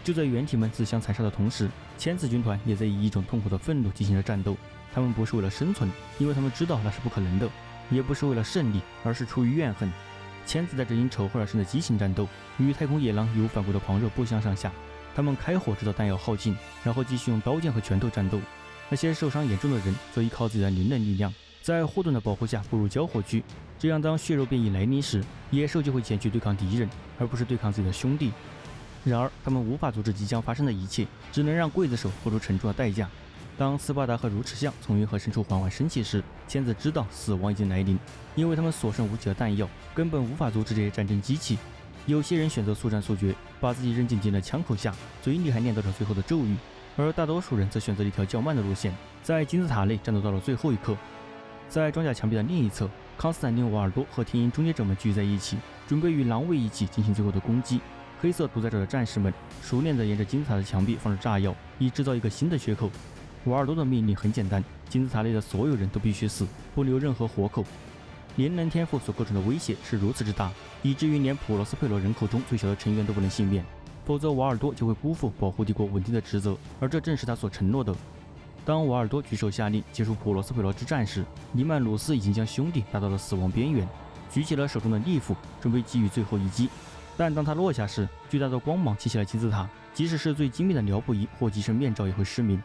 就在原体们自相残杀的同时，千子军团也在以一种痛苦的愤怒进行着战斗。他们不是为了生存，因为他们知道那是不可能的，也不是为了胜利，而是出于怨恨。千子带着因仇恨而生的激情战斗，与太空野狼义无反顾的狂热不相上下。他们开火直到弹药耗尽，然后继续用刀剑和拳头战斗。那些受伤严重的人则依靠自己的灵能力量，在霍顿的保护下步入交火区。这样，当血肉变异来临时，野兽就会前去对抗敌人，而不是对抗自己的兄弟。然而，他们无法阻止即将发生的一切，只能让刽子手付出沉重的代价。当斯巴达和如齿象从运河深处缓缓升起时，千子知道死亡已经来临，因为他们所剩无几的弹药根本无法阻止这些战争机器。有些人选择速战速决，把自己扔进敌人的枪口下，嘴里还念叨着最后的咒语，而大多数人则选择了一条较慢的路线，在金字塔内战斗到了最后一刻。在装甲墙壁的另一侧，康斯坦丁·瓦尔多和天鹰终结者们聚在一起，准备与狼卫一起进行最后的攻击。黑色独裁者的战士们熟练地沿着金字塔的墙壁放着炸药，以制造一个新的缺口。瓦尔多的命令很简单，金字塔内的所有人都必须死，不留任何活口。灵能天赋所构成的威胁是如此之大，以至于连普罗斯佩罗人口中最小的成员都不能幸免，否则瓦尔多就会辜负保护帝国稳定的职责，而这正是他所承诺的。当瓦尔多举手下令结束普罗斯佩罗之战时，尼曼鲁斯已经将兄弟打到了死亡边缘，举起了手中的利斧，准备给予最后一击。但当他落下时，巨大的光芒击起了金字塔，即使是最精密的疗补仪或机身面罩也会失明。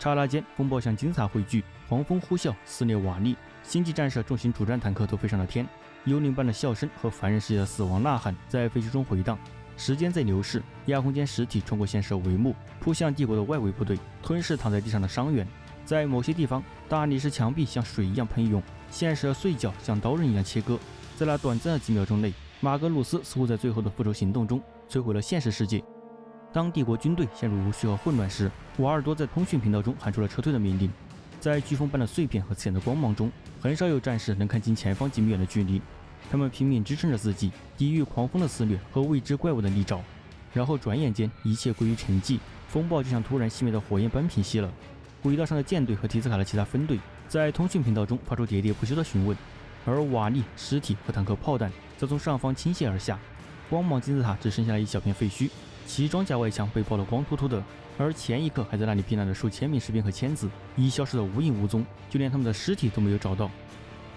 刹那间，风暴向金字塔汇聚，狂风呼啸，撕裂瓦砾。星际战士重型主战坦克都飞上了天，幽灵般的笑声和凡人世界的死亡呐喊在废墟中回荡。时间在流逝，亚空间实体穿过现实帷幕，扑向帝国的外围部队，吞噬躺在地上的伤员。在某些地方，大理石墙壁像水一样喷涌，现实的碎角像刀刃一样切割。在那短暂的几秒钟内，马格鲁斯似乎在最后的复仇行动中摧毁了现实世界。当帝国军队陷入无序和混乱时，瓦尔多在通讯频道中喊出了撤退的命令。在飓风般的碎片和刺眼的光芒中，很少有战士能看清前方几米远的距离。他们拼命支撑着自己，抵御狂风的肆虐和未知怪物的利爪。然后转眼间，一切归于沉寂，风暴就像突然熄灭的火焰般平息了。轨道上的舰队和提斯卡的其他分队在通讯频道中发出喋喋不休的询问，而瓦砾、尸体和坦克炮弹则从上方倾泻而下。光芒金字塔只剩下了一小片废墟，其装甲外墙被爆得光秃秃的，而前一刻还在那里避难的数千名士兵和签子已消失得无影无踪，就连他们的尸体都没有找到。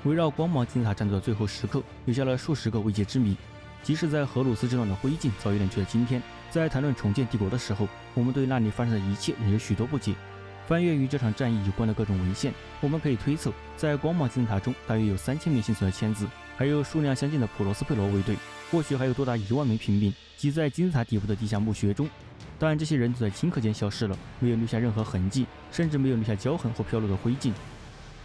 围绕光芒金字塔战斗的最后时刻，留下了数十个未解之谜。即使在荷鲁斯之乱的灰烬早已冷却的今天，在谈论重建帝国的时候，我们对那里发生的一切仍有许多不解。翻阅与这场战役有关的各种文献，我们可以推测，在光芒金字塔中大约有3000名幸存的签子，还有数量相近的普罗斯佩罗卫队，或许还有多达1万名平民挤在金字塔底部的地下墓穴中。但这些人都在顷刻间消失了，没有留下任何痕迹，甚至没有留下焦痕或飘落的灰烬。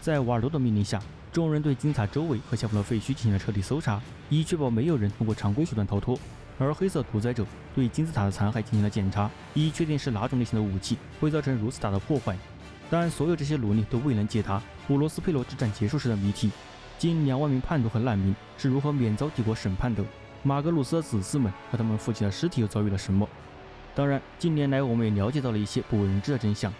在瓦尔多的命令下，众人对金字塔周围和下方的废墟进行了彻底搜查，以确保没有人通过常规手段逃脱。而黑色独裁者对金字塔的残骸进行了检查，以确定是哪种类型的武器会造成如此大的破坏。但所有这些努力都未能解答普罗斯佩罗之战结束时的谜题：近2万名叛徒和难民是如何免遭帝国审判的？马格鲁斯的子嗣们和他们父亲的尸体又遭遇了什么？当然，近年来我们也了解到了一些不为人知的真相。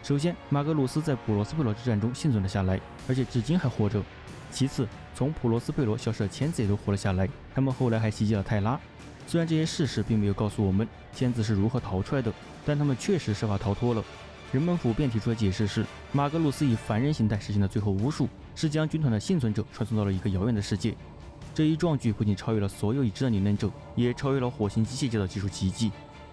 首先，马格鲁斯在普罗斯佩罗之战中幸存了下来，而且至今还活着。其次，从普罗斯佩罗消失的签子也都活了下来，他们后来还袭击了泰拉。虽然这些事实并没有告诉我们签子是如何逃出来的，但他们确实设法逃脱了。人们普遍提出的解释是，马格鲁斯以凡人形态实行的最后巫术，是将军团的幸存者传送到了一个遥远的世界。这一壮举不仅超越了所有已知的灵能者，也超越了火星机械界的技术奇迹。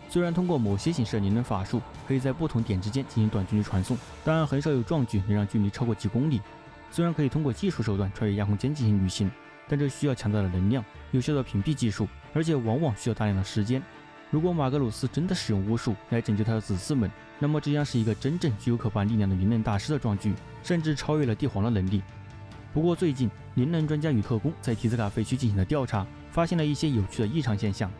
虽然通过某些形式的灵能法术可以在不同点之间进行短距离传送，但很少有壮举能让距离超过几公里。虽然可以通过技术手段穿越亚空间进行旅行，但这需要强大的能量、有效的屏蔽技术，而且往往需要大量的时间。如果马格鲁斯真的使用巫术来拯救他的子嗣们，那么这将是一个真正具有可怕力量的灵能大师的壮举，甚至超越了帝皇的能力。不过最近，灵能专家与特工在提斯卡废墟进行了调查，发现了一些有趣的异常现象。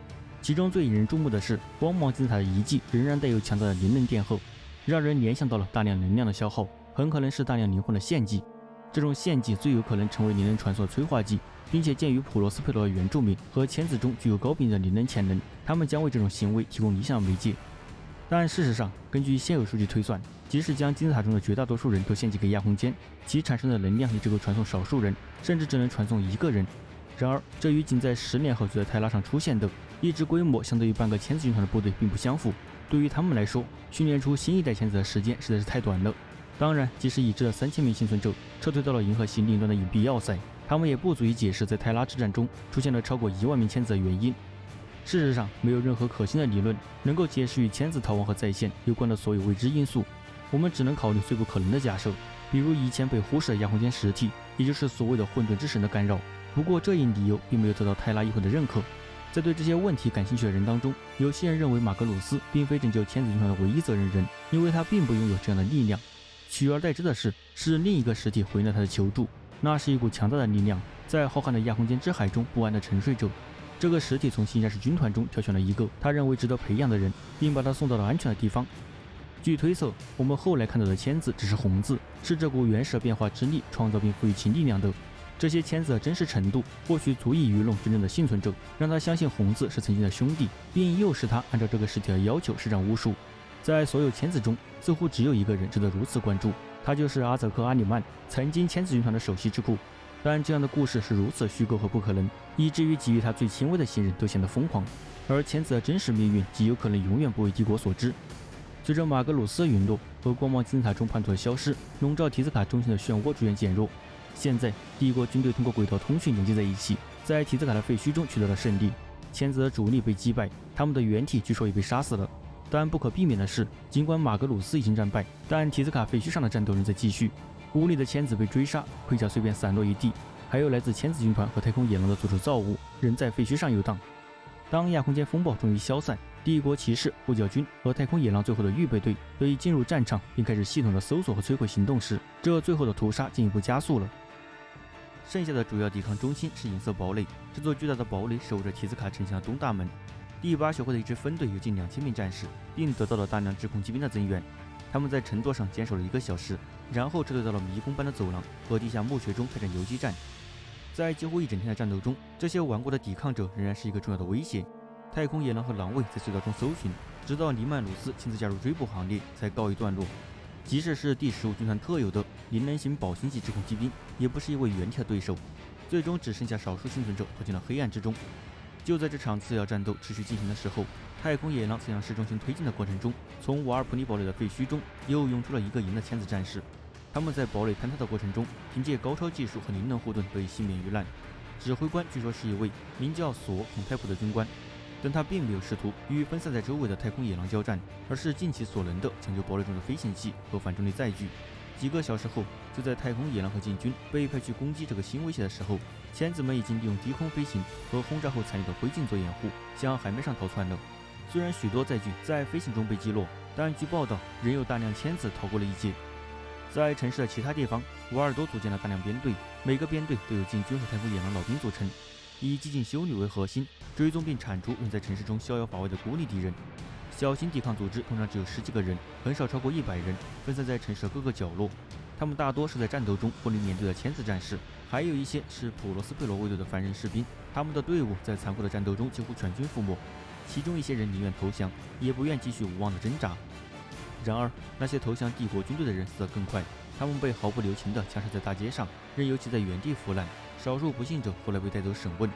其中最引人注目的是，光芒金字塔的遗迹仍然带有强大的灵能电荷，让人联想到了大量能量的消耗，很可能是大量灵魂的献祭。这种献祭最有可能成为灵能传送的催化剂，并且鉴于普罗斯佩罗的原住民和签子中具有高比例的灵能潜能，他们将为这种行为提供理想的媒介。但事实上，根据现有数据推算，即使将金字塔中的绝大多数人都献祭给亚空间，其产生的能量也只够传送少数人，甚至只能传送1个人。然而，这与仅在10年后就在泰拉上出现的一支规模相对于半个签子军团的部队并不相符。对于他们来说，训练出新一代签子的时间实在是太短了。当然，即使已知的3000名幸存者撤退到了银河系另一端的隐蔽要塞，他们也不足以解释在泰拉之战中出现了超过1万名签子的原因。事实上，没有任何可信的理论能够解释与签子逃亡和再现有关的所有未知因素。我们只能考虑最不可能的假设，比如以前被忽视的亚空间实体，也就是所谓的混沌之神的干扰。不过，这一理由并没有得到泰拉议会的认可。在对这些问题感兴趣的人当中，有些人认为马格鲁斯并非拯救签子军团的唯一责任人，因为他并不拥有这样的力量。取而代之的是另一个实体回应了他的求助，那是一股强大的力量，在浩瀚的亚空间之海中不安地沉睡着。这个实体从新战士军团中挑选了一个他认为值得培养的人，并把他送到了安全的地方。据推测，我们后来看到的签字只是红字，是这股原始的变化之力创造并赋予其力量的。这些签字的真实程度或许足以愚弄真正的幸存者，让他相信红字是曾经的兄弟，并诱使他按照这个实体的要求施展巫术。在所有签字中，似乎只有一个人值得如此关注，他就是阿泽克·阿里曼，曾经签字军团的首席智库。但这样的故事是如此虚构和不可能，以至于给予他最轻微的信任都显得疯狂。而签字的真实命运极有可能永远不为帝国所知。随着马格鲁斯的陨落和光芒金字塔中叛徒的消失，笼罩提斯卡中心的漩涡逐渐减弱。现在，帝国军队通过轨道通讯连接在一起，在提斯卡的废墟中取得了胜利。签字的主力被击败，他们的原体据说也被杀死了。但不可避免的是，尽管马格鲁斯已经战败，但提斯卡废墟上的战斗仍在继续。无力的签子被追杀，盔甲碎片散落一地，还有来自签子军团和太空野狼的诅咒造物仍在废墟上游荡。当亚空间风暴终于消散，帝国骑士、呼叫军和太空野狼最后的预备队得以进入战场，并开始系统的搜索和摧毁行动时，这最后的屠杀进一步加速了。剩下的主要抵抗中心是银色堡垒，这座巨大的堡垒守着提斯卡城墙的东大门。第8学会的一支分队有近2000名战士，并得到了大量制空骑兵的增援。他们在乘坐上坚守了1个小时，然后撤退到了迷宫般的走廊和地下墓穴中开展游击战。在几乎一整天的战斗中，这些顽固的抵抗者仍然是一个重要的威胁。太空野狼和狼卫在隧道中搜寻，直到尼曼鲁斯亲自加入追捕行列才告一段落。即使是第15军团特有的灵能型保星级制空骑兵，也不是一位原体的对手。最终只剩下少数幸存者躲进了黑暗之中。就在这场次要战斗持续进行的时候，太空野狼在向市中心推进的过程中，从瓦尔普尼堡垒的废墟中又涌出了一个营的签子战士。他们在堡垒坍塌的过程中，凭借高超技术和灵能护盾得以幸免于难。指挥官据说是一位名叫索·孔泰普的军官，但他并没有试图与分散在周围的太空野狼交战，而是尽其所能地抢救堡垒中的飞行器和反重力载具。几个小时后，就在太空野狼和禁军被派去攻击这个新威胁的时候，签子们已经利用低空飞行和轰炸后残留的灰烬做掩护，向海面上逃窜了。虽然许多载具在飞行中被击落，但据报道，仍有大量签子逃过了一劫。在城市的其他地方，瓦尔多组建了大量编队，每个编队都有禁军和太空野狼老兵组成，以激进修女为核心，追踪并铲除仍在城市中逍遥法外的孤立敌人。小型抵抗组织通常只有10几个人，很少超过100人，分散在城市的各个角落。他们大多是在战斗中不能面对的签字战士，还有一些是普罗斯佩罗卫队的凡人士兵。他们的队伍在残酷的战斗中几乎全军覆没，其中一些人宁愿投降，也不愿继续无望的挣扎。然而，那些投降帝国军队的人死得更快，他们被毫不留情地枪杀在大街上，任由其在原地腐烂。少数不幸者后来被带走审问。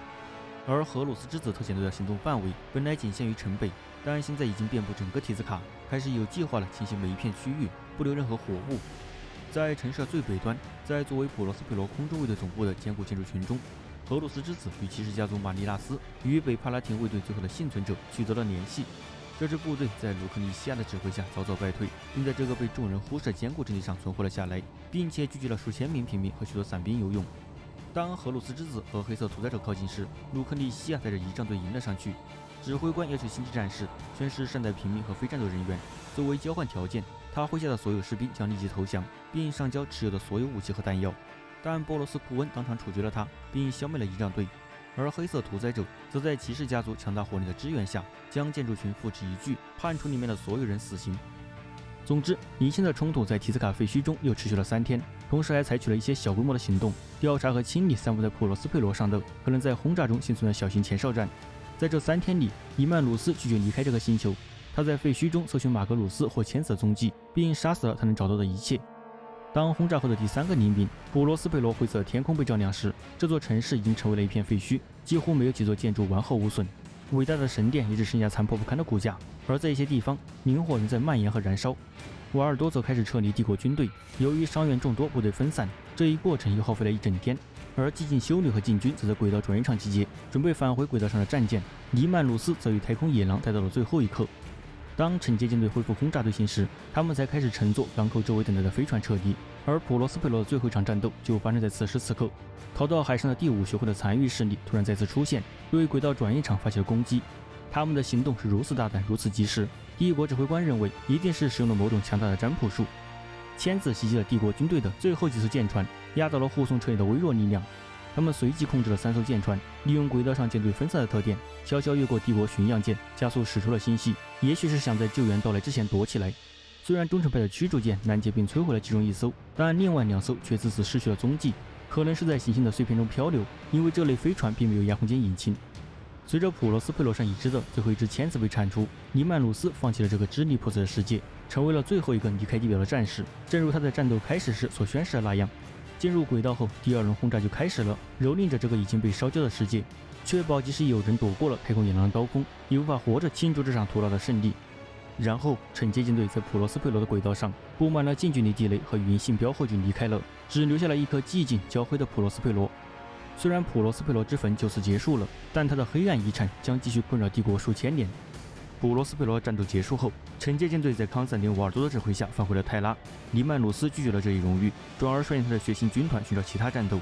而荷鲁斯之子特遣队的行动范围本来仅限于城北，但现在已经遍布整个提斯卡，开始有计划地清洗每一片区域，不留任何活物。在城市的最北端，在作为普罗斯佩罗空中卫队总部的坚固建筑群中，荷鲁斯之子与骑士家族马尼拉斯与北帕拉廷卫队最后的幸存者取得了联系。这支部队在卢克尼西亚的指挥下早早败退，并在这个被众人忽视的坚固阵地上存活了下来，并且聚集了数千名平民和许多散兵游勇。当荷鲁斯之子和黑色屠宰者靠近时，卢克尼西亚带着仪仗队迎了上去。指挥官要求星际战士宣誓善待平民和非战斗人员，作为交换条件，他麾下的所有士兵将立即投降，并上交持有的所有武器和弹药。但波罗斯库恩当场处决了他，并消灭了仪仗队。而黑色屠宰者则在骑士家族强大火力的支援下，将建筑群付之一炬，判处里面的所有人死刑。总之，一线的冲突在提斯卡废墟中又持续了3天，同时还采取了一些小规模的行动，调查和清理散布在普罗斯佩罗上的可能在轰炸中幸存的小型前哨站。在这3天里，伊曼鲁斯拒绝离开这个星球，他在废墟中搜寻马格鲁斯或签子的踪迹，并杀死了他能找到的一切。当轰炸后的第3个黎明，普罗斯佩罗灰色的天空被照亮时，这座城市已经成为了一片废墟，几乎没有几座建筑完好无损。伟大的神殿也只剩下残破不堪的骨架，而在一些地方，灵火仍在蔓延和燃烧。瓦尔多则开始撤离帝国军队，由于伤员众多，部队分散，这一过程又耗费了一整天。而激进修女和禁军则在轨道转运场集结，准备返回轨道上的战舰。尼曼鲁斯则与太空野狼待到了最后一刻。当惩戒舰队恢复轰炸队形时，他们才开始乘坐港口周围等待的飞船撤离。而普罗斯佩罗的最后一场战斗就发生在此时此刻。逃到海上的第5学会的残余势力突然再次出现，对轨道转运场发起了攻击。他们的行动是如此大胆，如此及时。帝国指挥官认为一定是使用了某种强大的占卜术。签子袭击了帝国军队的最后几艘舰船，压倒了护送车里的微弱力量。他们随即控制了3艘舰船，利用轨道上舰队分散的特点，悄悄越过帝国巡洋舰，加速驶出了星系。也许是想在救援到来之前躲起来。虽然忠诚派的驱逐舰拦截并摧毁了其中1艘，但另外2艘却自此失去了踪迹，可能是在行星的碎片中漂流，因为这类飞船并没有亚空间引擎。随着普罗斯佩罗上已知的最后一只签子被铲除，黎曼鲁斯放弃了这个支离破碎的世界，成为了最后一个离开地表的战士，正如他在战斗开始时所宣誓的那样。进入轨道后，第2轮轰炸就开始了，蹂躏着这个已经被烧焦的世界，确保即使有人躲过了太空野狼的刀锋，也无法活着庆祝这场徒劳的胜利。然后，惩戒舰队在普罗斯佩罗的轨道上布满了近距离地雷和云信标后就离开了，只留下了一颗寂静焦灰的普罗斯佩罗。虽然普罗斯佩罗之坟就此结束了，但它的黑暗遗产将继续困扰帝国数千年。普罗斯佩罗战斗结束后，惩戒舰队在康斯坦丁·瓦尔多的指挥下返回了泰拉。黎曼鲁斯拒绝了这一荣誉，转而率领他的血腥军团寻找其他战斗。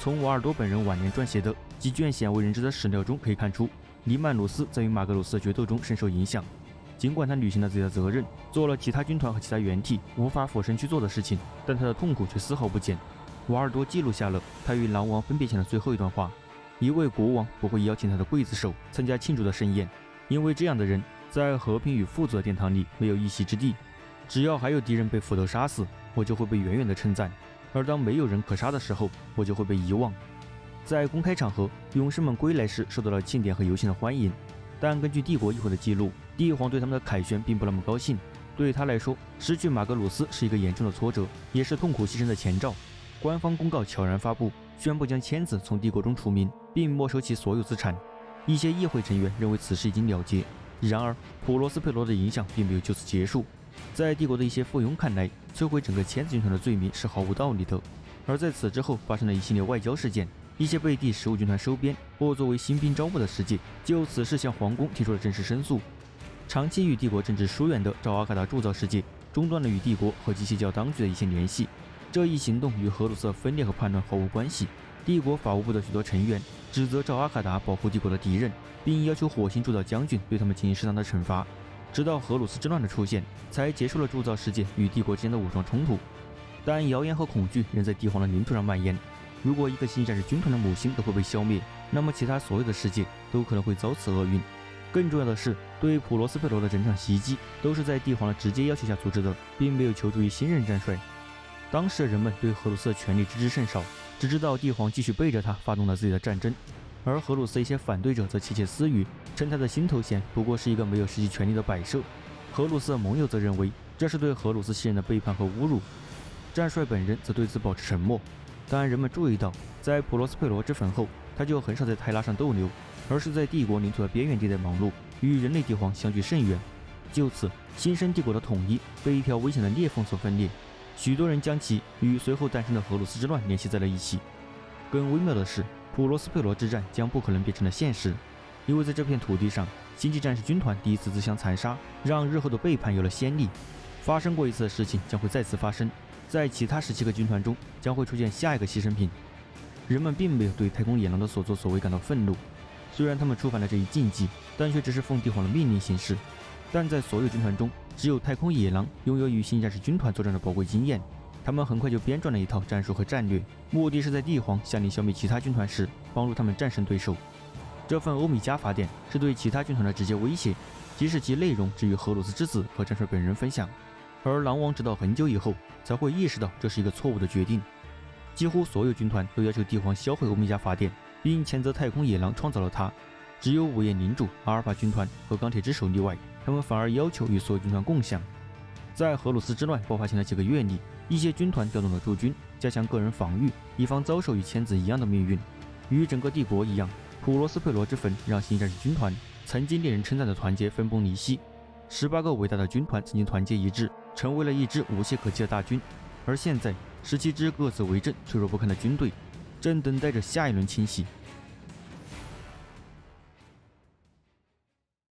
从瓦尔多本人晚年撰写的极具鲜为人知的史料中可以看出，黎曼鲁斯在与马格鲁斯的决斗中深受影响。尽管他履行了自己的责任，做了其他军团和其他原体无法俯身去做的事情，但他的痛苦却丝毫不减。瓦尔多记录下了他与狼王分别前的最后一段话：一位国王不会邀请他的刽子手参加庆祝的盛宴，因为这样的人在和平与富足的殿堂里没有一席之地。只要还有敌人被斧头杀死，我就会被远远的称赞；而当没有人可杀的时候，我就会被遗忘。在公开场合，勇士们归来时受到了庆典和游行的欢迎，但根据帝国议会的记录，帝皇对他们的凯旋并不那么高兴。对他来说，失去马格鲁斯是一个严重的挫折，也是痛苦牺牲的前兆。官方公告悄然发布，宣布将签子从帝国中除名，并没收其所有资产。一些议会成员认为此事已经了结。然而，普罗斯佩罗的影响并没有就此结束。在帝国的一些附庸看来，摧毁整个签子军团的罪名是毫无道理的。而在此之后，发生了一系列外交事件，一些被第15军团收编或作为新兵招募的世界，就此事向皇宫提出了正式申诉。长期与帝国政治疏远的赵阿卡达铸造世界，中断了与帝国和机械教当局的一些联系。这一行动与荷鲁斯分裂和叛乱毫无关系。帝国法务部的许多成员指责赵阿卡达保护帝国的敌人，并要求火星铸造将军对他们进行适当的惩罚。直到荷鲁斯之乱的出现，才结束了铸造世界与帝国之间的武装冲突。但谣言和恐惧仍在帝皇的领土上蔓延。如果一个星际战士军团的母星都会被消灭，那么其他所有的世界都可能会遭此厄运。更重要的是，对普罗斯佩罗的整场袭击都是在帝皇的直接要求下组织的，并没有求助于新任战帅。当时的人们对荷鲁斯的权力知之甚少，只知道帝皇继续背着他发动了自己的战争，而荷鲁斯一些反对者则窃窃私语，称他的新头衔不过是一个没有实际权力的摆设。荷鲁斯的盟友则认为这是对荷鲁斯信任的背叛和侮辱，战帅本人则对此保持沉默。但人们注意到，在普罗斯佩罗之坟后，他就很少在泰拉上逗留，而是在帝国领土的边缘地带忙碌，与人类帝皇相距甚远。就此，新生帝国的统一被一条危险的裂缝所分裂，许多人将其与随后诞生的荷鲁斯之乱联系在了一起。更微妙的是，普罗斯佩罗之战将不可能变成了现实，因为在这片土地上，星际战士军团第一次自相残杀，让日后的背叛有了先例。发生过一次的事情将会再次发生，在其他17个军团中将会出现下一个牺牲品。人们并没有对太空野狼的所作所为感到愤怒，虽然他们触犯了这一禁忌，但却只是奉帝皇的命令行事。但在所有军团中，只有太空野狼拥有与星际战士军团作战的宝贵经验。他们很快就编撰了一套战术和战略，目的是在帝皇下令消灭其他军团时，帮助他们战胜对手。这份欧米伽法典是对其他军团的直接威胁，即使其内容只与荷鲁斯之子和战帅本人分享。而狼王直到很久以后才会意识到这是一个错误的决定。几乎所有军团都要求帝皇销毁欧米伽法典，并谴责太空野狼创造了它。只有午夜领主、阿尔法军团和钢铁之手例外，他们反而要求与所有军团共享。在荷鲁斯之乱爆发前的几个月里，一些军团调动了驻军，加强个人防御，以防遭受与签子一样的命运。与整个帝国一样，普罗斯佩罗之坟让星际战士军团曾经令人称赞的团结分崩离析。18个伟大的军团曾经团结一致，成为了一支无懈可击的大军。而现在，17支各自为政、脆弱不堪的军队，正等待着下一轮清洗。